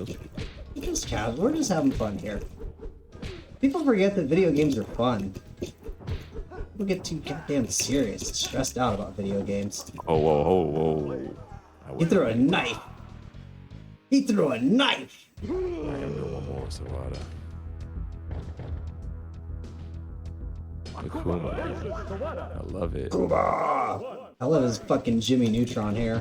we're just having fun here. People forget that video games are fun. People get too goddamn serious and stressed out about video games. Oh, whoa, whoa, whoa. He threw a knife. He threw a knife. I gotta do one more, Savada. Akuma. I love it. I love his fucking Jimmy Neutron hair.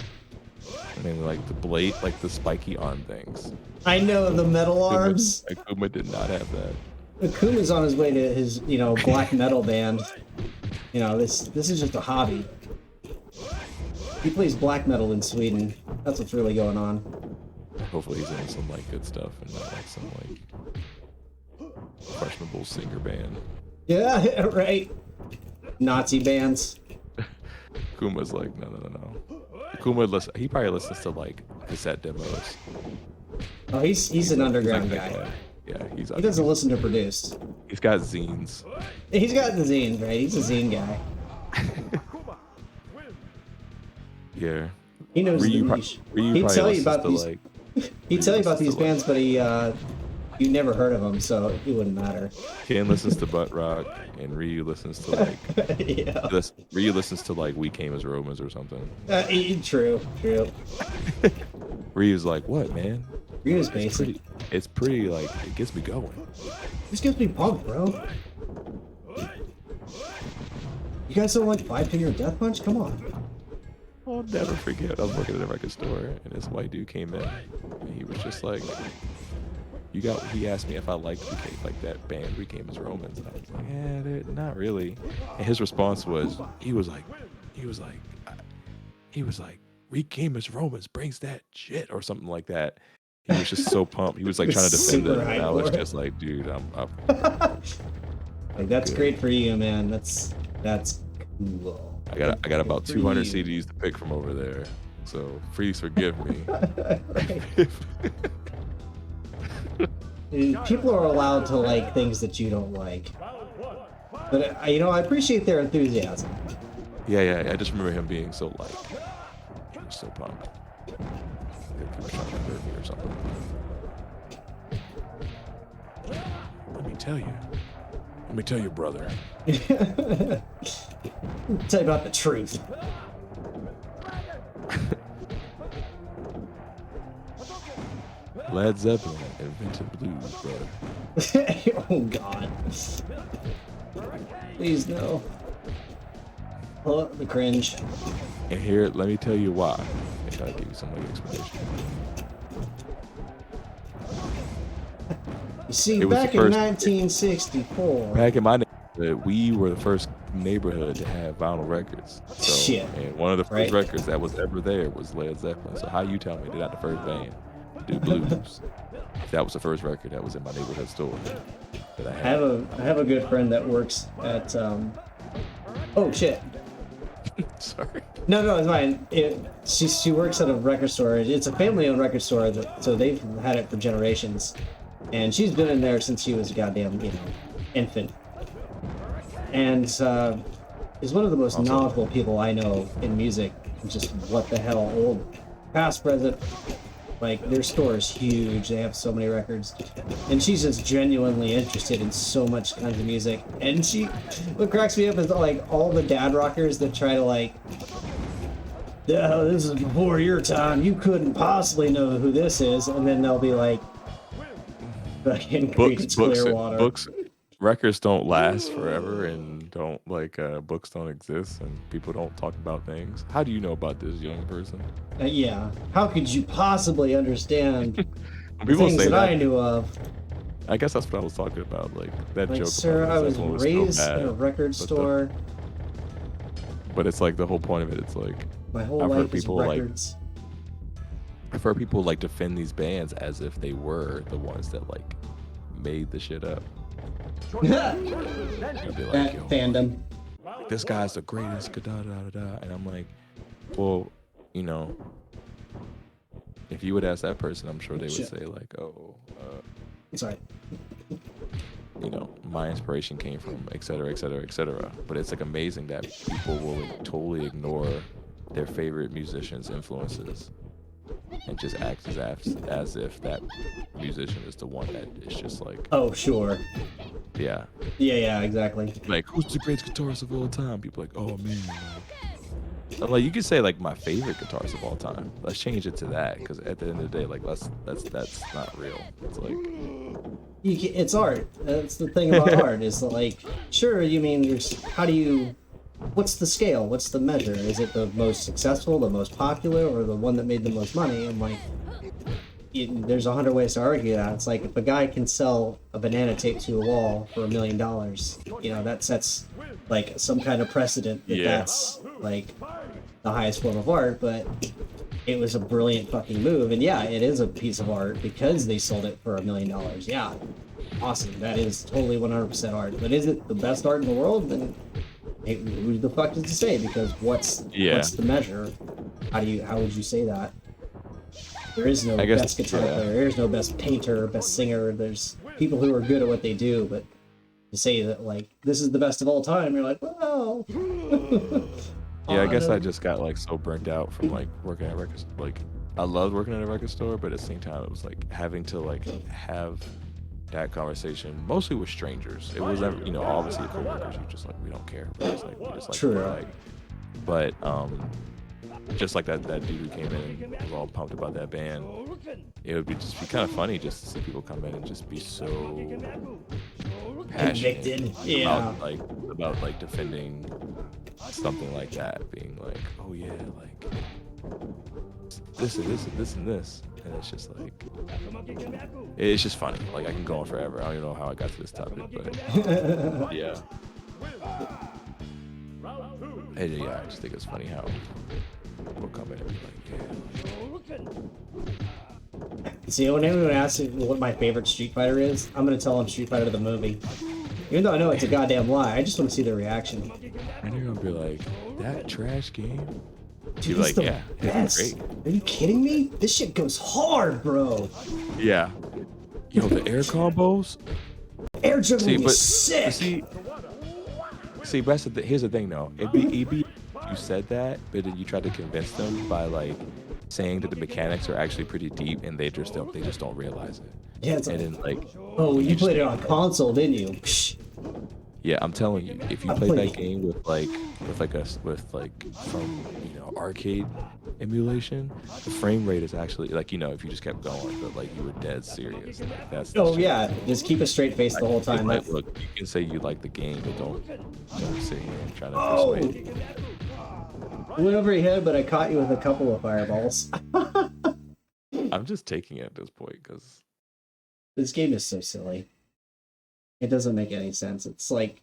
I mean, like the blade, like the spiky arm things. I know, the metal arms. Akuma did not have that. Akuma's on his way to his, black metal band. This is just a hobby. He plays black metal in Sweden. That's what's really going on. Hopefully he's in some like good stuff and not like some like questionable singer band. Yeah, right. Nazi bands. Akuma's like, no. Akuma he probably listens to like cassette demos. Oh, he's an underground like that guy. Yeah, He doesn't listen to produced. He's got zines. He's got the zines, right? He's a zine guy. Yeah. He knows Ryu the niche. Ryu He'd probably tell you listens about to, these. like, He'd tell you about listens these to, like- bands, but you never heard of them, so it wouldn't matter. Ken listens to butt rock, and Ryu listens to like Yeah. Ryu listens to like We Came as Romans or something. True. Ryu's like, what, man? Ryu's basic. It's pretty like it gets me going. This gives me punk, bro. You guys don't like 5-Finger Death Punch? Come on. I'll never forget. I was working at a record store, and this white dude came in, and he was just like, he asked me if I liked like that band We Came as Romans, and I was like, yeah, they're not really. And his response was, he was like, We Came as Romans brings that shit or something like that. He was just so pumped. He was like trying to defend it, Super and I was hype. just like, dude, I'm up. Like, that's Good. great for you, man. That's cool. I got about For 200 you. CDs to pick from over there, so please forgive me. People are allowed to like things that you don't like. But, I appreciate their enthusiasm. Yeah. I just remember him being so like, he was so pumped. that he was trying to hurt me or something. Let me tell you, brother. Tell you about the truth. Led Zeppelin invented blues, brother. Oh God. Please no. Oh, the cringe. And here, let me tell you why. I gotta give you some like explanation. You see, It was back the in first- 1964. Back in my neighborhood, we were the first neighborhood to have vinyl records. So, Shit. And one of the first Right. records that was ever there was Led Zeppelin. So how you tell me they're not the first band to do blues? That was the first record that was in my neighborhood store that I had. I have a good friend that works at oh shit. Sorry. No, it's fine. She works at a record store. It's a family-owned record store, so they've had it for generations. And she's been in there since she was a goddamn, infant. And is one of the most Awesome. knowledgeable people I know in music. Just what the hell, old, past, present. Like, their store is huge. They have so many records. And she's just genuinely interested in so much kinds of music. And what cracks me up is, like, all the dad rockers that try to, like, oh, this is before your time. You couldn't possibly know who this is. And then they'll be like, fucking Creedence Clearwater. Records don't last forever, and books don't exist, and people don't talk about things. How do you know about this young person? Yeah. How could you possibly understand the People things say that I that. knew of? I guess that's what I was talking about, like that Like, joke. sir, about I Led was Zeppelin raised so in a bad, record but store. But it's like the whole point of it. It's like My whole I've heard life is people, like, records. I've heard people like defend these bands as if they were the ones that like made the shit up. You'd be like, That yo, fandom. this guy's the greatest, da da da da. And I'm like, well, if you would ask that person, I'm sure they would Shit. say like, oh, Sorry. my inspiration came from et cetera, et cetera, et cetera. But it's like amazing that people will like, totally ignore their favorite musicians' influences and just act as if that musician is the one that is just like, Oh, sure. yeah, Yeah, exactly. like who's the greatest guitarist of all time? People are like, oh man. I'm like, you could say like my favorite guitarist of all time. Let's change it to that, because at the end of the day, like that's not real. It's like, It's art. That's the thing about art. Is like, sure, you mean what's the scale? What's the measure? Is it the most successful, the most popular, or the one that made the most money? And like, there's 100 ways to argue that. It's like if a guy can sell a banana tape to a wall for $1 million, that sets like some kind of precedent that Yeah. that's like the highest form of art. But it was a brilliant fucking move, and yeah, it is a piece of art because they sold it for $1 million. Yeah, awesome. That is totally 100% art. But is it the best art in the world? Then who the fuck does it say? Because what's the measure? How would you say that? There is no best guitar player. There's no best painter, best singer. There's people who are good at what they do, but to say that like this is the best of all time, you're like, well. yeah, I guess I just got like so burnt out from like working at records. Like I loved working at a record store, but at the same time, it was like having to like have that conversation mostly with strangers. It was never, obviously coworkers. You just like we don't care. We just like True. like, but just like that dude who came in and was all pumped about that band. It would just be kind of funny just to see people come in and just be so passionate Convicted. Yeah. about like defending something like that, being like, oh yeah, like this and this and this and this, and it's just like it's just funny. Like I can go on forever. I don't even know how I got to this topic, but yeah. Yeah, I just think it's funny how people come in and be like, yeah. See, when anyone asks me what my favorite Street Fighter is, I'm gonna tell them Street Fighter the movie. Even though I know it's a goddamn lie, I just want to see their reaction. And you're gonna be like, that trash game? Dude, You're it's like, the yeah, best. it's great. Are you kidding me? This shit goes hard, bro. Yeah. Yo, the air combos? Air juggle See, is but sick. but here's the thing though. It'd be you said that, but then you tried to convince them by like saying that the mechanics are actually pretty deep, and they just don't realize it. Yeah, it's And like, then like, oh, you just- played it on console, didn't you? Psh. yeah, I'm telling you, if you I played played that game with some arcade emulation, the frame rate is actually like if you just kept going, but like you were dead serious. Like, that's the Oh shit. yeah, just keep a straight face the whole It's time. like, That- look, you can say you like the game, but don't sit here and try to Oh! persuade. I went over your head, but I caught you with a couple of fireballs. I'm just taking it at this point because This game is so silly. It doesn't make any sense. It's like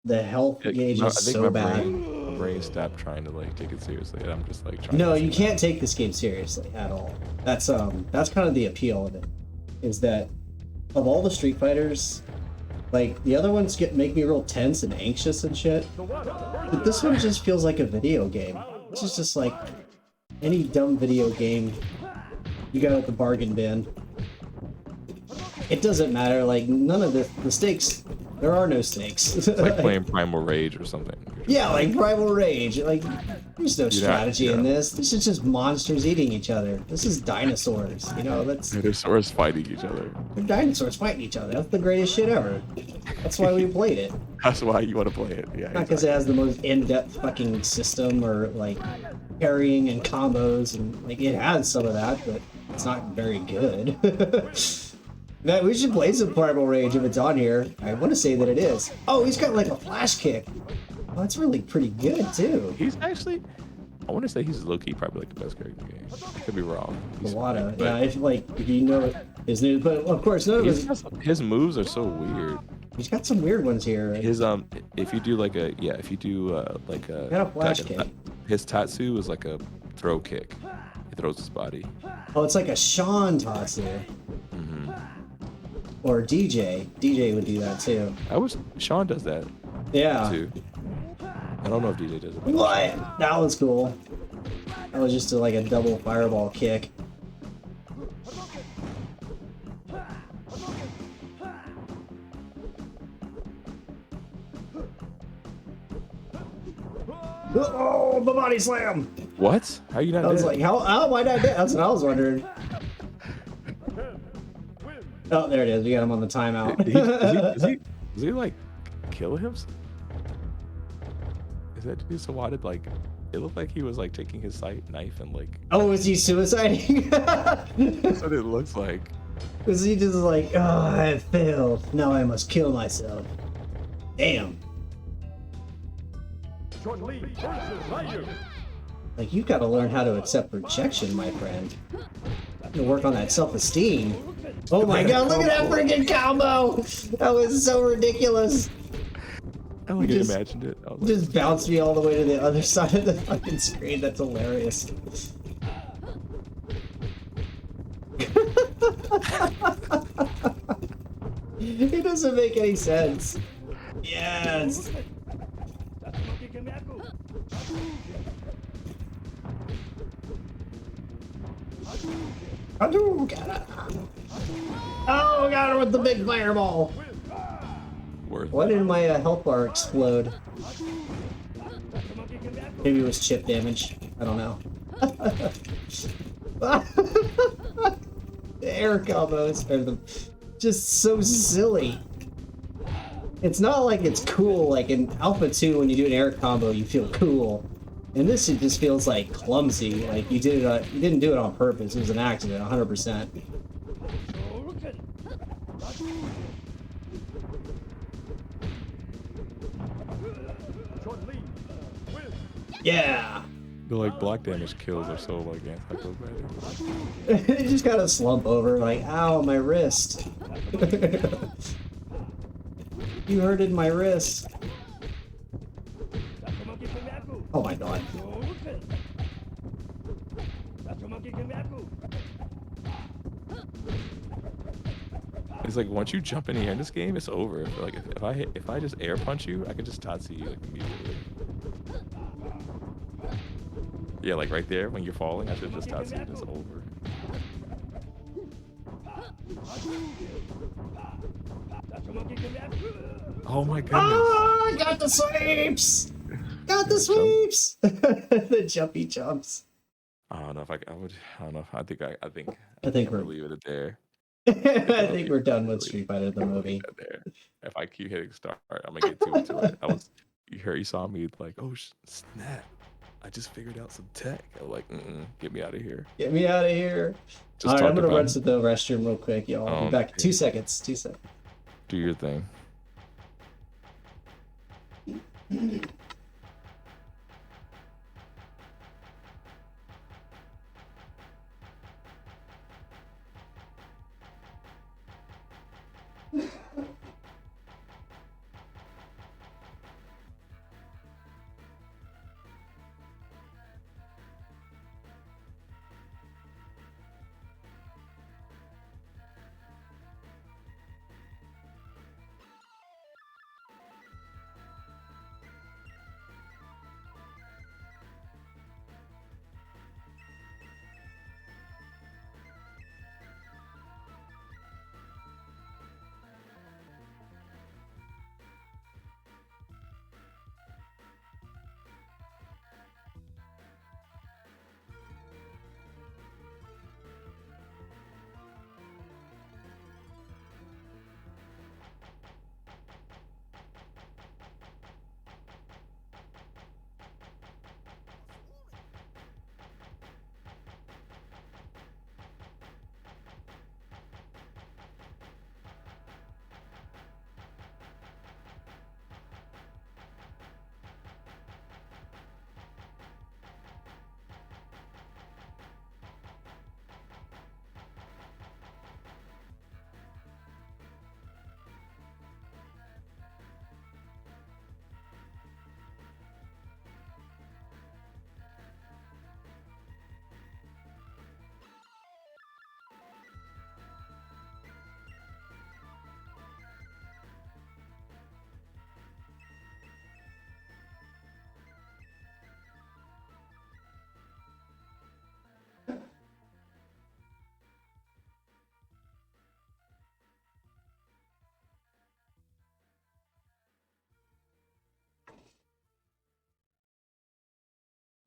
the health gauge I is think so my bad. brain stopped trying to like take it seriously, and I'm just like trying. No, to you can't take this game seriously at all. That's kind of the appeal of it, is that of all the Street Fighters, like the other ones make me real tense and anxious and shit. But this one just feels like a video game. This is just like any dumb video game you got at the bargain bin. It doesn't matter, like none of the stakes, there are no stakes. It's like playing Primal Rage or something. Yeah, like Primal Rage. Like, there's no You're not- strategy in yeah. this. This is just monsters eating each other. This is dinosaurs. You know, that's They're swords fighting each other. they're dinosaurs fighting each other. That's the greatest shit ever. That's why we played it. That's why you want to play it. Yeah. Not because it has the most in-depth fucking system or like parrying and combos, and like it has some of that, but it's not very good. Man, we should play some Primal Rage if it's on here. I want to say that it is. Oh, he's got like a flash kick. Oh, that's really pretty good too. He's actually. I want to say he's low key probably like the best character in the game. I could be wrong. He's Kawada. funny, Yeah, if you know his news, but of course none of his moves are so weird. He's got some weird ones here. His if you do like a Got a flash kick. his Tatsu is like a throw kick. He throws his body. Oh, it's like a Sean Tatsu. Mm-hmm. Or DJ. DJ would do that too. Sean does that Yeah. too. I don't know if DJ does it. but- What? That was cool. That was just like a double fireball kick. Oh, the body slam! What? How you not I was dead? like, how am I not dead? That's what I was wondering. Oh, there it is. We got him on the timeout. Does he like kill him? Is that dude swatted like? It looked like he was like taking his knife and like. Oh, is he suiciding? That's what it looks like. Is he just like, oh, I failed. Now I must kill myself. Damn. Chun-Li versus Ryu. Like, you've got to learn how to accept rejection, my friend. You work on that self-esteem. Oh my god, look at that freaking combo! That was so ridiculous. I like just- imagined it. I was like, Just bounced me all the way to the other side of the fucking screen. That's hilarious. It doesn't make any sense. Yes. Hadouken! Oh, got her with the big fireball. worth Why it. did my health bar explode? Maybe it was chip damage. I don't know. The air combos are just so silly. It's not like it's cool. Like in Alpha 2, when you do an air combo, you feel cool. And this, it just feels like clumsy. Like you didn't do it on purpose. It was an accident, 100%. Chun-Li wins. Yeah. The like block damage kills are so like anti-combative. It just gotta slump over, like, ow, my wrist. You hurted my wrist. Oh my god. It's like once you jump in the air in this game, it's over. Like if I just air punch you, I can just Tatsu you like immediately. Yeah, like right there when you're falling, I should just Tatsu you. It's over. Oh my goodness! Oh, got the sweeps! Got the sweeps! The jumpy jumps. I don't know if I would. I don't know. I think I think I'm we're gonna leave it there. I think we're done with Street Fighter the I'm gonna leave movie. that there. If I keep hitting start, I'm gonna get too into it. You saw me like, oh snap! I just figured out some tech. I'm like, get me out of here. Get me out of here. Just All right, I'm talk gonna run about to the restroom real quick, y'all. I'll be back in 2 seconds. 2 seconds. do your thing.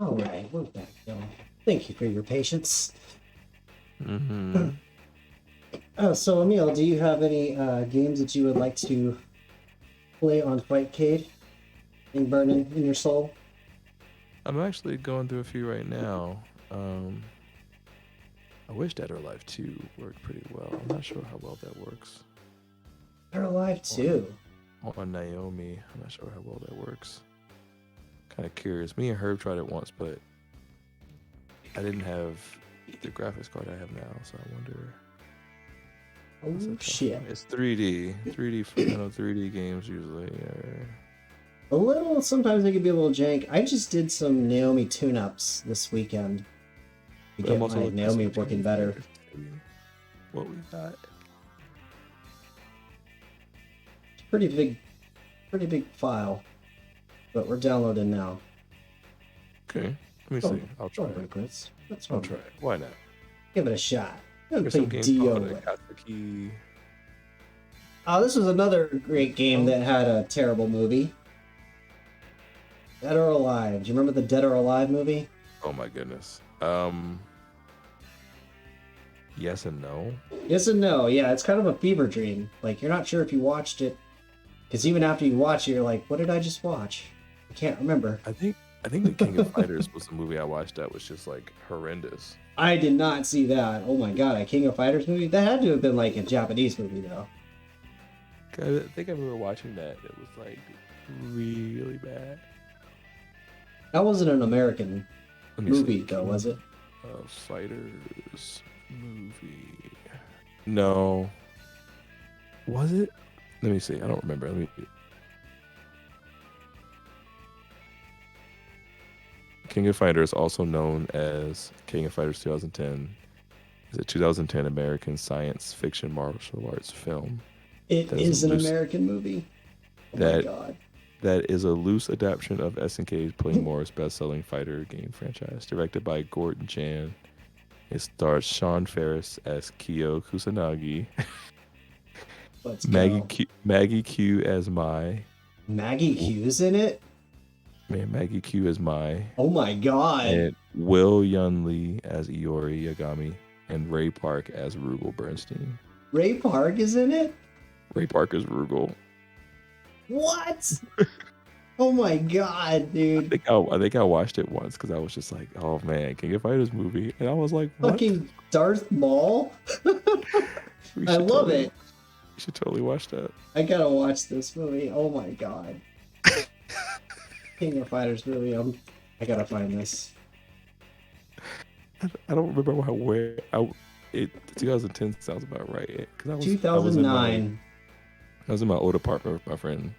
All right, we're back, y'all. Thank you for your patience. So Emil, do you have any games that you would like to play on Fightcade? Anything burning in your soul? I'm actually going through a few right now. I wish Dead or Alive 2 worked pretty well. I'm not sure how well that works. They're alive too. On Naomi, I'm not sure how well that works. Kind of curious. Me and Herb tried it once, but I didn't have the graphics card I have now, so I wonder. Oh shit! It's 3D. 3D games usually are. A little. Sometimes they can be a little jank. I just did some Naomi tune-ups this weekend to get my Naomi working better. What we got? It's pretty big file, but we're downloading now. Okay, let me see. I'll try it. it. Chris. That's I'll try it. Why not? Give it a shot. There's some games called Katsuki. Oh, this was another great game that had a terrible movie. Dead or Alive. Do you remember the Dead or Alive movie? Oh my goodness. Yes and no. Yes and no. Yeah, it's kind of a fever dream. Like, you're not sure if you watched it, because even after you watch it, you're like, what did I just watch? I can't remember. I think the King of Fighters was the movie I watched that was just like horrendous. I did not see that. Oh my god, a King of Fighters movie? That had to have been like a Japanese movie, though. I think I remember watching that. It was like really bad. That wasn't an American movie, though, was it? Fighters movie. No. Was it? Let me see. I don't remember. Let me. King of Fighters, also known as King of Fighters 2010, is a 2010 American science fiction martial arts film. It is an American movie. Oh my god. That is a loose adaptation of SNK's Playing Morris best-selling fighter game franchise. Directed by Gordon Chan. It stars Sean Ferris as Kyo Kusanagi. Maggie Q as Mai. Maggie Q's in it? Man, Maggie Q is my, Oh my god. and Will Yun Lee as Iori Yagami, and Ray Park as Rugal Bernstein. Ray Park is in it? Ray Park is Rugal. What? Oh my god, I dude. think I watched it once because I was just like, oh man, King of Fighters movie, and I was like, what? Fucking Darth Maul? We I should love totally- it. You should totally watch that. I gotta watch this movie. Oh my god. King of Fighters movie. I gotta find this. I don't remember where 2010 sounds about right. 'Cause I was 2009. I was in my old apartment with my friend,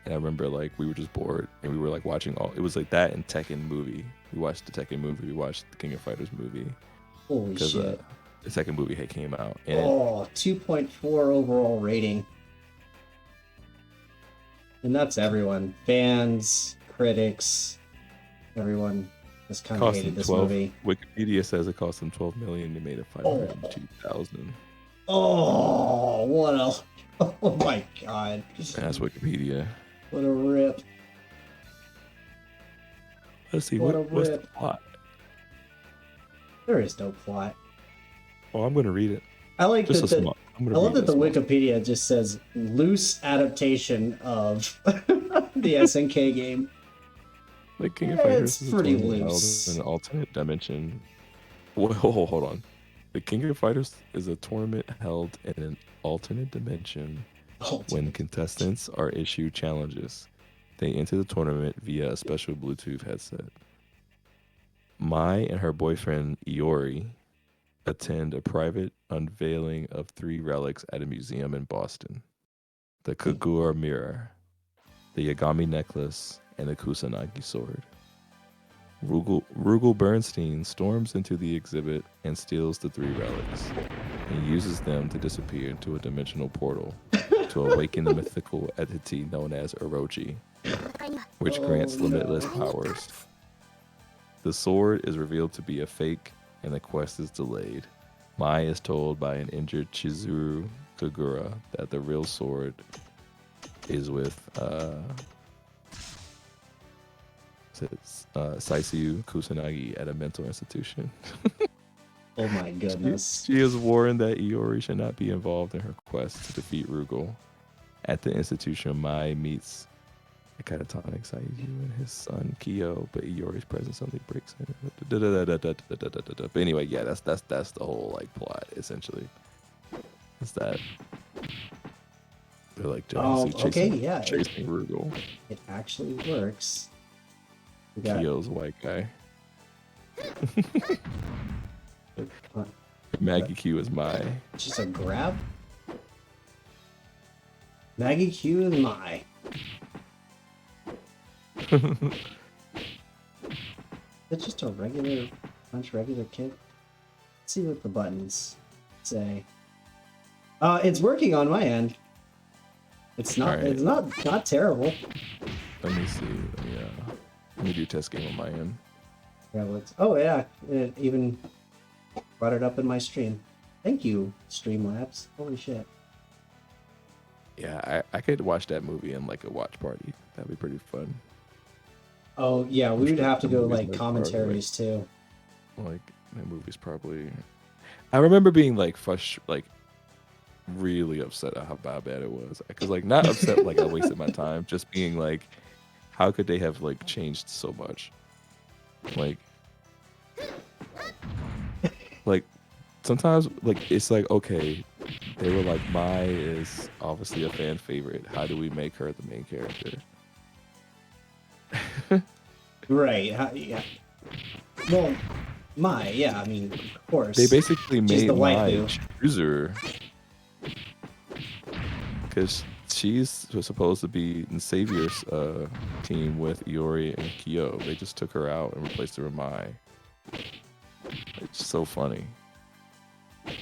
and I remember like we were just bored and we were like watching it was like that and Tekken movie. We watched the Tekken movie. We watched the King of Fighters movie Holy because shit. the second movie had came out. And Oh, 2.4 overall rating. And that's everyone. Fans, critics, everyone just kind of cost hated them this 12. movie. Wikipedia says it cost them 12 million. They made it 502,000. Oh, what a... Oh my god. And that's Wikipedia. What a rip. Let's see What a what's the rip. plot. There is no plot. Oh, I'm gonna read it. I like Just that a the, small. I'm I gonna love read that the a small- Wikipedia just says loose adaptation of the SNK game. Like King of Yeah, Fighters it's is a pretty tournament held loose. in an alternate dimension. Whoa, hold on. The King of Fighters is a tournament held in an alternate dimension when contestants are issued challenges. They enter the tournament via a special Bluetooth headset. Mai and her boyfriend Iori attend a private unveiling of 3 relics at a museum in Boston: the Kagura mirror, the Yagami necklace, and the Kusanagi sword. Rugal Bernstein storms into the exhibit and steals the 3 relics and uses them to disappear into a dimensional portal to awaken the mythical entity known as Orochi, which grants limitless powers. The sword is revealed to be a fake and the quest is delayed. Mai is told by an injured Chizuru Kagura that the real sword is with Saisyu Kusanagi at a mental institution. Oh my goodness. She is warned that Iori should not be involved in her quest to defeat Rugal. At the institution, Mai meets a catatonic Saisyu and his son Kyo, but Iori's presence suddenly breaks in. But anyway, yeah, that's the whole like plot essentially. Is that they're like okay, yeah. chasing Rugal. It actually works. We got Kyo's a white guy. uh, Maggie Q is Mai. just a grab. Maggie Q and Mai. It's just a regular kid. Let's see what the buttons say. It's working on my end. It's not. Alright. It's not terrible. Let me see. Let me do test game on my end. Yeah, oh yeah, it even brought it up in my stream. Thank you, Streamlabs. Holy shit. Yeah, I could watch that movie in like a watch party. That'd be pretty fun. Oh yeah, we would have to The go movie's like like commentaries too. Like that movie's probably. I remember being like really upset at how bad it was. Cause like not upset like I wasted my time, just being like, how could they have like changed so much? Like sometimes like it's like okay, they were like Mai is obviously a fan favorite. How do we make her the main character? Right. Yeah. Well, Mai. Yeah. I mean, of course. They basically She's made the Mai waifu. chooser because she's supposed to be in Savior's team with Iori and Kyo. They just took her out and replaced her with Mai. It's so funny.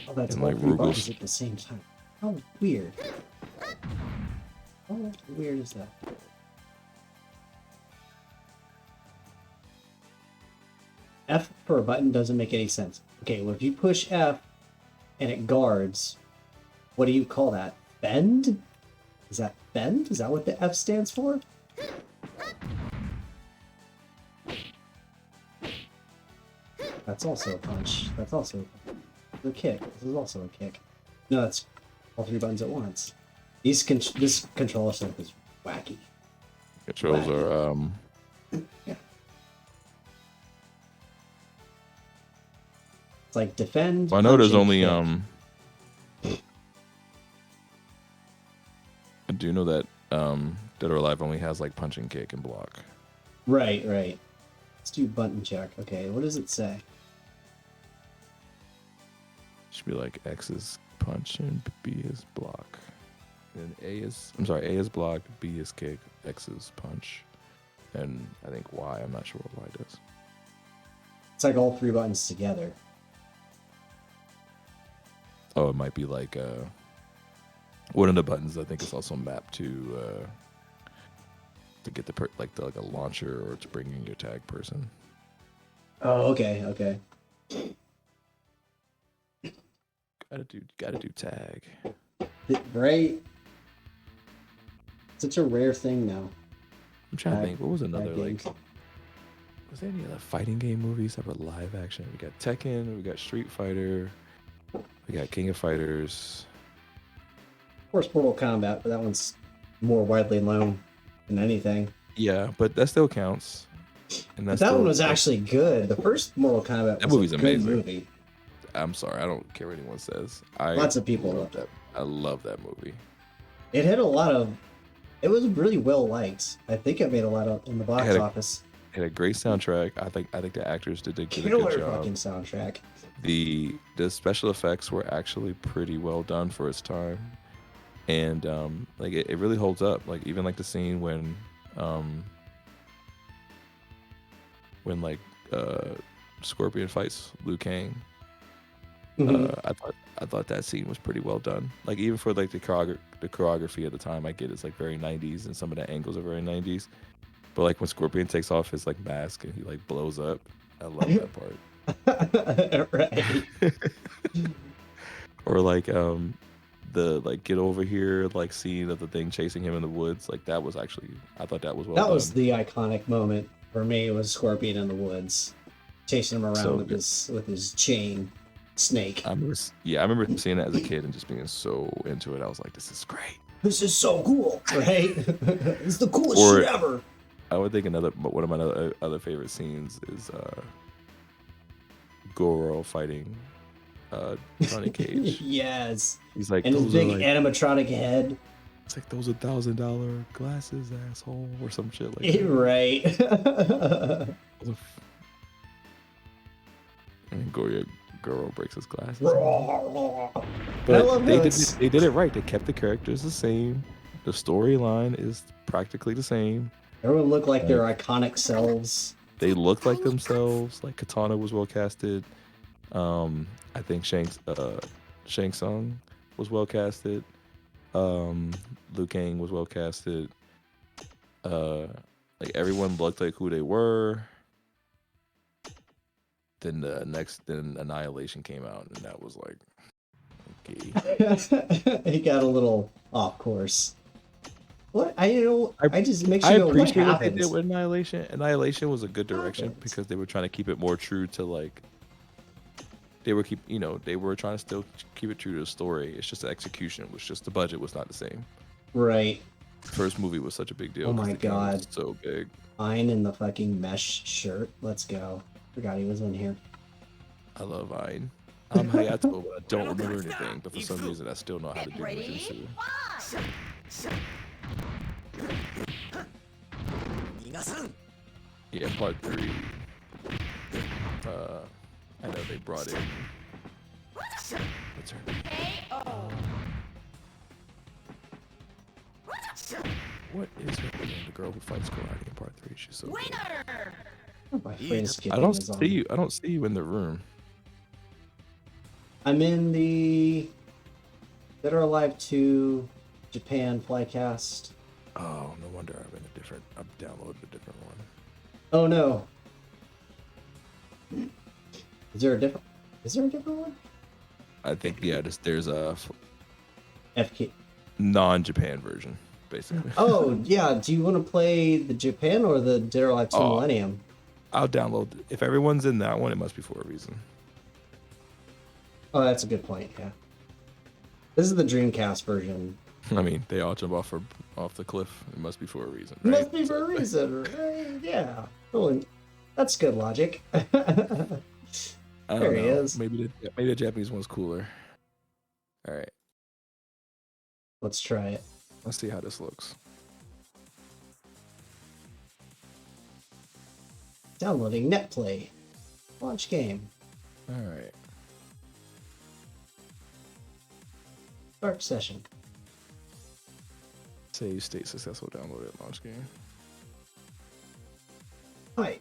Oh, that's and, all like, 3 Rugal's- buttons at the same time. How weird. How weird is that? F for a button doesn't make any sense. Okay, well if you push F and it guards, what do you call that? Bend? Is that bend? Is that what the F stands for? That's also a punch. That's also a kick. This is also a kick. No, that's all three buttons at once. This controller setup is wacky. Controls are Yeah. It's like defend. Well, I know punch, there's and only kick. I do know that Dead or Alive only has like punch and kick and block. Right. Let's do button check. Okay, what does it say? Should be like X is punch and B is block. And A is block, B is kick, X is punch, and I think Y. I'm not sure what Y does. It's like all three buttons together. Oh, it might be like one of the buttons. I think is also mapped to get the like a launcher or to bring in your tag person. Oh, okay. Gotta do tag. Right? Such a rare thing now. I'm trying to Tag- think. What was another tag like? games. Was there any other fighting game movies that were live action? We got Tekken. We got Street Fighter. We got King of Fighters. Of course, Mortal Kombat, but that one's more widely known than anything. Yeah, but that still counts. And But that's that still, one was actually good. The first Mortal Kombat was That movie's a good amazing. movie. I'm sorry, I don't care what anyone says. Lots of people love that. I love that movie. It had a lot of. It was really well liked. I think it made a lot of in the box office. It had a great soundtrack. I think the actors did a good Killer job. fucking soundtrack. The special effects were actually pretty well done for its time, and like it really holds up. Like even like the scene when like Scorpion fights Liu Kang. I thought that scene was pretty well done. Like even for like the choreography at the time, I get it's like very 90s and some of the angles are very 90s. But like when Scorpion takes off his like mask and he like blows up, I love that part. Right. Or like the like get over here like scene of the thing chasing him in the woods. Like that was actually I thought that was well That done. was the iconic moment for me. It was Scorpion in the woods, chasing him around So with good. his chain snake. I remember seeing that as a kid and just being so into it. I was like, this is great. This is so cool, right? It's the coolest Or- shit ever. I would think one of my other favorite scenes is Goro fighting Johnny Cage. Yes. He's like, And his those are big like, animatronic head. it's like those are $1,000 glasses, asshole, or some shit like that. Right. And Goro breaks his glasses. I But love they how did it's- they did it right. They kept the characters the same. The storyline is practically the same. Everyone looked like their iconic selves. They looked like themselves. Like Katana was well casted. I think Shang Tsung was well casted. Liu Kang was well casted. Like everyone looked like who they were. Then Annihilation came out, and that was like, okay. He got a little off course. What? I just makes I you know what appreciate what they happened. did with Annihilation. Annihilation was a good direction Happened. because they were trying to keep it more true to like. They were trying to still keep it true to the story. It's just the execution was just the budget was not the same. Right. First movie was such a big deal. Oh 'cause my the game was God. so big. Ein in the fucking mesh shirt. Let's go. Forgot he was in here. I love Ein. I'm Hayato, but I don't remember anything. But for some reason, I still know how to do Majutsu. Yeah, part 3. I know they brought in. What's her name? What is her name? The girl who fights karate in part 3. She's so good. My friend's kid I don't is on. see you. I don't see you in the room. I'm in the Dead or Alive 2 Japan Flycast. Oh, no wonder I've downloaded a different one. Oh no. Is there a different one? I think there's a FK. non-Japan version, basically. Oh yeah. Do you want to play the Japan or the Dead or Alive 2 Oh. Millennium? I'll download. If everyone's in that one, it must be for a reason. Oh, that's a good point. Yeah. This is the Dreamcast version. I mean, they all jump off the cliff. It must be for a reason. It Right? must be for a reason, right? Yeah. Well, that's good logic. I don't There he know. is. Maybe the Japanese one's cooler. All right, Let's try it. let's see how this looks. Downloading NetPlay. Launch game. All right. Start session. Save state successful downloaded launch game. Hi.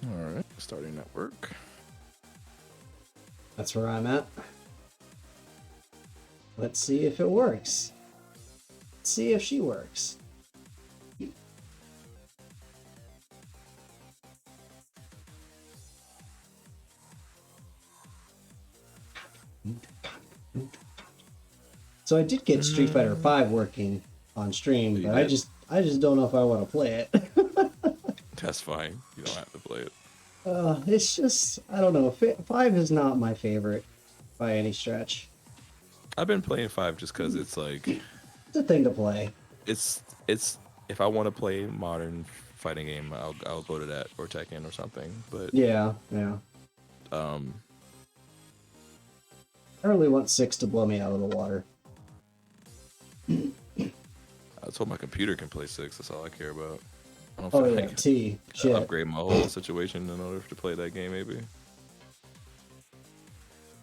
All right, starting network. That's where I'm at. Let's see if it works. Let's see if she works. So I did get Street Fighter V working on stream, You but I did? just don't know if I want to play it. That's fine. You don't have to play it. It's just, I don't know. 5 is not my favorite by any stretch. I've been playing 5 just because it's like It's a thing to play. it's if I want to play modern fighting game, I'll go to that or Tekken or something. But Yeah. um, I really want 6 to blow me out of the water. I told my computer can play 6. That's all I care about. I don't Oh feel yeah, like T. Shit. upgrade my whole situation in order to play that game. Maybe.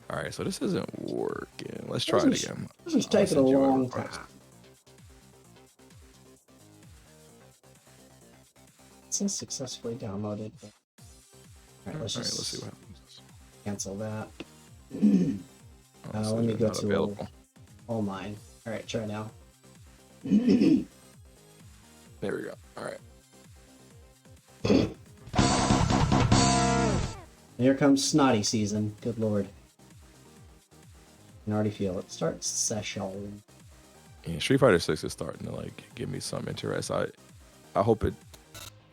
All right, so this isn't working. Let's try it again. This is I'll taking a send you long request. time. It says successfully downloaded. But... All right, let's All right, just let's see what happens. cancel that. Oh, so let me you're go not to available. all mine. All right, try now. There we go. All right. Here comes snotty season. Good lord. I can already feel it. Start session. Yeah, Street Fighter 6 is starting to like give me some interest. I hope it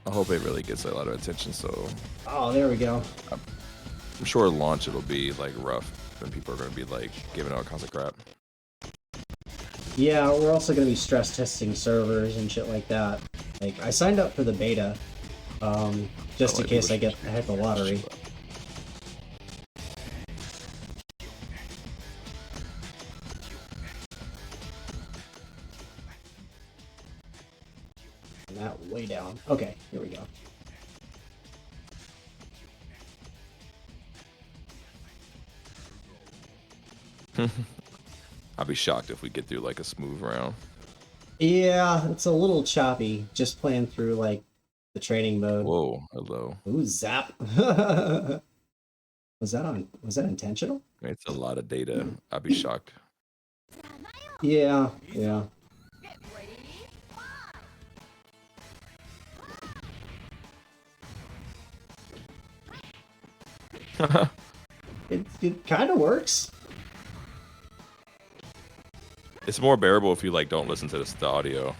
really gets a lot of attention. So Oh, there we go. I'm sure at launch it'll be like rough, and people are going to be like giving out kinds of crap. Yeah, we're also going to be stress testing servers and shit like that. Like, I signed up for the beta, just Oh, in like, case people I get the heck of lottery. And that way down. Okay, here we go. I'd be shocked if we get through like a smooth round. Yeah, it's a little choppy, just playing through, like, the training mode. Whoa, hello. Ooh, zap. Was that intentional? I mean, it's a lot of data. I'd be shocked. Yeah. It kind of works. It's more bearable if you like don't listen to the audio.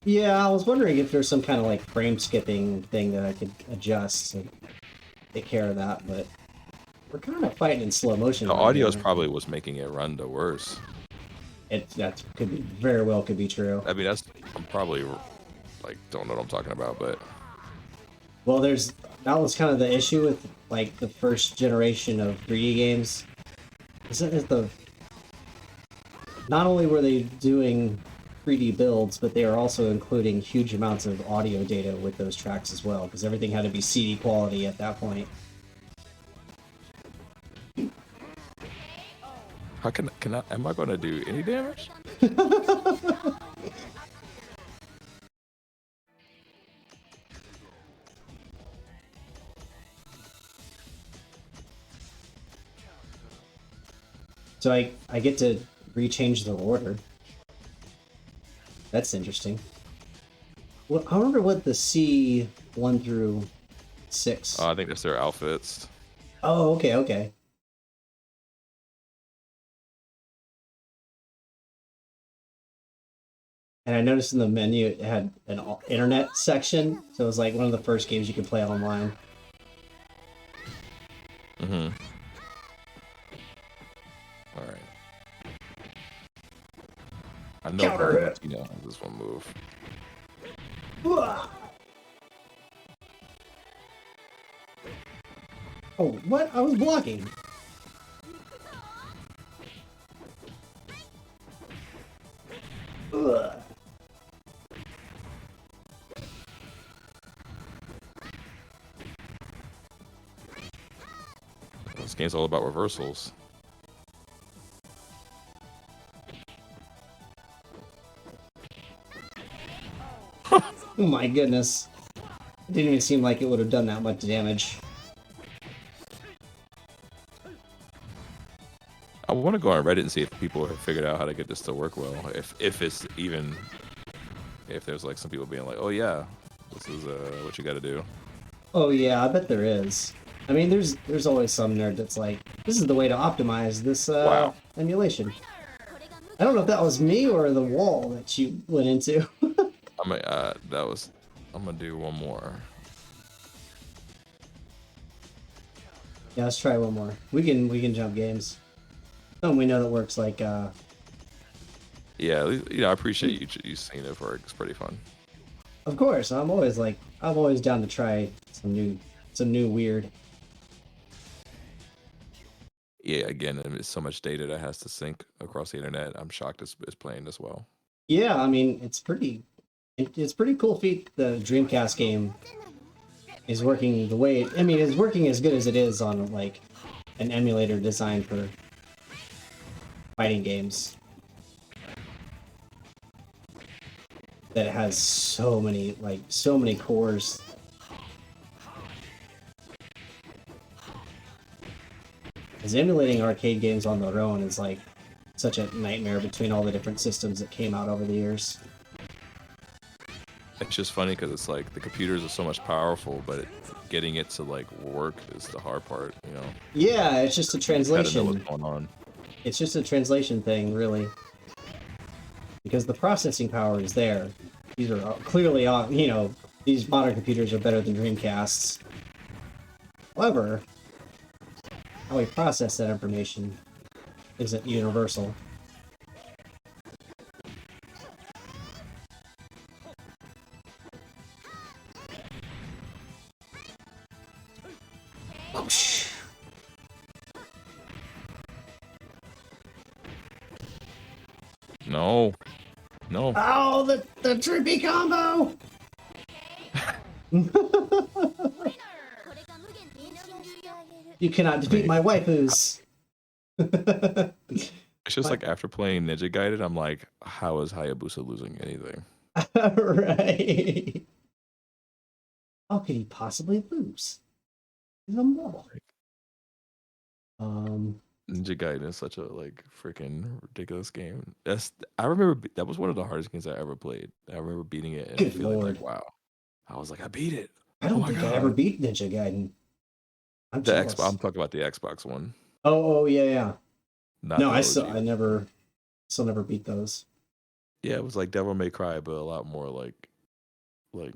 Yeah, I was wondering if there's some kind of like frame skipping thing that I could adjust to take care of that, but we're kind of fighting in slow motion. The right audio is now. probably what's making it run the worst. That could be very well could be true. I mean, I'm probably like don't know what I'm talking about, but Well, that was kind of the issue with like the first generation of 3D games. Not only were they doing 3D builds, but they are also including huge amounts of audio data with those tracks as well, because everything had to be CD quality at that point. how can I? Am I going to do any damage? So I get to rechange the order. That's interesting. Well, I wonder what the C1 through 6. I think that's their outfits. Oh, okay. and I noticed in the menu it had an internet section, so it was like one of the first games you could play online. Mm-hmm. All right. I know Counter pretty it. much, you know, this one move. Oh, what? I was blocking. Ugh. This game's all about reversals. Oh my goodness. It didn't even seem like it would have done that much damage. I want to go on Reddit and see if people have figured out how to get this to work well. If it's even, if there's like some people being like, oh yeah, this is what you got to do. Oh yeah, I bet there is. I mean, there's always some nerd that's like, this is the way to optimize this Wow. emulation. I don't know if that was me or the wall that you went into. I'm gonna do one more. Yeah, let's try one more. We can jump games. Something we know that works like Yeah, you know, I appreciate you seeing it work. It's pretty fun. of course, I'm always down to try some new weird. Yeah, again, it's so much data that has to sync across the internet. I'm shocked it's playing this well. Yeah, I mean, it's pretty cool feat the Dreamcast game is working the way it's working as good as it is on like an emulator designed for fighting games that has so many cores. Because emulating arcade games on their own is like such a nightmare between all the different systems that came out over the years. It's just funny because it's like the computers are so much powerful, but getting it to like work is the hard part, you know. Yeah, it's just a You gotta know translation. what's going on. It's just a translation thing, really. Because the processing power is there. These are clearly, you know, these modern computers are better than Dreamcasts. However, how we process that information isn't universal. Whoosh. No. Oh, the trippy combo! You cannot defeat my waifus. It's just like after playing Ninja Gaiden, I'm like, how is Hayabusa losing anything? Right. How could he possibly lose? He's a mortal. Ninja Gaiden is such a like freaking ridiculous game. I remember that was one of the hardest games I ever played. I remember beating it and Good feeling lord. like, wow. I was like, I beat it. I don't Oh my think I ever God. beat Ninja Gaiden. I'm The jealous. Xbox. I'm talking about the Xbox one. Oh yeah. Not No, the I OG. still never beat those. Yeah, it was like Devil May Cry, but a lot more like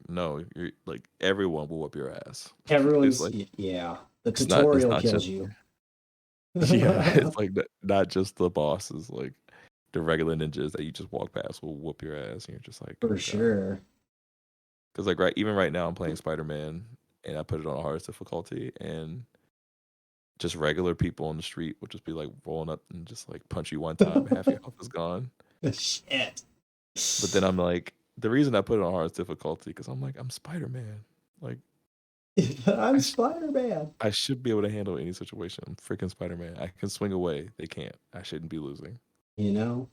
no, you're like everyone will whoop your ass. Everyone's like yeah. The it's tutorial not kills just you. yeah, it's like not just the bosses, like the regular ninjas that you just walk past will whoop your ass, and you're just like, For sure. Because like even right now, I'm playing Spider-Man, and I put it on a hardest difficulty, and just regular people on the street would just be like rolling up and just like punch you one time, half your health is gone. Shit. But then I'm like, the reason I put it on hardest difficulty because I'm like, I'm Spider-Man, like I'm Spider-Man. I should be able to handle any situation. I'm freaking Spider-Man. I can swing away. They can't. I shouldn't be losing. You know?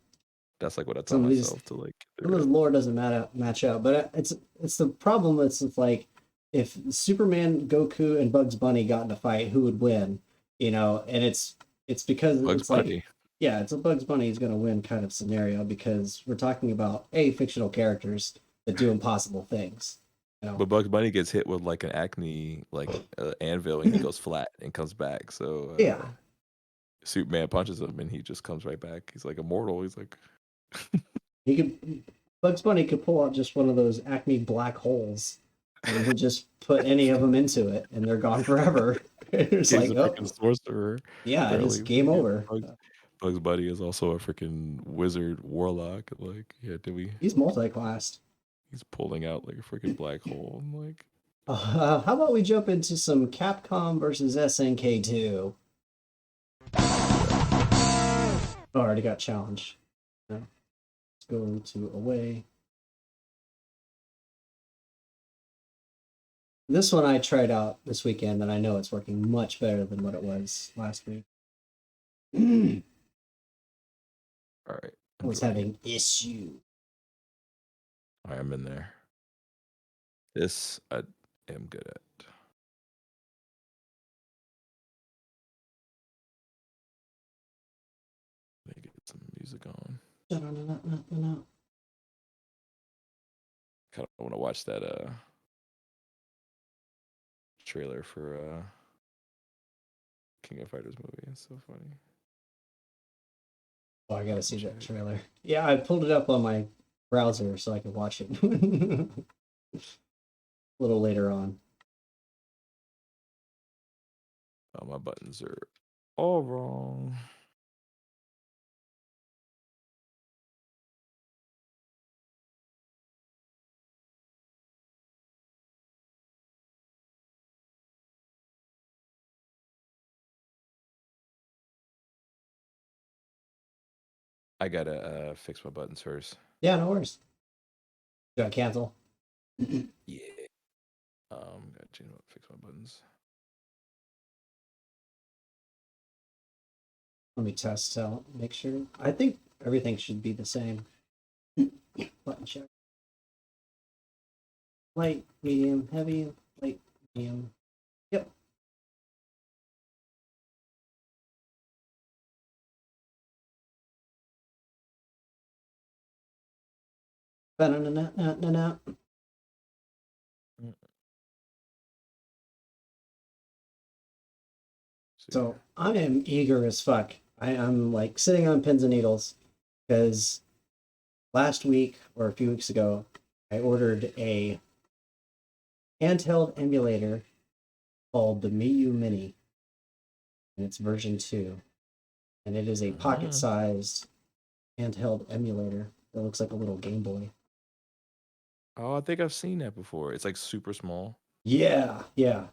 That's like what I tell Some of these myself to like. get some of through the it. lore doesn't match up, but it's the problem. It's like if Superman, Goku, and Bugs Bunny got in a fight, who would win? You know, and it's because Bugs it's like Bunny. yeah, it's a Bugs Bunny is going to win kind of scenario because we're talking about fictional characters that do impossible things. You know? But Bugs Bunny gets hit with like an acne like anvil and he goes flat and comes back. So Yeah. Superman punches him and he just comes right back. He's like immortal. He's like He could Bugs Bunny could pull out just one of those Acme black holes, and he just put any of them into it, and they're gone forever. It's He's like, a oh, freaking sorcerer. yeah, it is Apparently, game freaking over. Bugs Bunny is also a freaking wizard warlock. Like, yeah, He's multi-classed. he's pulling out like a freaking black hole. I'm like, How about we jump into some Capcom versus SNK 2? Oh, I already got challenged. No. Let's go to away. This one I tried out this weekend, and I know it's working much better than what it was last week. I all right, was having issue. I am in there. This I am good at. Let me get some music on. Kind of want to watch that trailer for King of Fighters movie. It's so funny. Oh, I gotta see that trailer. Yeah, I pulled it up on my browser so I could watch it a little later on. Oh, my buttons are all wrong. I gotta fix my buttons first. Yeah, no worries. Do I cancel? Yeah. Gotta change fix my buttons. Let me test out, make sure. I think everything should be the same. Button check. Light, medium, heavy, light, medium. Yep. Ba-na-na-na-na-na. So I am eager as fuck. I'm like sitting on pins and needles because last week or a few weeks ago, I ordered a handheld emulator called the Miu Mini, and it's version 2. And it is a pocket-sized handheld emulator that looks like a little Game Boy. Oh, I think I've seen that before. It's like super small. Yeah,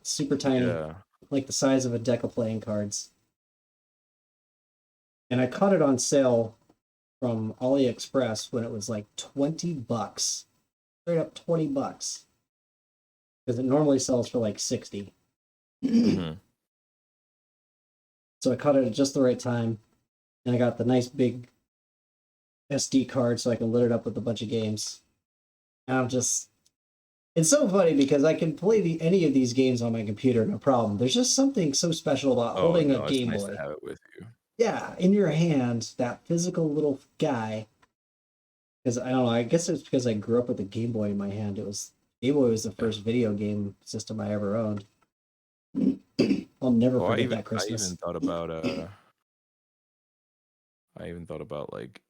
super tiny, Yeah. like the size of a deck of playing cards. And I caught it on sale from AliExpress when it was like $20. Straight up $20. Because it normally sells for like 60. Mhm. So I caught it at just the right time. And I got the nice big SD card so I can load it up with a bunch of games. And I'm just... It's so funny because I can play any of these games on my computer, no problem. There's just something so special about holding no, a it's Game nice Boy. to have it with you. Yeah, in your hand, that physical little guy. Because I don't know, I guess it's because I grew up with a Game Boy in my hand. Game Boy was the first video game system I ever owned. I'll never forget that Christmas. I even thought about like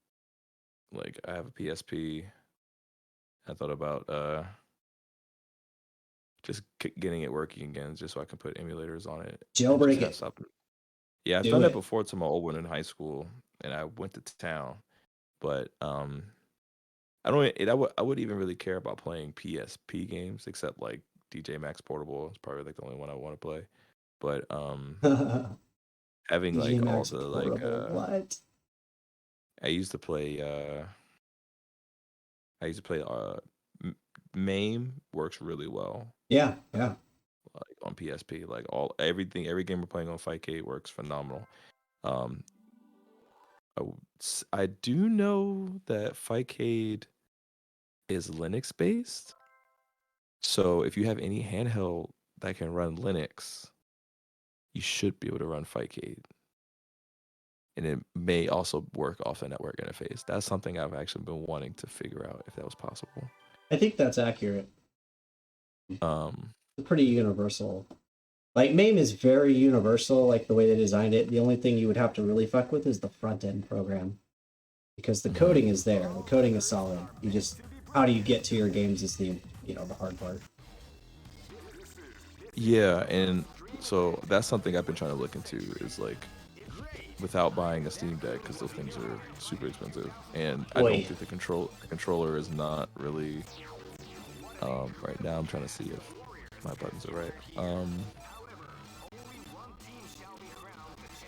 I have a PSP. I thought about just getting it working again, just so I can put emulators on it. Jailbreak it. Yeah, I've Do done it. that before to my old one in high school, and I went to town. But I wouldn't even really care about playing PSP games except like DJ Max Portable. It's probably like the only one I want to play. But having like all Max the Portable, like what? I used to play MAME works really well. Yeah. Like on PSP. Like every game we're playing on Fightcade works phenomenal. I do know that Fightcade is Linux based. So if you have any handheld that can run Linux, you should be able to run Fightcade. And it may also work off the network interface. That's something I've actually been wanting to figure out if that was possible. I think that's accurate. It's pretty universal. Like MAME is very universal, like the way they designed it. The only thing you would have to really fuck with is the front end program. because the coding is there. The coding is solid. You just how do you get to your games is the the hard part. Yeah, and so that's something I've been trying to look into is like without buying a Steam Deck because those things are super expensive, and I Oi. don't think the controller is not really. Right now, I'm trying to see if my buttons are right.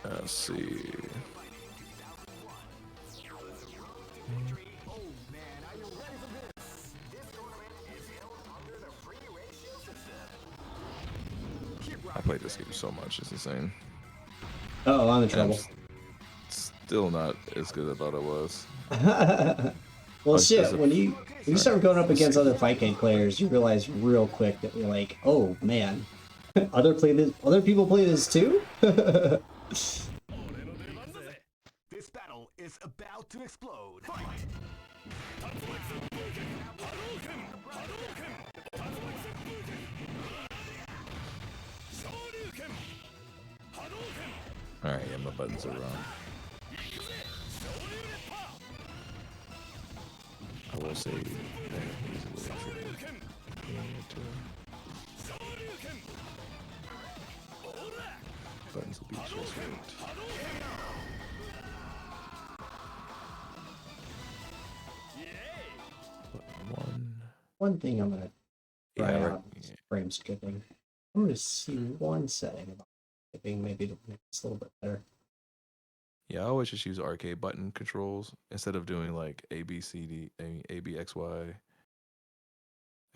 Let's see. I played this game so much, it's insane. Oh, I'm in And I'm trouble. still not as good as I thought I was. Well, It's shit. a- When you Alright, start going up let's against see. other Fightcade players, you realize real quick that you're like, oh man, other people play this too. This battle is about to explode. Fight! Alright, yeah, my buttons are wrong. I will say that he's a little tricky. Buttons will be just right. Button one. One thing I'm gonna try Yeah, out is frame skipping. I'm gonna see one setting about skipping, maybe to make this a little bit better. Yeah, I always just use arcade button controls instead of doing like A B C D A B X Y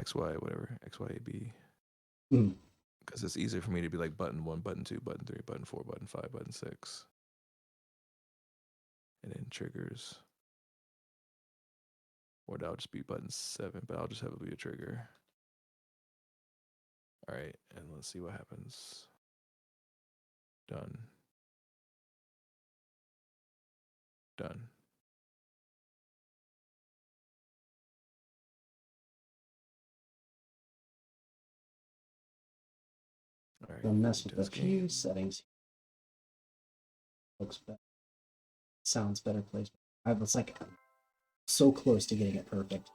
X Y whatever X Y A B. Mm. Because it's easier for me to be like button 1, button 2, button 3, button 4, button 5, button 6. And then triggers. Or that'll just be button 7, but I'll just have it be a trigger. Alright, and let's see what happens. Done. Done. Alright, I'll mess with a this few game. settings. Looks better. Sounds better. Plays. I was like so close to getting it perfect.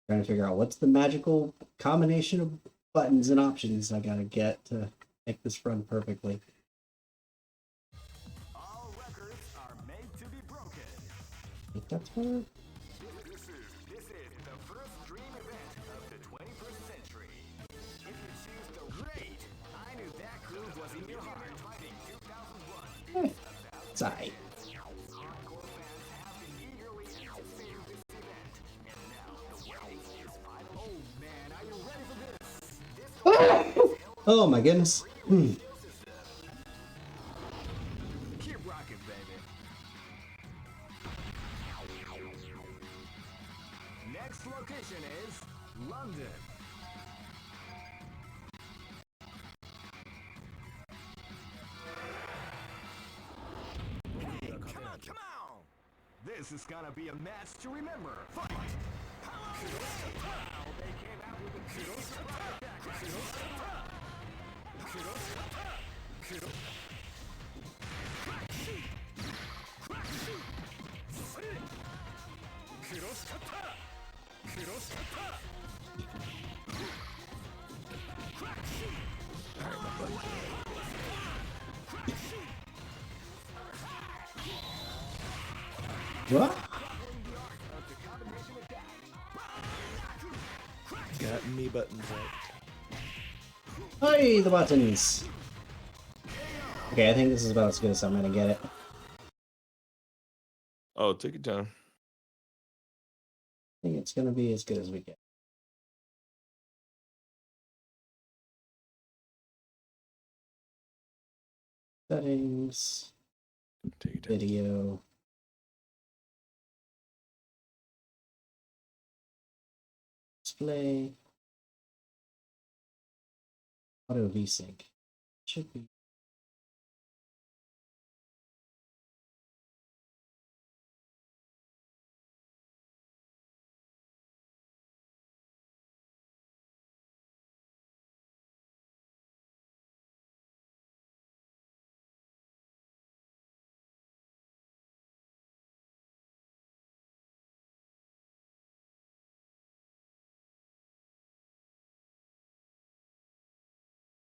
Trying to figure out what's the magical combination of buttons and options I gotta get to make this run perfectly. All records are made to be broken. I think that's better. This is the first dream event of the 21st century. If you choose the great, I knew that groove was in your heart. Fighting 2001. It's alright. Hardcore fans have been eagerly anticipating this event. And now the waiting is final. Oh man, are you ready for this? Oh my goodness. Keep rocking, baby. Next location is London. Hey, come on, come on! This is gonna be a match to remember. Fight! Wow, they came out with a Kuroshita attack. Alright, my buttons are right. What? Got me buttons right. Hey, the buttons. Okay, I think this is about as good as I'm gonna get it. Oh, take it down. I think it's gonna be as good as we get. Settings, Take it down. video. Display. Auto VSync. Should be.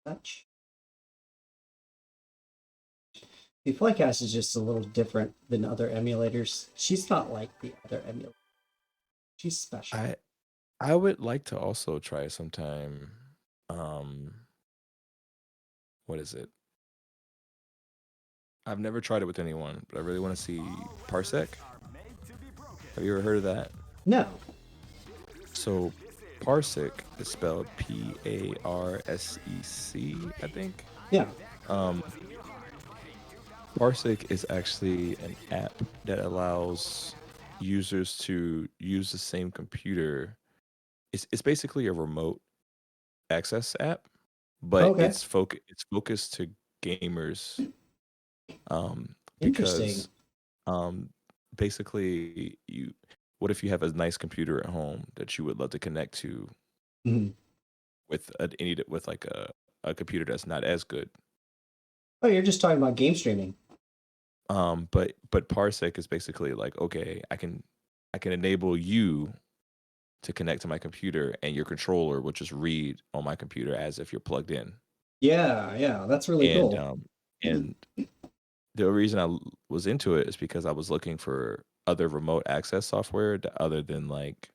Touch. The Flycast is just a little different than other emulators. She's not like the other emulators. She's special. I would like to also try sometime. What is it? I've never tried it with anyone, but I really want to see Parsec. Have you ever heard of that? No. So Parsec is spelled Parsec, I think. Yeah. Parsec is actually an app that allows users to use the same computer. It's basically a remote access app, but Okay. it's focused to gamers. Interesting. Because basically what if you have a nice computer at home that you would love to connect to Mhm. with like a computer that's not as good. Oh, you're just talking about game streaming. But Parsec is basically like, okay, I can enable you to connect to my computer, and your controller will just read on my computer as if you're plugged in. Yeah, that's really And cool. and the reason I was into it is because I was looking for other remote access software other than like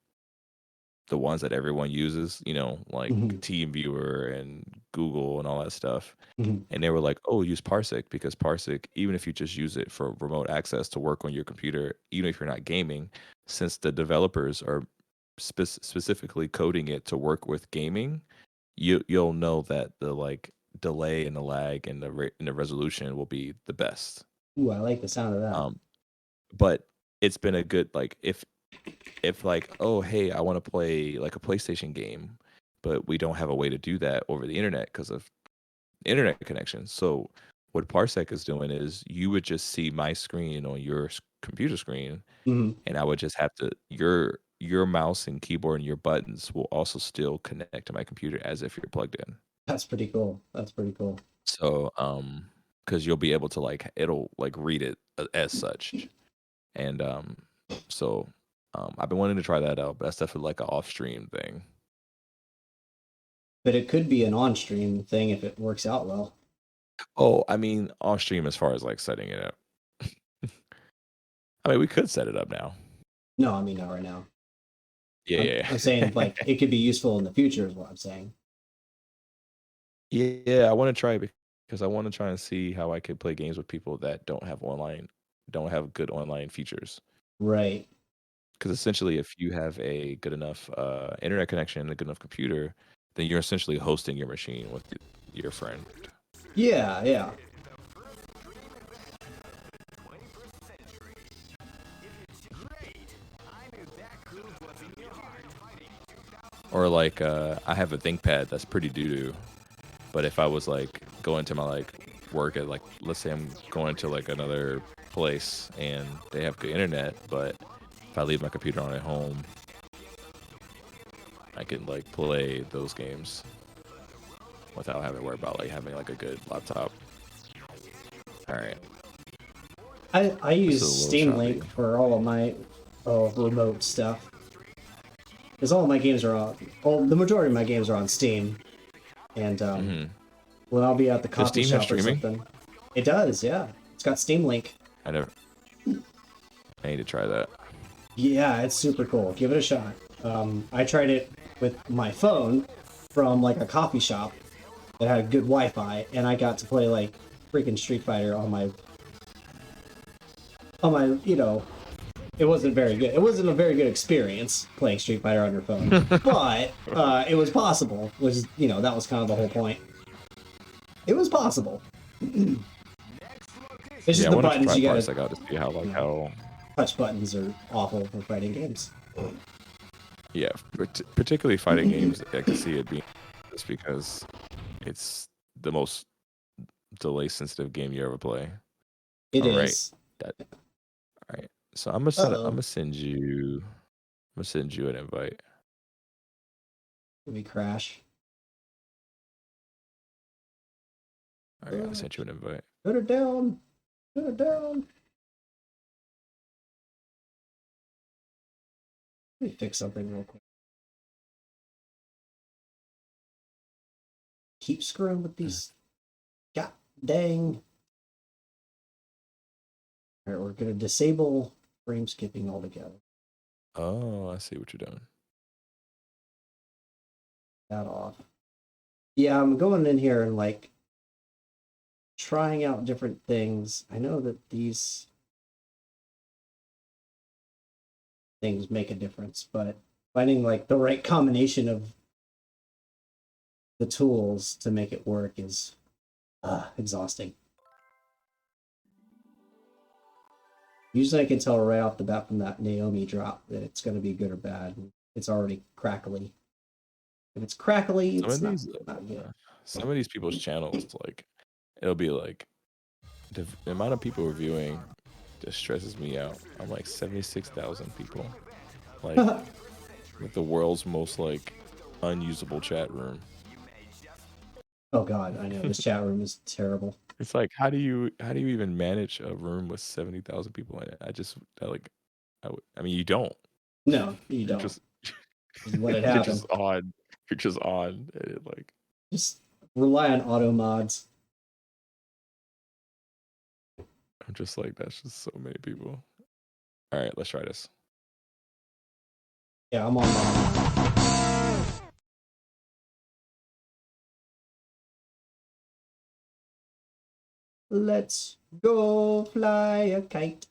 the ones that everyone uses, like Mhm. TeamViewer and Google and all that stuff. Mhm. And they were like, oh, use Parsec, because Parsec, even if you just use it for remote access to work on your computer, even if you're not gaming, since the developers are specifically coding it to work with gaming, you'll know that the like delay and the lag and the resolution will be the best. Ooh, I like the sound of that. But it's been a good, like, if like, oh, hey, I want to play like a PlayStation game, but we don't have a way to do that over the internet because of internet connection. So what Parsec is doing is you would just see my screen on your computer screen, Mhm. and I would just have to your mouse and keyboard and your buttons will also still connect to my computer as if you're plugged in. That's pretty cool. So because you'll be able to it'll read it as such. And so I've been wanting to try that out, but that's definitely like an off stream thing. But it could be an on-stream thing if it works out well. Oh, I mean, off stream as far as like setting it up. I mean, we could set it up now. No, I mean not right now. Yeah. I'm saying like it could be useful in the future is what I'm saying. Yeah, I want to try because I want to try and see how I could play games with people that don't have good online features. Right. Because essentially, if you have a good enough internet connection and a good enough computer, then you're essentially hosting your machine with your friend. Yeah. Or like I have a ThinkPad that's pretty doo-doo, but if I was like going to my work at let's say I'm going to another place and they have good internet, but if I leave my computer on at home, I can play those games without having to worry about having a good laptop. All right. I use This is a little Steam choppy. Link for all of my remote stuff. Because all of my games are the majority of my games are on Steam. And when I'll be at the coffee Steam have shop or streaming? something. It does, yeah. It's got Steam Link. I need to try that. Yeah, it's super cool. Give it a shot. I tried it with my phone from a coffee shop that had good Wi-Fi, and I got to play freaking Street Fighter on my it wasn't very good. It wasn't a very good experience playing Street Fighter on your phone, but it was possible. Which is, that was kind of the whole point. It was possible. It's just I the want to buttons try you parts. gotta I got to see how. touch buttons are awful for fighting games. Yeah, particularly fighting games. I can see it being just because it's the most delay sensitive game you ever play. It All right. is. All right. So I'm gonna send you an invite. Let me crash. All right, I sent you an invite. Put it down. Put it down. Let me fix something real quick. keep screwing with these. God dang. All right, we're gonna disable frame skipping altogether. Oh, I see what you're doing. That off. Yeah, I'm going in here and like trying out different things. I know that these things make a difference, but finding like the right combination of the tools to make it work is exhausting. Usually I can tell right off the bat from that Naomi drop that it's going to be good or bad. It's already crackly. If it's crackly, it's not good. Some of these people's channels, like, it'll be like the amount of people reviewing just stresses me out. I'm like 76,000 people, like with the world's most like unusable chat room. Oh God, I know this chat room is terrible. It's like, how do you even manage a room with 70,000 people in it? I mean, you don't. No, you don't. Just, what it you're happened. just on. You're just on. And it, like, just rely on auto mods. I'm just like, that's just so many people. All right, let's try this. Yeah, I'm on mod. Let's go fly a kite.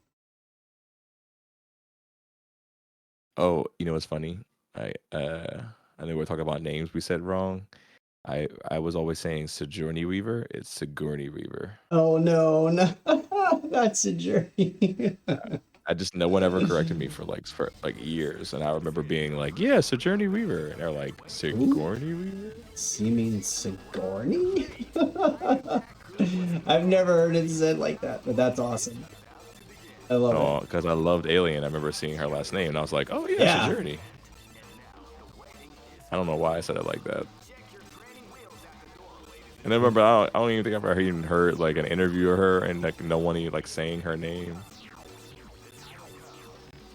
Oh, you know what's funny? I know we're talking about names we said wrong. I was always saying Sojourner Weaver. It's Sigourney Weaver. Oh no, that's a journey. I just no one ever corrected me for years, and I remember being like, "Yeah, Sojourner Weaver," and they're like, "Sigourney Weaver." You mean Sigourney? I've never heard it said like that, but that's awesome. I love it. Because I loved Alien. I remember seeing her last name, and I was like, "Oh yeah, Sojourner." I don't know why I said it like that. And I remember, I don't even think I've ever even heard like an interview of her and like no one even like saying her name.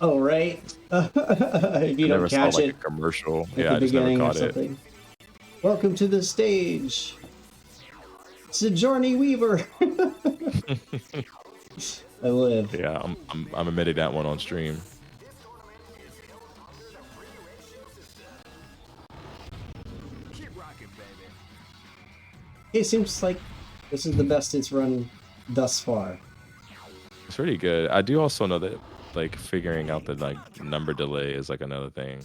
Oh right. If you never don't catch saw like it, a commercial. at Yeah, the I just never beginning or caught it. something. Welcome to the stage, Sojourner Weaver. I live. Yeah, I'm admitting that one on stream. It seems like this is the best it's run thus far. It's pretty good. I do also know that like figuring out the like number delay is like another thing.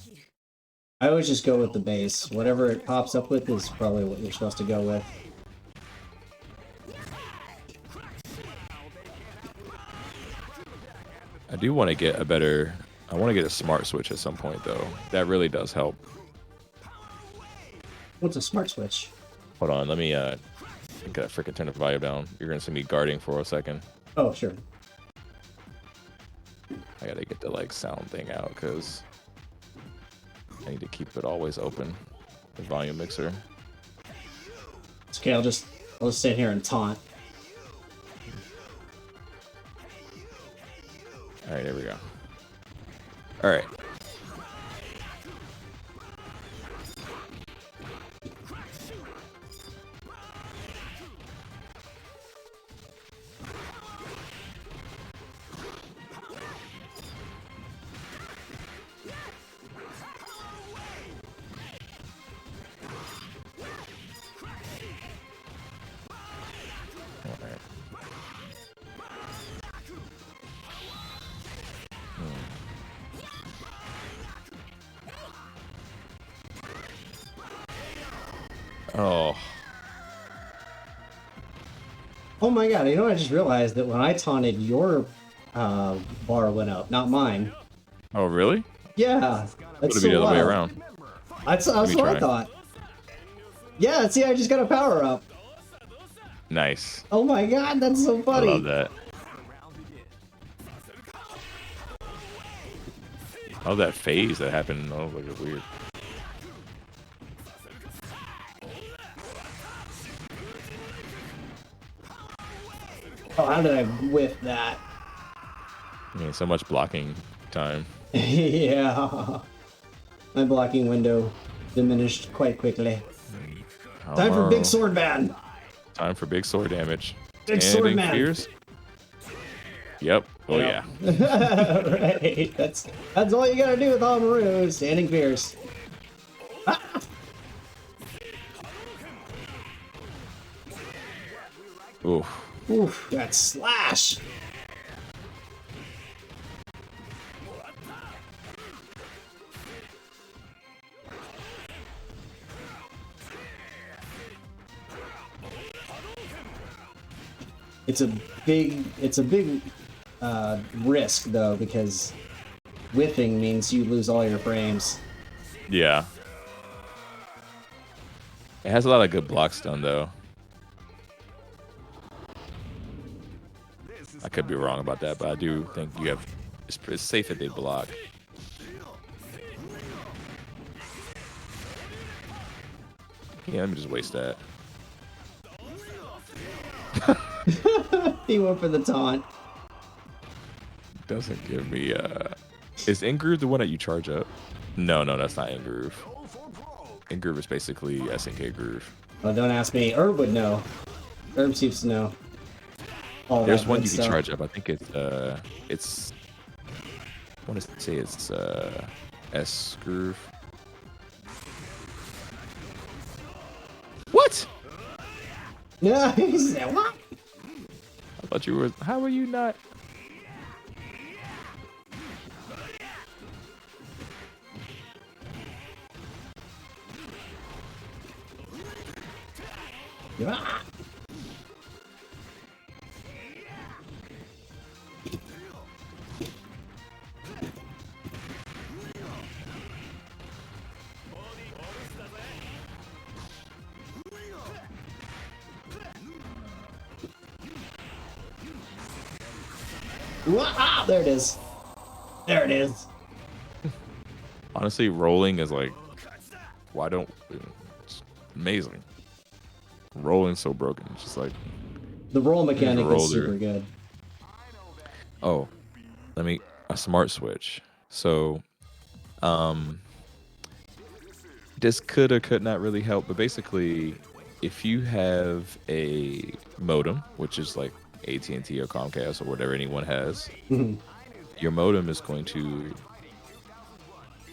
I always just go with the base. Whatever it pops up with is probably what you're supposed to go with. I do want to get a better. I want to get a smart switch at some point though. That really does help. What's a smart switch? Hold on, let me I gotta freaking turn the volume down. You're gonna see me guarding for a second. Oh sure. I gotta get the like sound thing out because I need to keep it always open. The volume mixer. It's okay. I'll just stand here and taunt. All right, there we go. All right. Oh. Oh my god, you know what? I just realized that when I taunted, your bar went up, not mine. Oh, really? Yeah. That's Would be the so other way wild. around. That's me what I try. thought. Yeah, see, I just got a power up. Nice. Oh my god, that's so I funny. love that. I love that phase that happened. Oh, like it's weird. Oh, how did I whiff that? I mean, so much blocking time. Yeah. My blocking window diminished quite quickly. Time for big Tomorrow. sword man. Time for big sword damage. Big sword Standing man. fierce. Yep. Oh Yep. yeah. Right. That's all you gotta do with Amaru. Standing fierce. Ah! Oof. Oof, that slash. It's a big risk though, because whiffing means you lose all your frames. Yeah. It has a lot of good blocks done though. I could be wrong about that, but I do think you have. It's safe that they block. Yeah, let me just waste that. He went for the taunt. Doesn't give me. Is Ingroove the one that you charge up? No, that's not Ingroove. Ingroove is basically SNK Groove. Oh, don't ask me. Herb would know. Herb seems to know. All There's that one good you can stuff. charge up. I think it's. I want to say it's S Groove. What? No, he said what? I thought you were. How were you not? Ah! Ah, there it is. There it is. Honestly, rolling is like, why don't? It's amazing. Rolling's so broken. It's just like, The roll mechanic roll is there. super good. oh, a smart switch. So, this could or could not really help, but basically, if you have a modem, which is like AT&T or Comcast or whatever anyone has, your modem is going to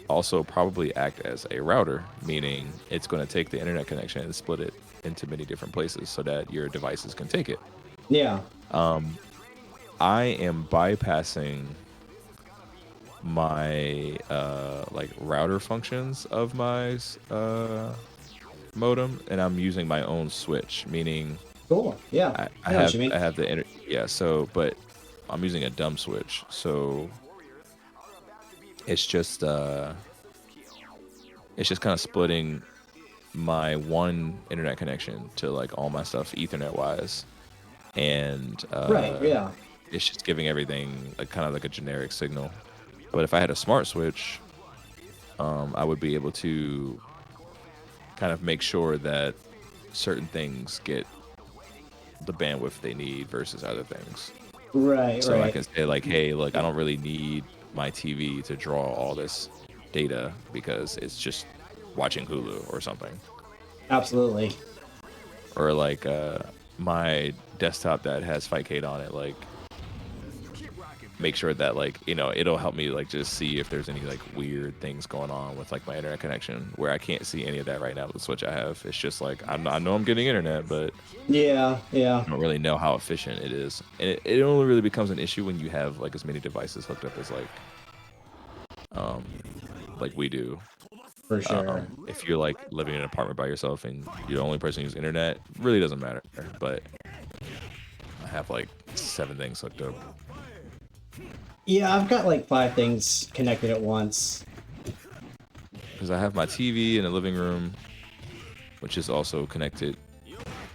also probably act as a router, meaning it's going to take the internet connection and split it into many different places so that your devices can take it. Yeah. I am bypassing my like router functions of my modem, and I'm using my own switch, meaning Cool. Yeah. I know what you mean. have the but I'm using a dumb switch, so it's just kind of splitting my one internet connection to like all my stuff Ethernet wise, and Right. Yeah. it's just giving everything like kind of like a generic signal. But if I had a smart switch, I would be able to kind of make sure that certain things get the bandwidth they need versus other things. Right. So I right. can say like, hey, look, I don't really need my TV to draw all this data because it's just watching Hulu or something. Absolutely. Or like my desktop that has Fightcade on it, like make sure that like, you know, it'll help me like just see if there's any like weird things going on with like my internet connection, where I can't see any of that right now with the switch I have. It's just like I know I'm getting internet, but Yeah. Yeah. I don't really know how efficient it is. And it only really becomes an issue when you have like as many devices hooked up as like we do. For sure. If you're like living in an apartment by yourself and you're the only person who's internet, it really doesn't matter. But I have like 7 things hooked up. Yeah, I've got like 5 things connected at once. Because I have my TV in the living room, which is also connected.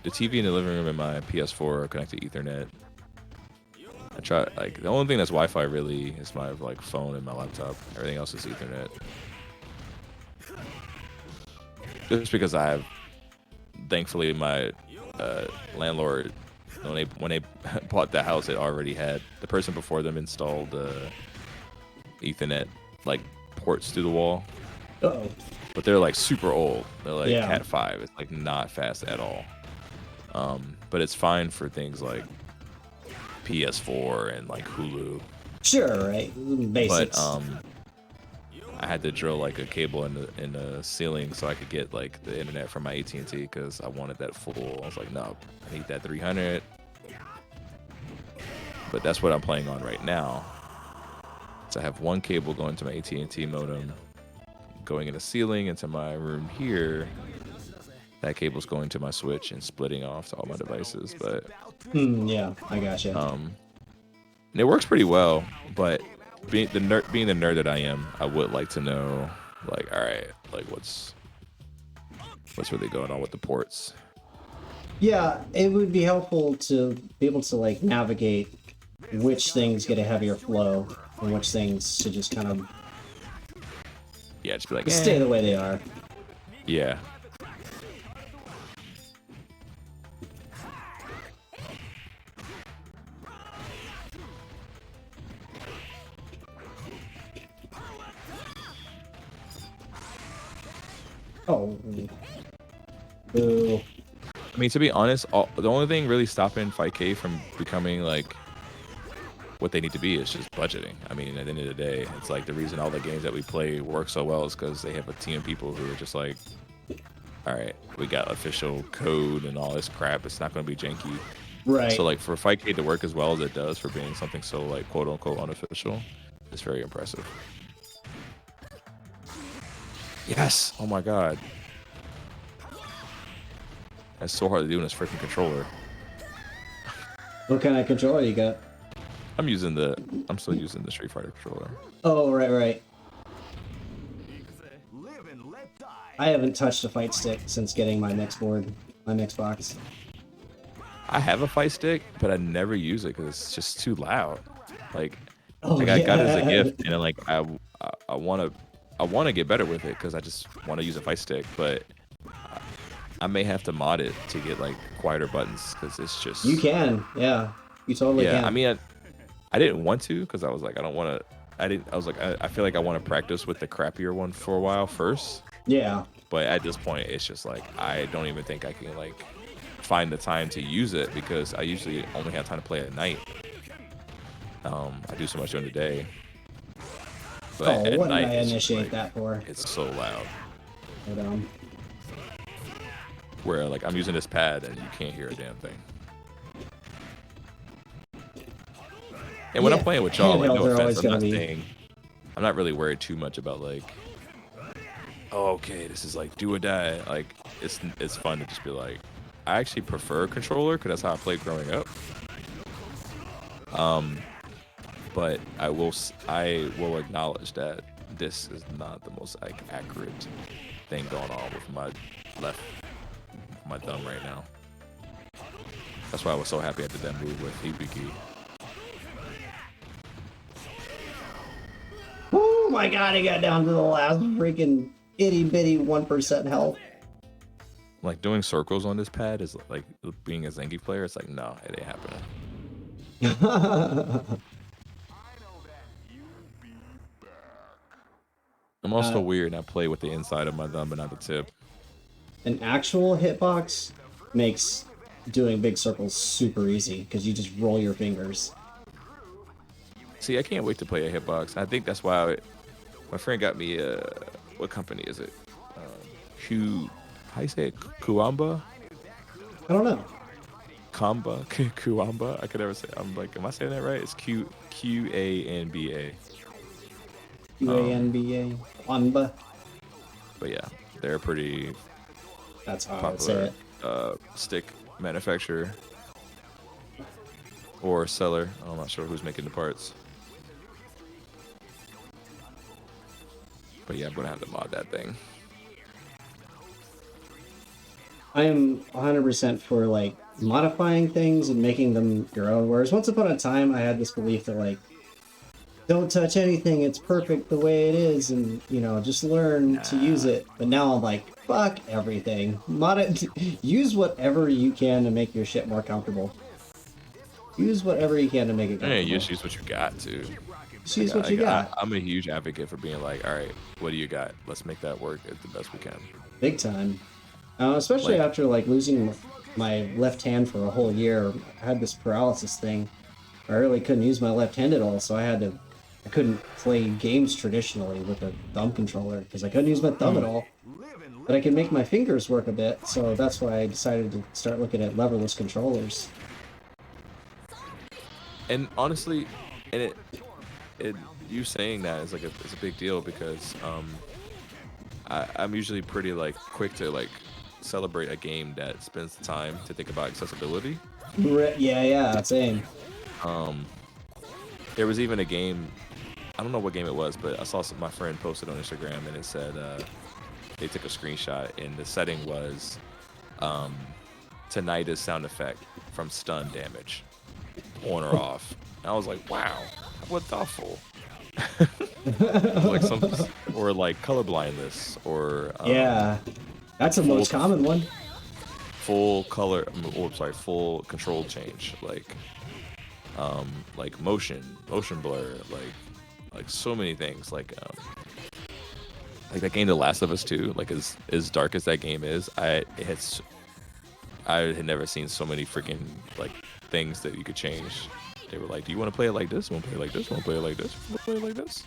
The TV in the living room and my PS4 are connected to Ethernet. I try like the only thing that's Wi-Fi really is my like phone and my laptop. Everything else is Ethernet. Just because I have, thankfully, my landlord, when they bought the house, it already had the person before them installed Ethernet like ports through the wall. Uh-oh. but they're like super old. They're like Yeah. Cat 5. It's like not fast at all. But it's fine for things like PS4 and like Hulu. Sure, right? Basics. But I had to drill like a cable in the ceiling so I could get like the internet from my AT&T because I wanted that full. I was like, no, I need that 300. But that's what I'm playing on right now. So I have one cable going to my AT&T modem, going in the ceiling into my room here. That cable's going to my Switch and splitting off to all my devices. But Yeah, I gotcha. and it works pretty well. But being the nerd that I am, I would like to know, like, all right, like what's really going on with the ports. Yeah, it would be helpful to be able to like navigate which things get a heavier flow and which things should just kind of Yeah, just be like, stay the way they are. Yeah. Oh. Boo. I mean, to be honest, the only thing really stopping Fightcade from becoming like what they need to be is just budgeting. I mean, at the end of the day, it's like the reason all the games that we play work so well is because they have a team of people who are just like, all right, we got official code and all this crap. It's not going to be janky. Right. So like for Fightcade to work as well as it does for being something so like quote unquote unofficial, it's very impressive. Yes. Oh my god. That's so hard to do in this freaking controller. What kind of controller you got? I'm still using the Street Fighter controller. Oh, right. Live and let die. I haven't touched a fight stick since getting my next board, my next box. I have a fight stick, but I never use it because it's just too loud. Like, Oh, I got it as a yeah. gift, and then like I want to get better with it because I just want to use a fight stick, but I may have to mod it to get like quieter buttons because it's just. You can, yeah. You totally Yeah, can. I mean, I didn't want to because I was like, I don't want to. I was like, I feel like I want to practice with the crappier one for a while first. Yeah. But at this point, it's just like I don't even think I can like find the time to use it because I usually only have time to play at night. I do so much during the day. But Oh, at what did night, I it's just, initiate like, that for? it's so loud. But, Where like I'm using this pad and you can't hear a damn thing. And when I'm Yeah, playing with y'all, like handhelds no are offense, always I'm gonna not be- saying, I'm not really worried too much about like, oh, okay, this is like do or die. Like it's fun to just be like, I actually prefer a controller because that's how I played growing up. But I will acknowledge that this is not the most like accurate thing going on with my thumb right now. That's why I was so happy I did that move with Hibiki. oh my god, I got down to the last freaking itty bitty 1% health. Like doing circles on this pad is like being a Zengi player. It's like, no, it ain't happening. I'm also weird and I play with the inside of my thumb and not the tip. An actual hitbox makes doing big circles super easy because you just roll your fingers. See, I can't wait to play a hitbox. I think that's why my friend got me what company is it? How you say it? Kuamba? I don't know. Kamba? Kuamba? I could never say. I'm like, am I saying that right? It's Q-A-N-B-A. UANBA. Anba. But yeah, they're pretty That's how I would say popular it. stick manufacturer or seller. I'm not sure who's making the parts. But yeah, I'm gonna have to mod that thing. I am 100% for like modifying things and making them your own. Whereas once upon a time, I had this belief that like, don't touch anything, it's perfect the way it is, and you know, just learn to use it. But now I'm like, fuck everything. Use whatever you can to make your shit more comfortable. Use whatever you can to make it Yeah, comfortable. you just use what you got to. Just use what you got. I'm a huge advocate for being like, all right, what do you got? Let's make that work as the best we can. Big time. Especially Like- after like losing my left hand for a whole year. I had this paralysis thing. I really couldn't use my left hand at all, so I couldn't play games traditionally with a thumb controller because I couldn't use my thumb at all. But I can make my fingers work a bit, so that's why I decided to start looking at leverless controllers. And honestly, and it you saying that is like it's a big deal because I'm usually pretty like quick to like celebrate a game that spends the time to think about accessibility. Yeah, same. There was even a game, I don't know what game it was, but I saw my friend posted on Instagram and it said they took a screenshot and the setting was tinnitus sound effect from stun damage, on or off. And I was like, wow, what thoughtful. Like or like color blindness or Yeah, that's the most common one. full color, full control change, like motion blur, like so many things, like that game The Last of Us 2, like as dark as that game is, I had never seen so many freaking like things that you could change. They were like, do you want to play it like this? Want to play it like this? Want to play it like this? Want to play it like this?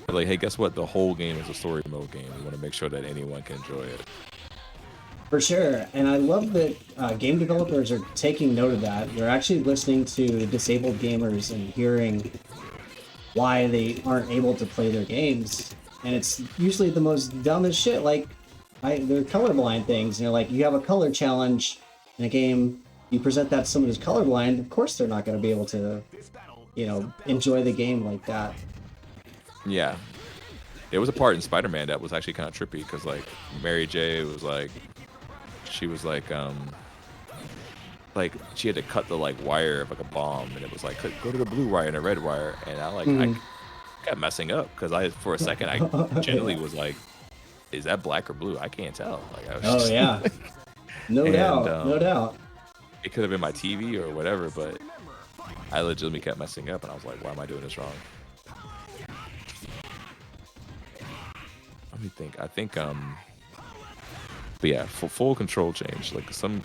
But like, hey, guess what? The whole game is a story mode game. We want to make sure that anyone can enjoy it. For sure, and I love that game developers are taking note of that. They're actually listening to disabled gamers and hearing why they aren't able to play their games. And it's usually the most dumbest shit, like they're colorblind things. You know, like you have a color challenge in a game, you present that to someone who's colorblind, of course they're not going to be able to, enjoy the game like that. Yeah. There was a part in Spider-Man that was actually kind of trippy because like Mary J was like, she was like she had to cut the like wire of like a bomb, and it was like go to the blue wire and a red wire, and I kept messing up because for a second I genuinely was like, is that black or blue? I can't tell. Like I was yeah, no doubt. It could have been my TV or whatever, but I legitimately kept messing up, and I was like, why am I doing this wrong? Let me think. I think but yeah, full control change. Like some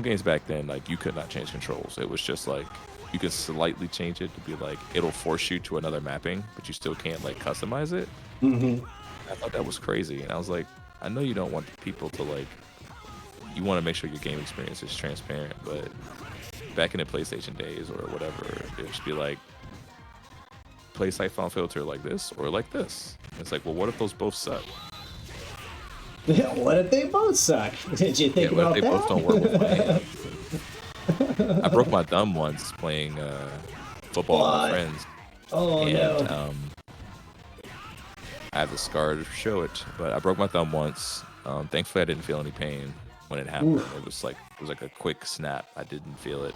games back then, like you could not change controls. It was just like you could slightly change it to be like it'll force you to another mapping, but you still can't like customize it. Mm-hmm. I thought that was crazy, and I was like, I know you don't want people to like. You want to make sure your game experience is transparent, but back in the PlayStation days or whatever, it would just be like, play siphon filter like this or like this. It's like, well, what if those both suck? What if they both suck? Did you think about what if they that? both don't work with my hand? I broke my thumb once playing football with my friends. Oh, and, no. I have a scar to show it, but I broke my thumb once. Thankfully, I didn't feel any pain when it happened. Oof. It was like a quick snap. I didn't feel it.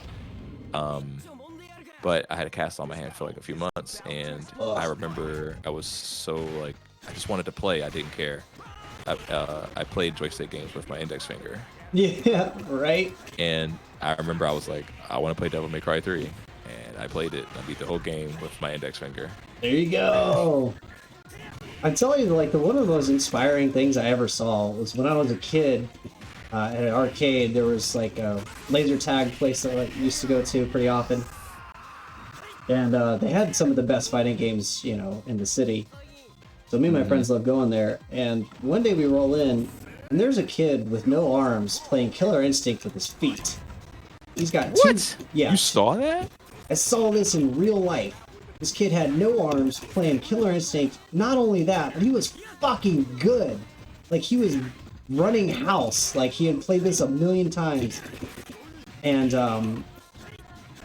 But I had a cast on my hand for like a few months, and I remember I was so like, I just wanted to play. I didn't care. I played joystick games with my index finger. Yeah, right? And I remember I was like, I want to play Devil May Cry 3. And I played it. I beat the whole game with my index finger. There you go. I'm telling you, like, one of the most inspiring things I ever saw was when I was a kid at an arcade. There was like a laser tag place that I used to go to pretty often. And they had some of the best fighting games, in the city. So me and my friends loved going there. And one day we roll in, and there's a kid with no arms playing Killer Instinct with his feet. He's got What? Yeah. You saw that? I saw this in real life. This kid had no arms playing Killer Instinct. Not only that, but he was fucking good. Like, he was running house. Like, he had played this a million times. And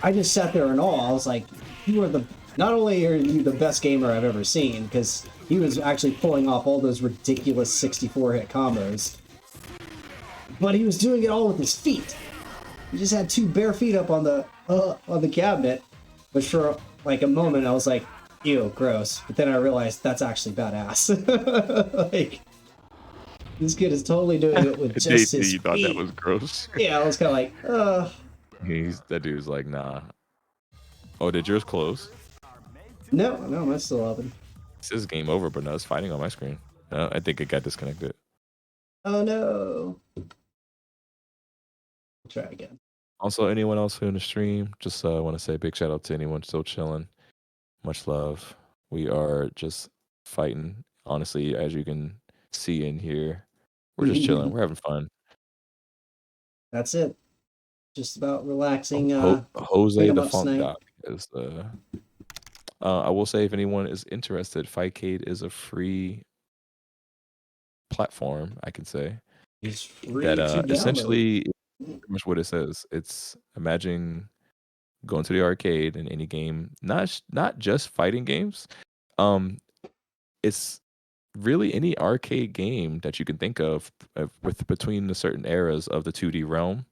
I just sat there in awe. I was like, not only are you the best gamer I've ever seen, because he was actually pulling off all those ridiculous 64-hit combos, but he was doing it all with his feet. He just had two bare feet up on the cabinet, which for like a moment I was like, ew, gross. But then I realized that's actually badass. Like, this kid is totally doing it with just his You thought feet. that was gross? Yeah, I was kind of like, That dude's like, nah. Oh, did yours close? No, that's still open. It says game over, but no, it's fighting on my screen. I think it got disconnected. Oh no. Try again. Also, anyone else who in the stream, just want to say a big shout out to anyone still chilling. Much love. We are just fighting. Honestly, as you can see in here, we're just chilling. We're having fun. That's it. Just about relaxing. Jose pick 'em the up Funk tonight. Doc is the. I will say, if anyone is interested, Fightcade is a free platform. I can say It's free that to download. essentially pretty much what it says. It's imagine going to the arcade in any game, not just fighting games. It's really any arcade game that you can think of with between the certain eras of the 2D realm.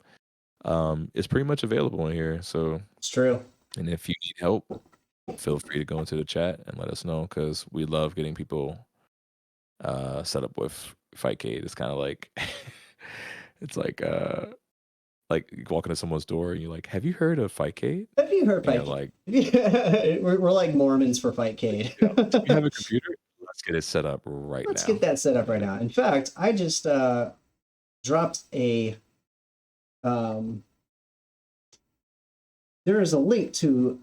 Is pretty much available in here. So It's true. and if you need help, feel free to go into the chat and let us know because we love getting people set up with Fightcade. It's kind of like it's like you walk into someone's door and you're like, "Have you heard of Fightcade?" Have you heard And you're Fightcade? like, we're like Mormons for Fightcade. "Do you have a computer? Let's get it set up right Let's now." get that set up right now. In fact, I just dropped a there is a link to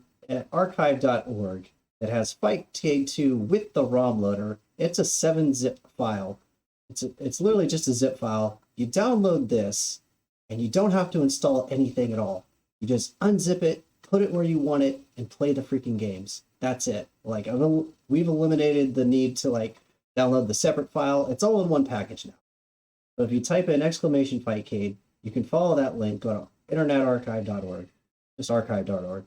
archive.org that has Fightcade 2 with the ROM loader. It's a 7-zip file. It's literally just a zip file. You download this, and you don't have to install anything at all. You just unzip it, put it where you want it, and play the freaking games. That's it. Like we've eliminated the need to like download the separate file. It's all in one package now. So if you type in !Fightcade, you can follow that link. Go to internetarchive.org, just archive.org,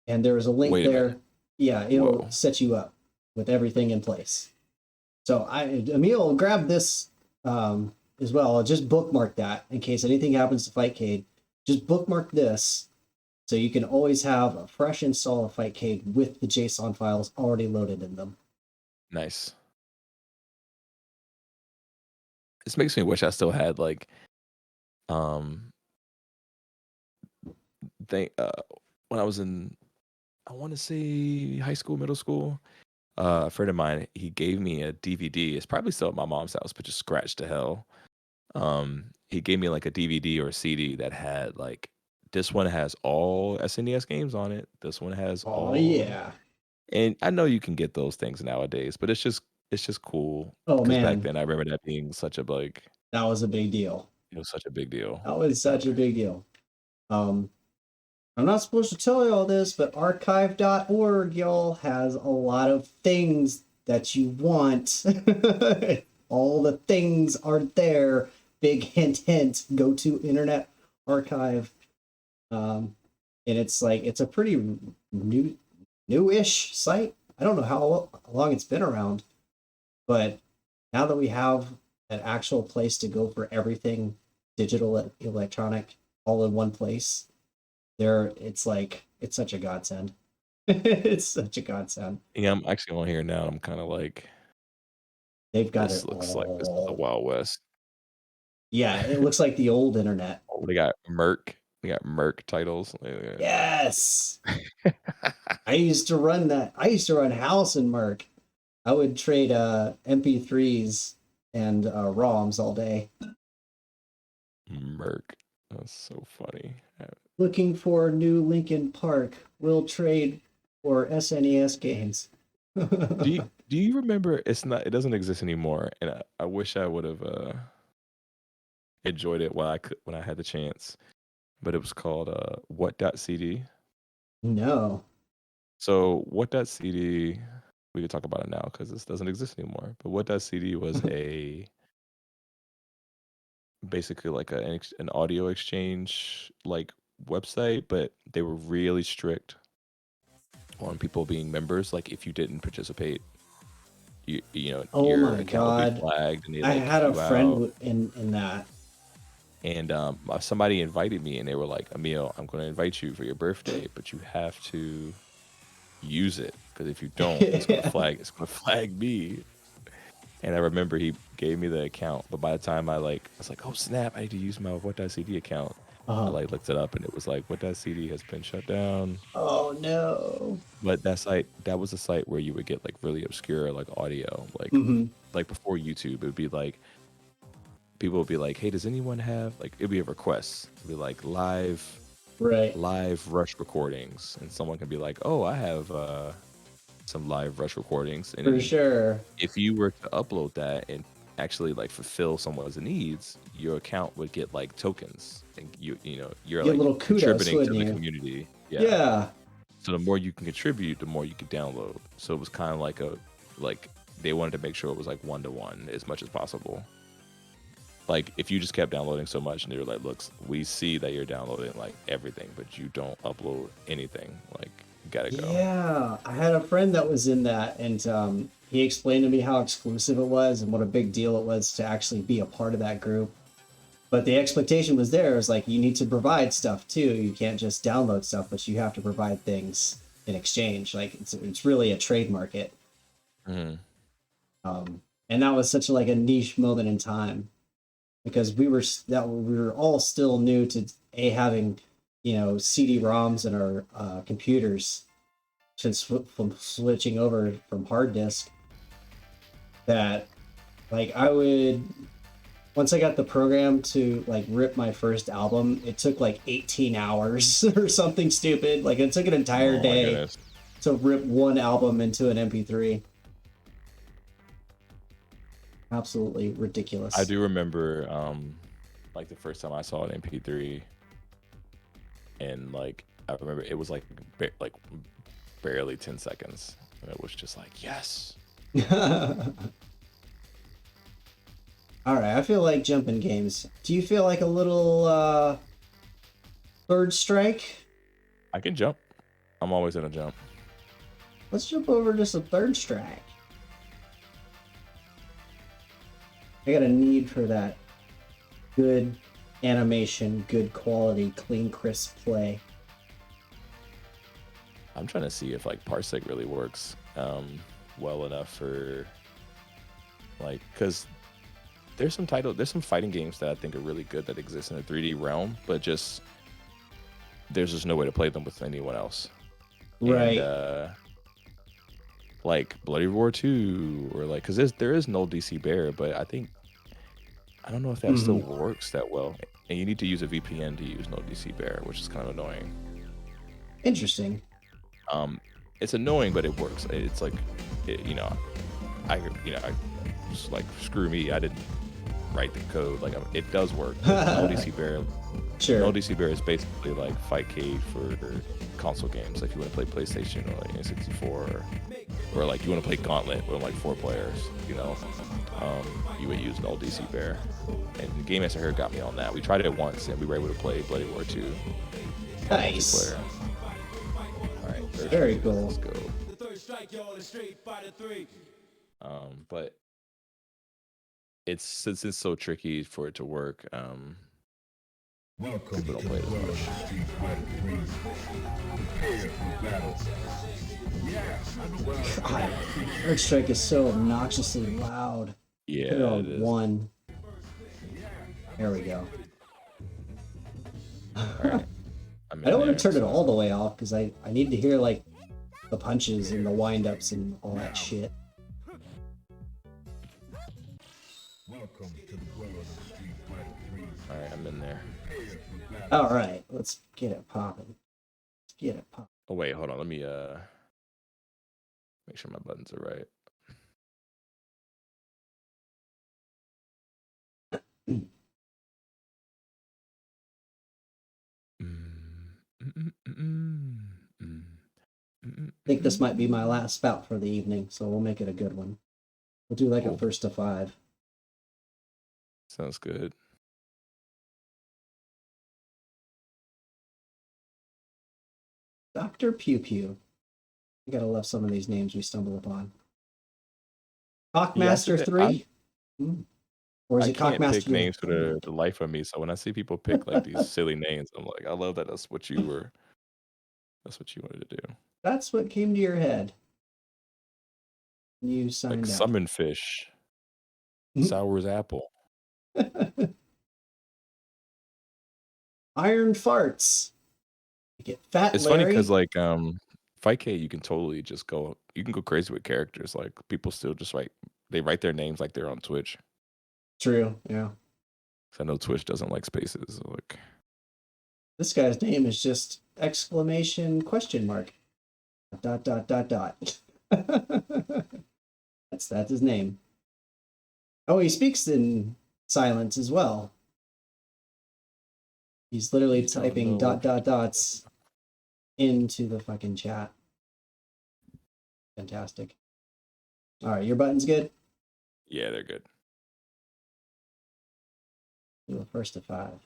and there is a link Wait a there. minute. Yeah, it'll Whoa. set you up with everything in place. So Emil grabbed this as well. I'll just bookmark that in case anything happens to Fightcade. Just bookmark this so you can always have a fresh install of Fightcade with the JSON files already loaded in them. Nice. This makes me wish I still had like when I was in, I want to say high school, middle school, a friend of mine, he gave me a DVD. It's probably still at my mom's house, but just scratched to hell. He gave me like a DVD or a CD that had like this one has all SNES games on it. This one has Oh all, yeah. and I know you can get those things nowadays, but it's just cool Oh because back man, then I remember that being such a like that was a big deal. it was such a big deal. That was such a big deal. I'm not supposed to tell you all this, but archive.org, y'all, has a lot of things that you want. All the things aren't there. Big hint, hint. Go to Internet Archive. And it's like, it's a pretty newish site. I don't know how long it's been around, but now that we have an actual place to go for everything digital, electronic, all in one place, it's like it's such a godsend. It's such a godsend. Yeah, I'm actually on here now. I'm kind of like, They've got this it looks all. like this is the Wild West. Yeah, it looks like the old internet. Oh, they got Merc. We got Merc titles. Yes. I used to run that. I used to run House in Merc. I would trade MP3s and ROMs all day. Merc. That's so funny. Looking for new Linkin Park. We'll trade for SNES games. Do you remember? It doesn't exist anymore, and I wish I would have enjoyed it when I had the chance. But it was called What.cd. No. So What.cd, we could talk about it now because this doesn't exist anymore. But What.cd was basically like an audio exchange like website, but they were really strict on people being members. Like if you didn't participate, you know Oh your my account would God. be flagged, and they I like had a kick you friend out. in that. And somebody invited me, and they were like, "Emil, I'm going to invite you for your birthday, but you have to use it because if you don't, it's going to flag me." And I remember he gave me the account, but by the time I was like, "Oh snap, I need to use my What.cd account." I Uh-huh. like looked it up and it was like, what that CD has been shut down. Oh no. But that was a site where you would get like really obscure like audio, Mm-hmm. like before YouTube, it would be like people would be like, hey, does anyone have like it'd be a request, it'd be like Right. live Rush recordings, and someone can be like, oh, I have some live Rush recordings, and For then sure. if you were to upload that and actually like fulfill someone's needs, your account would get like tokens, and you're Get a like little kudos, contributing to wouldn't the you? community. Yeah. Yeah. So the more you can contribute, the more you can download. So it was kind of like they wanted to make sure it was like 1-to-1 as much as possible. Like if you just kept downloading so much and they were like, look, we see that you're downloading like everything, but you don't upload anything, like you gotta go. Yeah. I had a friend that was in that, and he explained to me how exclusive it was and what a big deal it was to actually be a part of that group. But the expectation was there. It was like, you need to provide stuff too. You can't just download stuff, but you have to provide things in exchange. Like it's really a trade market. Mm-hmm. And that was such like a niche moment in time, because we were all still new to having, CD-ROMs in our computers, since from switching over from hard disk. That like I would once I got the program to like rip my first album, it took like 18 hours or something stupid. Like it took an entire Oh my day goodness. to rip one album into an MP3. Absolutely ridiculous. I do remember like the first time I saw an MP3, and like I remember it was like barely 10 seconds, and it was just like, yes. All right, I feel like jumping games. Do you feel like a little third strike? I can jump. I'm always gonna jump. Let's jump over to some third strike. I got a need for that good animation, good quality, clean, crisp play. I'm trying to see if like Parsec really works well enough for like, because there's some fighting games that I think are really good that exist in the 3D realm, but there's just no way to play them with anyone else. Right. And, like Bloody Roar 2, or like, because there is no DC Bear, but I don't know if that still works that well. And you need to use a VPN to use no DC Bear, which is kind of annoying. Interesting. It's annoying, but it works. It's like, I just like, screw me, I didn't write the code. Like it does work. No DC Bear. Sure. No DC Bear is basically like Fightcade for console games. Like if you want to play PlayStation or like N64, or like you want to play Gauntlet with like 4 players, you would use no DC Bear. And Game Master here got me on that. We tried it once and we were able to play Bloody Roar 2. Nice. Alright, Very cool. Let's go. But since it's so tricky for it to work, Welcome people to don't the play it as world much. of Street Fighter 3. Prepare for battle. Yeah, I know well. God, third strike is so obnoxiously loud. Yeah, Put it on it is. 1. There we go. Alright. I don't want to turn it all the way off, because I need to hear like the punches and the wind-ups and all that shit. Welcome to the world of Street Fighter 3. Alright, I'm in there. Prepare for battle. All right, let's get it popping. Let's get it popping. Oh wait, hold on. Let me make sure my buttons are right. I think this might be my last spout for the evening, so we'll make it a good one. We'll do like a Cool. first to 5. Sounds good. Dr. Pew Pew. You gotta love some of these names we stumble upon. Cockmaster Yeah, 3? Or is I it can't Cockmaster? pick names for the life of me. So when I see people pick like these silly names, I'm like, I love that that's what you wanted to do. That's what came to your head. You signed Like up. summon fish, sour's apple. Iron farts. You get Fat It's Larry. funny because like Fightcade, you can totally just go. You can go crazy with characters. Like people still just they write their names like they're on Twitch. True, yeah. 'Cause I know Twitch doesn't like spaces. So like This guy's name is just exclamation question mark. Dot dot dot dot. That's his name. Oh, he speaks in silence as well. He's literally typing dot dot dots into the fucking chat. Fantastic. All right, your button's good. yeah, they're good. Do the first to 5.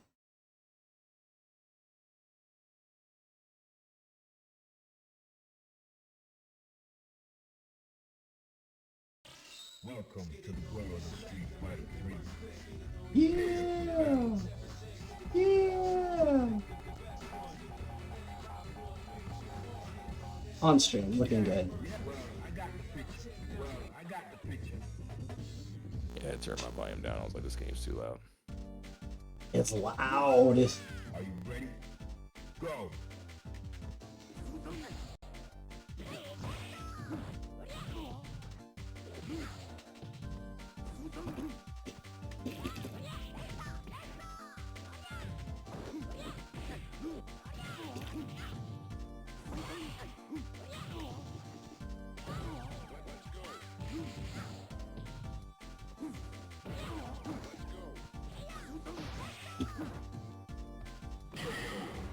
Welcome to the world of Street Fighter 3. Yeah! Yeah! On stream, looking good. Yeah, I turned my volume down. I was like, this game's too loud. It's loud. Are you ready? Go!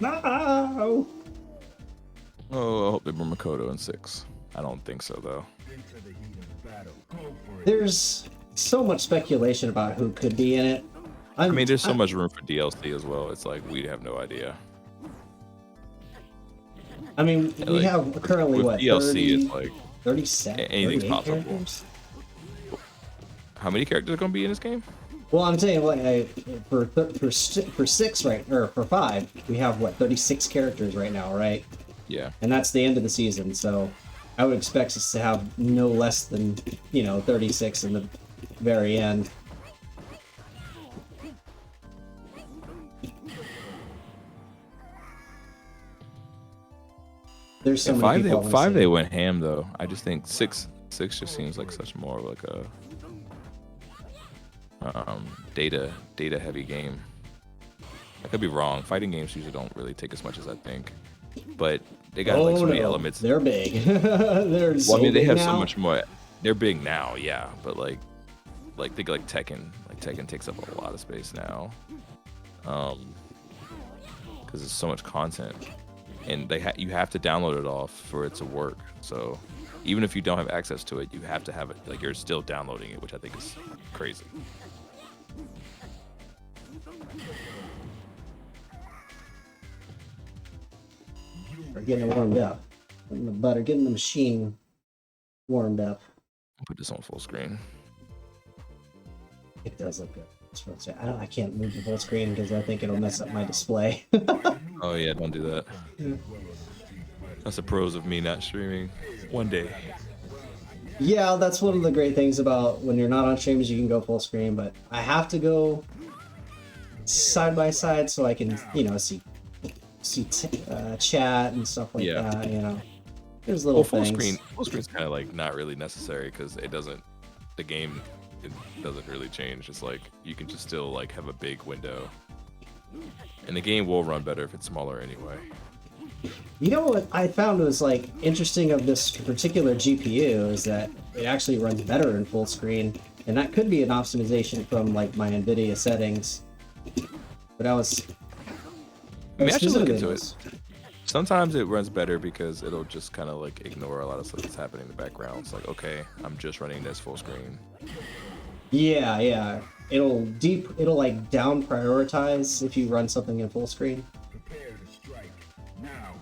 No! Oh, I hope they bring Makoto in 6. I don't think so though. Into the heat of battle. Go for it. There's so much speculation about who could be in it. I mean, there's so much room for DLC as well. It's like we have no idea. I mean, we like, have currently With what? DLC, 30, it's like 37, anything's 38 possible. characters? how many characters are gonna be in this game? Well, I'm saying like for 6 right, or for 5, we have what 36 characters right now, right? Yeah. And that's the end of the season, so I would expect us to have no less than 36 in the very end. There's so Yeah, many five, people. I they, wanna five see. they went ham though. I just think six just seems like such more like a data heavy game. I could be wrong. Fighting games usually don't really take as much as I think, but they got like so many elements. They're big. They're so Well, I mean, they big have now. so much more. They're big now, yeah, but like think like Tekken. Like Tekken takes up a lot of space now, because there's so much content, and you have to download it all for it to work. So even if you don't have access to it, you have to have it. Like you're still downloading it, which I think is crazy. We're getting it warmed up. Getting the butter, getting the machine warmed up. I'll put this on full screen. It does look good. I can't move the full screen because I think it'll mess up my display. Oh yeah, don't do that. That's the pros of me not streaming. One day. Yeah, that's one of the great things about when you're not on stream is you can go full screen, but I have to go side by side so I can, see chat and stuff like Yeah. that. There's little Full things. screen's kind of like not really necessary because the game doesn't really change. It's like you can just still like have a big window, and the game will run better if it's smaller anyway. You know what I found was like interesting of this particular GPU is that it actually runs better in full screen, and that could be an optimization from like my NVIDIA settings. But I I should look specifically into was- it. Sometimes it runs better because it'll just kind of like ignore a lot of stuff that's happening in the background. It's like, okay, I'm just running this full screen. Yeah. It'll like down prioritize if you run something in full screen. Prepare to strike. Now.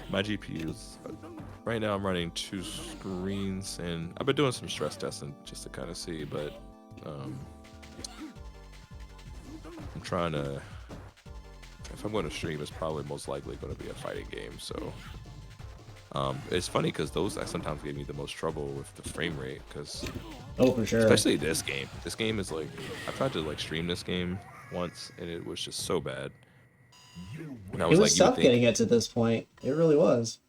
My GPU's right now I'm running 2 screens, and I've been doing some stress testing just to kind of see, but I'm trying to. If I'm going to stream, it's probably most likely going to be a fighting game. So It's funny because those sometimes give me the most trouble with the frame rate, because Oh, for sure. especially this game. This game is like, I tried to like stream this game once and it was just so bad. And I It was was like, you would tough think, getting it to this point. It really was.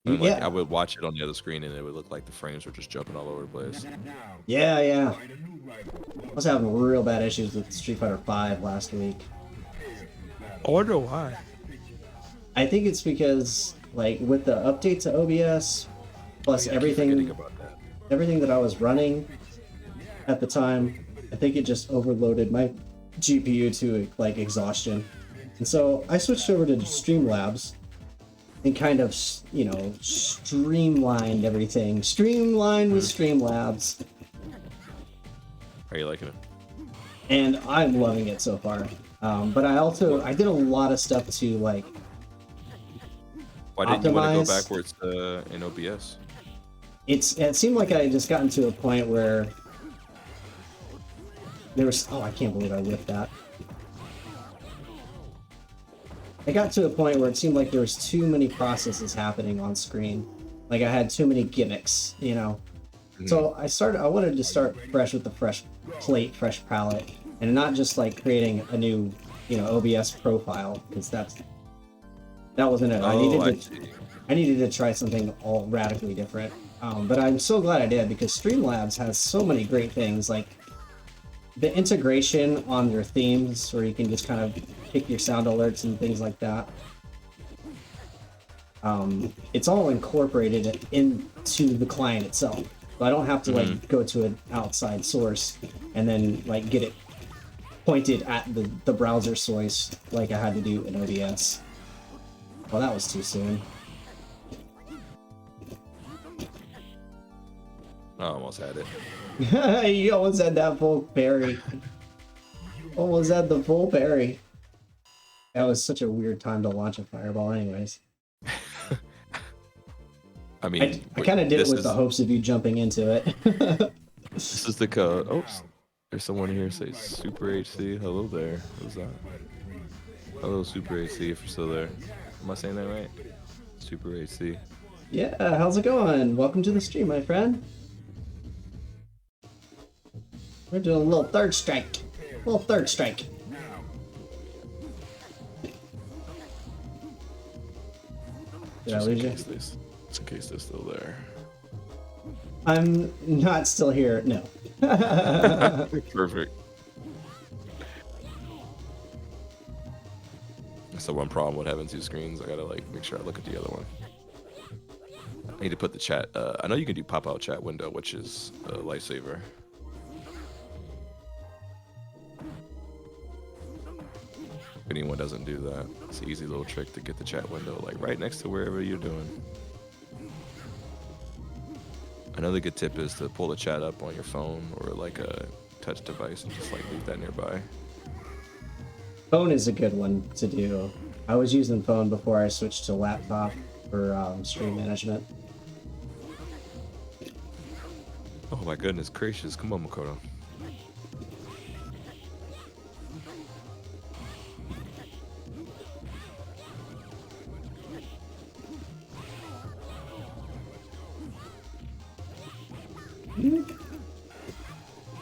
and like I Yeah, would watch it on the other screen and it would look like the frames were just jumping all over the place. yeah. Find a new rival. I was having real bad issues with Street Fighter V last week. I wonder why. I think it's because, like, with the update to OBS, plus I keep forgetting everything about that. everything that I was running at the time, I think it just overloaded my GPU to like exhaustion. And so I switched over to Streamlabs and kind of, you know, streamlined everything. Streamlined with Streamlabs. Are you liking it? And I'm loving it so far. But I did a lot of stuff to like Why didn't you want to go optimize. backwards in OBS? It seemed like I just gotten to a point where there was, oh, I can't believe I whipped that. I got to a point where it seemed like there was too many processes happening on screen. Like I had too many gimmicks, you know. So I wanted to start fresh with the fresh plate, fresh palette, and not just like creating a new, you know, OBS profile, because that wasn't it. I needed to try something all radically different. But I'm so glad I did, because Streamlabs has so many great things, like the integration on your themes, where you can just kind of pick your sound alerts and things like that. It's all incorporated into the client itself, so I don't have to like go to an outside source and then like get it pointed at the browser source like I had to do in OBS. Well, that was too soon. I almost had it. You almost had that full parry. Almost had the full parry. That was such a weird time to launch a fireball anyways. I mean, I kind of did it this with the is- hopes of you jumping into it. This is the code. Oops. There's someone here say Super HC. Hello there. Who's that? Hello, Super HC, if you're still there. Am I saying that right? Super HC. Yeah, how's it going? Welcome to the stream, my friend. We're doing a little third strike. A little third strike. Did I Just in lose you? in case they're still there. I'm not still here. No. Perfect. That's the one problem with having two screens. I gotta like make sure I look at the other one. I need to put the chat. I know you can do pop-out chat window, which is a lifesaver. If anyone doesn't do that, it's an easy little trick to get the chat window like right next to wherever you're doing. Another good tip is to pull the chat up on your phone or like a touch device and just like leave that nearby. Phone is a good one to do. I was using phone before I switched to laptop for stream management. Oh my goodness gracious, come on Makoto.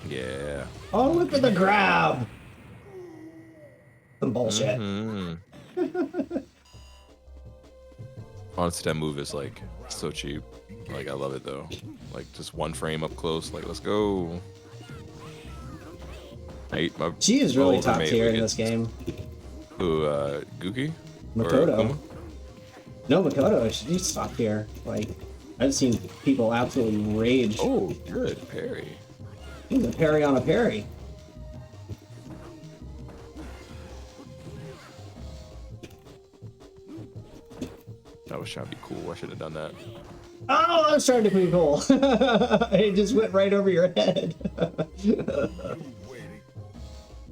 Yeah. Oh, look at the grab! Some bullshit. Mhm. Honestly, that move is like so cheap. Like I love it though. Like just one frame up close. Like let's go. She is really old top roommate tier would in get- this game. Who? Guki? Or Makoto. Kuma? No, Makoto, she's top tier. Like, I've seen people absolutely rage. Oh, good parry. Ooh, a parry on a parry. That was trying to be cool. I should have done that. Oh, that was trying to be cool. It just went right over your head.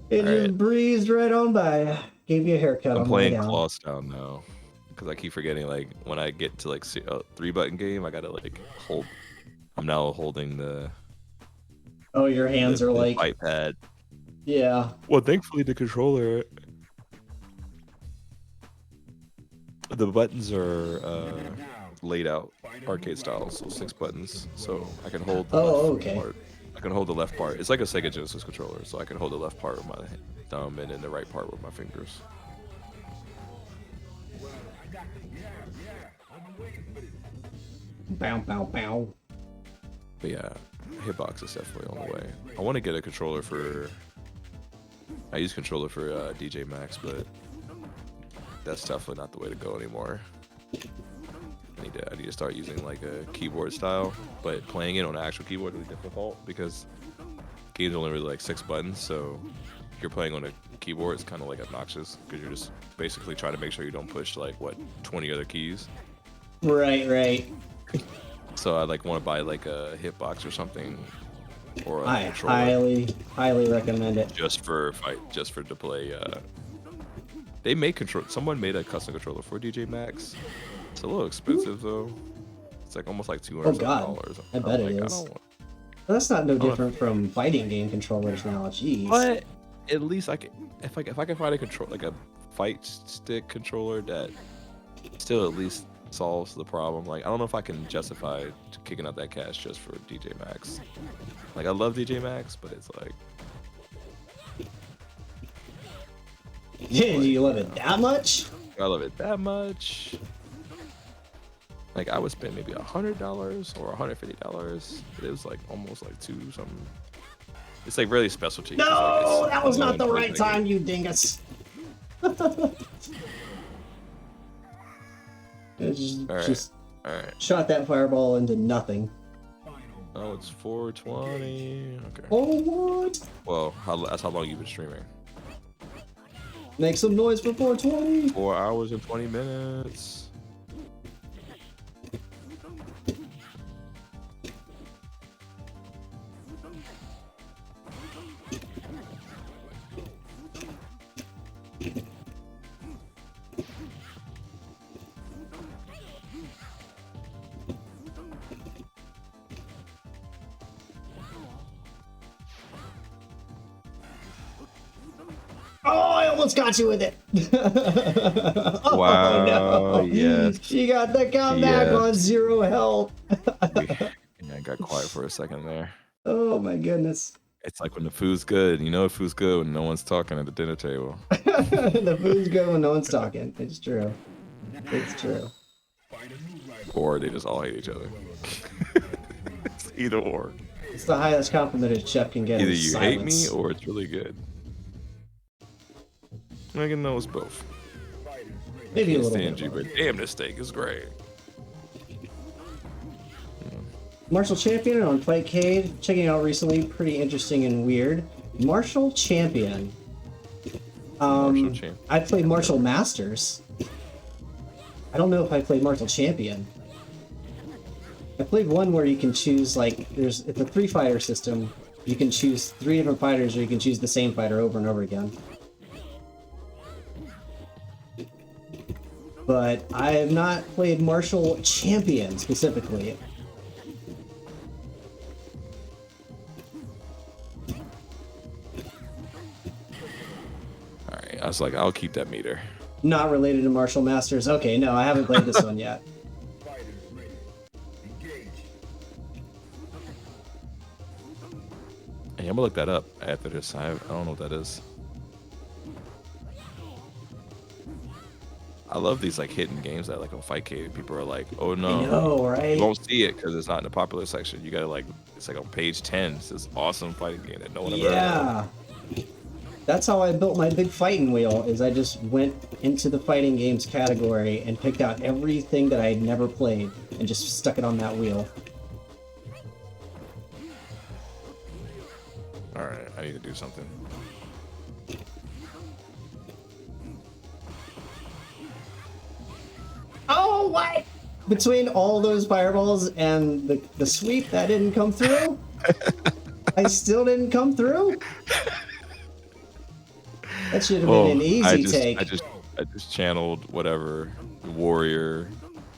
It just Alright. breezed right on by. Gave you a haircut I'm on the way playing down. Claw Style now because I keep forgetting. Like when I get to like a 3-button game, I gotta like hold. I'm now holding the Oh, your hands are like, fight pad. yeah. Well, thankfully the the buttons are laid out arcade style, so 6 buttons. So I can hold the Oh, left okay. part. I can hold the left part. It's like a Sega Genesis controller, so I can hold the left part with my thumb and then the right part with my fingers. Bow, bow, bow. But yeah, hitbox is definitely on the way. I want to get a controller for. I use controller for DJ Max, but that's definitely not the way to go anymore. I need to start using like a keyboard style, but playing it on an actual keyboard is really difficult because games only really like 6 buttons. So if you're playing on a keyboard, it's kind of like obnoxious because you're just basically trying to make sure you don't push like 20 other keys. Right. So I like want to buy like a hitbox or something, or a I controller highly recommend it. just for to play. They make control. Someone made a custom controller for DJ Max. It's a little expensive though. It's like almost like $200. Oh god, I bet it is. Well, that's not no different from fighting game controllers now. Jeez. But at least I can, if I can find a control like a fight stick controller that still at least solves the problem. Like I don't know if I can justify kicking out that cash just for DJ Max. Like I love DJ Max, but it's like. Yeah, do you love it that much? I love it that much. Like I would spend maybe $100 or $150. But it was like almost like $2 something. It's like really specialty. No, like, that was not the right time, you dingus. Just All right. shot that fireball into nothing. Oh, it's 4:20. Okay. Oh, what? Well, that's how long you've been streaming. Make some noise for 420. 4 hours and 20 minutes. Oh, I almost got you with it. Oh, Wow, no. yes. You got the comeback Yes. on 0 health. Yeah, I got quiet for a second there. Oh my goodness. It's like when the food's good. You know, food's good when no one's talking at the dinner table. The food's good when no one's talking. It's true. It's true. Or they just all hate each other. It's either or. It's the highest compliment a chef can get. Either is you hate silence. me or it's really good. I can know it's both. Maybe a Can't little stand bit. you, but damn, this steak is great. Martial Champion on Fightcade. Checking it out recently. Pretty interesting and weird. Martial Champion. Martial Champion. I played Martial Masters. I don't know if I played Martial Champion. I played one where you can choose like it's a 3-fighter system. You can choose 3 different fighters, or you can choose the same fighter over and over again. But I have not played Martial Champion specifically. Alright, I was like, I'll keep that meter. Not related to Martial Masters. Okay, no, I haven't played this one yet. Hey, I'm gonna look that up after this. I don't know what that is. I love these like hidden games that like on Fightcade. People are like, "Oh no, I know, right? you won't see it because it's not in the popular section. You gotta like, it's like on page 10. It's this awesome fighting game that no one ever heard of." Yeah. That's how I built my big fighting wheel, is I just went into the fighting games category and picked out everything that I had never played and just stuck it on that wheel. All right, I need to do something. Oh, what? Between all those fireballs and the sweep, that didn't come through? I still didn't come through? That should have been an easy take. I just channeled whatever warrior.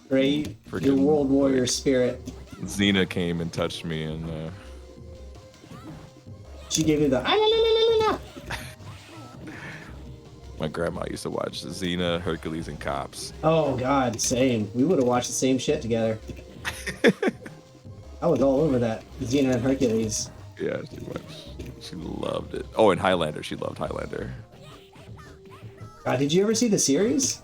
Right? Your Freaking World Warrior spirit. Xena came and touched me, and She gave you the ah, la, la, la, la, la. My grandma used to watch Xena, Hercules, and Cops. Oh God, same. We would have watched the same shit together. I was all over that. Xena and Hercules. Yeah, she loved it. Oh, and Highlander. She loved Highlander. God, did you ever see the series?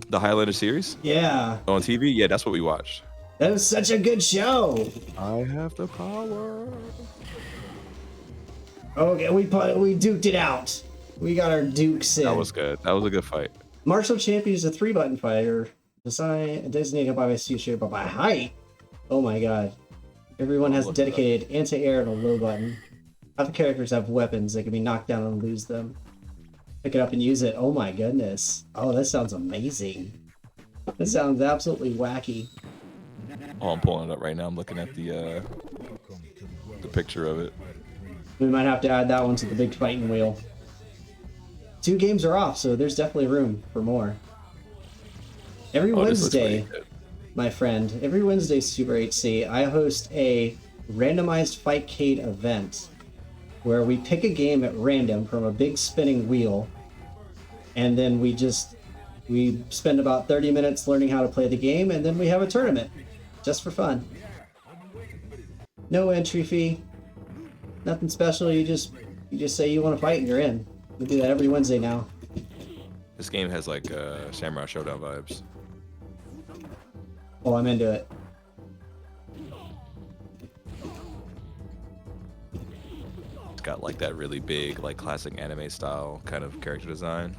The Highlander series Yeah, on TV. Yeah, that's what we watched. that was such a good show. I have the power. Okay, we duked it out. We got our dukes in. That was good. That was a good fight. Martial Champion is a 3-button fighter, designated by shape, but by height. Oh my God! Everyone has a dedicated anti-air and a low button. Half the characters have weapons that can be knocked down and lose them. Pick it up and use it. Oh my goodness! Oh, that sounds amazing. This sounds absolutely wacky. Oh, I'm pulling it up right now. I'm looking at the picture of it. We might have to add that one to the big fighting wheel. 2 games are off, so there's definitely room for more. Every This looks Wednesday, pretty good. my friend, every Wednesday, Super HC, I host a randomized Fightcade event where we pick a game at random from a big spinning wheel, and then we spend about 30 minutes learning how to play the game, and then we have a tournament just for fun. No entry fee, nothing special. You just say you want to fight and you're in. We do that every Wednesday now. This game has like Samurai Showdown vibes. Oh, I'm into it. It's got like that really big, like classic anime style kind of character design.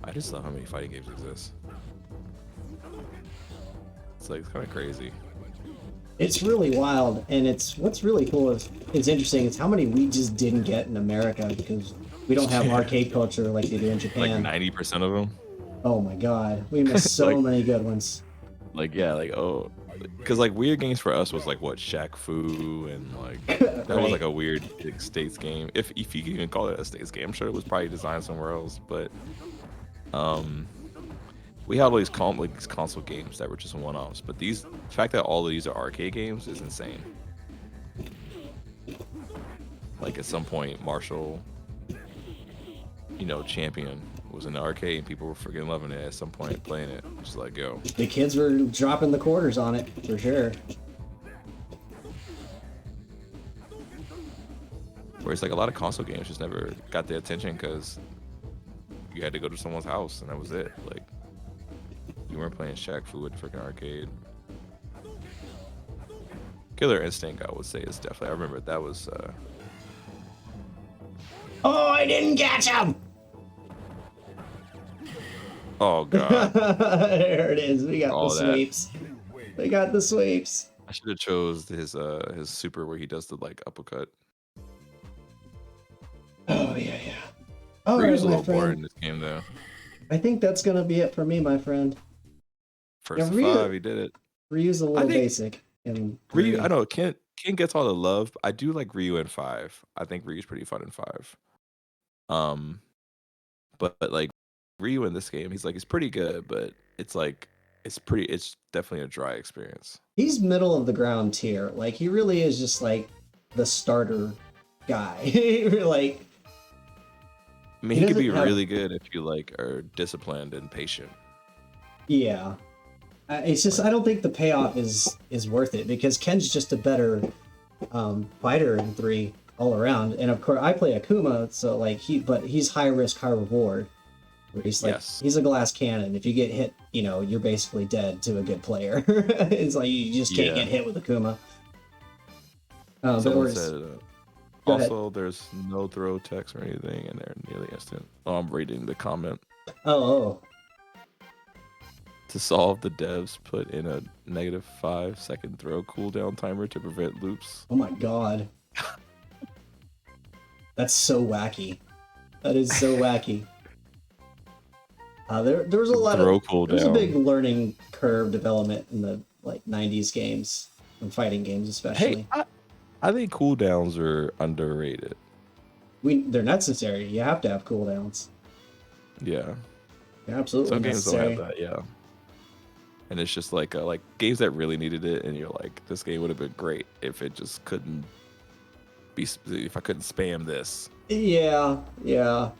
I just love how many fighting games exist. It's like kind of crazy. It's really wild, and what's really cool is interesting is how many we just didn't get in America because we don't have arcade culture like they do in Japan. Like 90% of them. Oh my God, we missed so Like- many good ones. Like yeah, like oh, because like weird games for us was like what Shaq Fu and like that was Right. like a weird like, States game. If you can even call it a States game, I'm sure it was probably designed somewhere else. But we had all these console games that were just one-offs. But the fact that all of these are arcade games is insane. Like at some point, Marshall, Champion was in the arcade and people were freaking loving it. At some point, playing it, just like yo. The kids were dropping the quarters on it for sure. Whereas like a lot of console games just never got the attention because you had to go to someone's house and that was it. Like you weren't playing Shaq Fu at the freaking arcade. Killer Instinct, I would say, is definitely. I remember that was. Oh, I didn't catch him! Oh god, There it is. We got All the that. sweeps. We got the sweeps. I should have chose his super where he does the like uppercut. Oh yeah. All Ryu's right, a my little boring in friend. this game though. I think that's gonna be it for me, my friend. First Yeah, to Ryu- 5, he did it. Ryu's a little think basic. And Ryu, I know Ken gets all the love. But I do like Ryu in 5. I think Ryu's pretty fun in 5. But like Ryu in this game, he's pretty good, but it's definitely a dry experience. he's middle of the ground tier. Like he really is just like the starter guy. Like I mean, He he could be doesn't have- really good if you like are disciplined and patient. yeah. It's just I don't think the payoff is worth it because Ken's just a better fighter in 3 all around. And of course I play Akuma, so like he's high risk, high reward. Where he's like Yes. he's a glass cannon. If you get hit, you're basically dead to a good player. It's like you just can't Yeah. get hit with Akuma. But Someone whereas- said, Go ahead. also, there's no throw text or anything, and they're nearly instant. Oh, I'm reading the comment. oh. To solve, the devs put in a negative 5-second throw cooldown timer to prevent loops. Oh my god. That's so wacky. That is so wacky. There was a lot Throw of there's a big cooldown. learning curve development in the 90s games and fighting games especially. Hey, I think cooldowns are underrated. They're necessary. You have to have cooldowns. Yeah. Absolutely Some games don't necessary. have that, yeah. And it's just like games that really needed it, and you're like, this game would have been great if it just couldn't be, if I couldn't spam this. Yeah, yeah.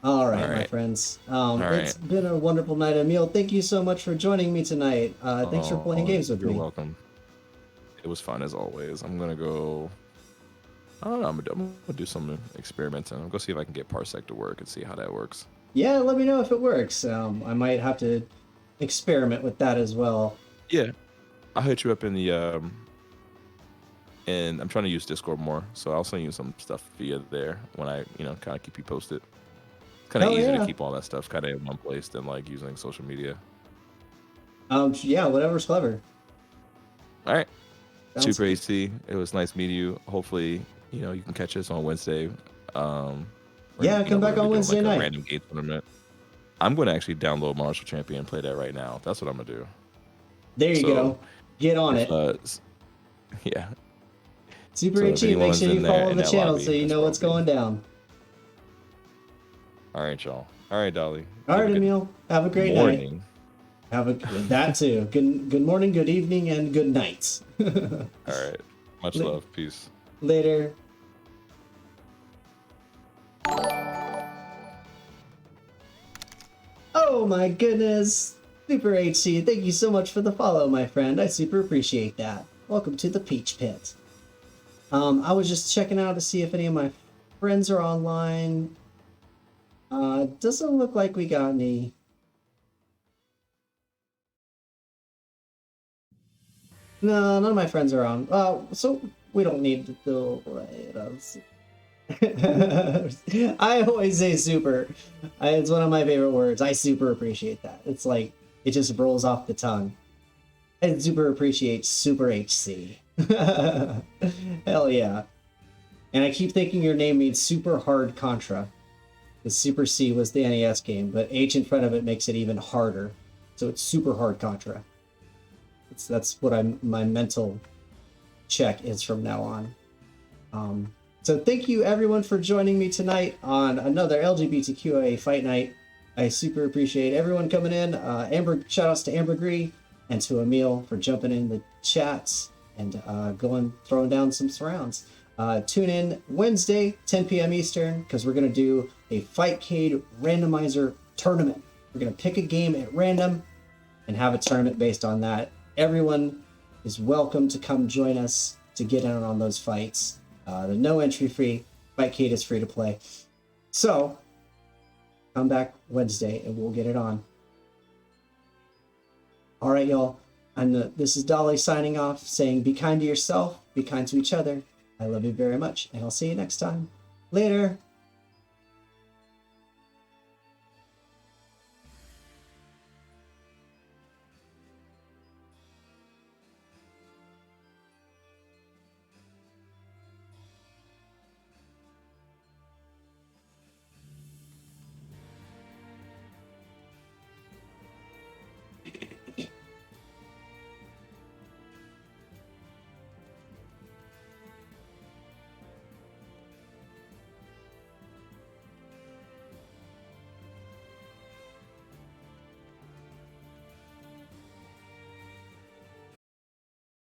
All right, my right. friends. All It's right. been a wonderful night, Emil. Thank you so much for joining me tonight. Thanks for playing games with You're me. welcome. It was fun as always. I'm gonna go. I don't know. I'm gonna do some experimenting. I'm gonna go see if I can get Parsec to work and see how that works. Yeah, let me know if it works. I might have to experiment with that as well. Yeah, I'll hit you up in the and I'm trying to use Discord more, so I'll send you some stuff via there when I, kind of keep you posted. It's kind of Hell easier yeah. to keep all that stuff kind of in one place than like using social media. Yeah, whatever's clever. All right, Sounds Super good. AC. It was nice meeting you. Hopefully, you can catch us on Wednesday. Yeah, come back on Wednesday like night. a random game tournament. I'm going to actually download Marshall Champion and play that right now. That's what I'm gonna do. There you So, go. Get on If, it. yeah. Super so if HE, make anyone's sure you in there follow in the that channel lobby, so you that's know where what's I'll be. going down. All right, y'all. All right, Dolly. All Have right, a good Emil. Have a great night. morning. Have a that too. Good morning, good evening, and good night. All right. Much La- love. Peace. Later. Oh my goodness. Super HC, thank you so much for the follow, my friend. I super appreciate that. Welcome to the Peach Pit. I was just checking out to see if any of my friends are online. Doesn't look like we got any. No, none of my friends are on. So we don't need to delay us. I always say super. It's one of my favorite words. I super appreciate that. It's like, it just rolls off the tongue. I super appreciate Super HC. Hell yeah. And I keep thinking your name means Super Hard Contra. Because Super C was the NES game, but H in front of it makes it even harder. So it's Super Hard Contra. That's what my mental check is from now on. So thank you everyone for joining me tonight on another LGBTQIA Fight Night. I super appreciate everyone coming in. Shout outs to Amber Gree and to Emil for jumping in the chats and throwing down some surrounds. Tune in Wednesday, 10 p.m. Eastern, because we're going to do a Fightcade randomizer tournament. We're going to pick a game at random and have a tournament based on that. Everyone is welcome to come join us to get in on those fights. They're no entry fee. Fightcade is free to play. So, come back Wednesday and we'll get it on. All right, y'all. This is Dolly signing off, saying be kind to yourself, be kind to each other. I love you very much, and I'll see you next time. Later.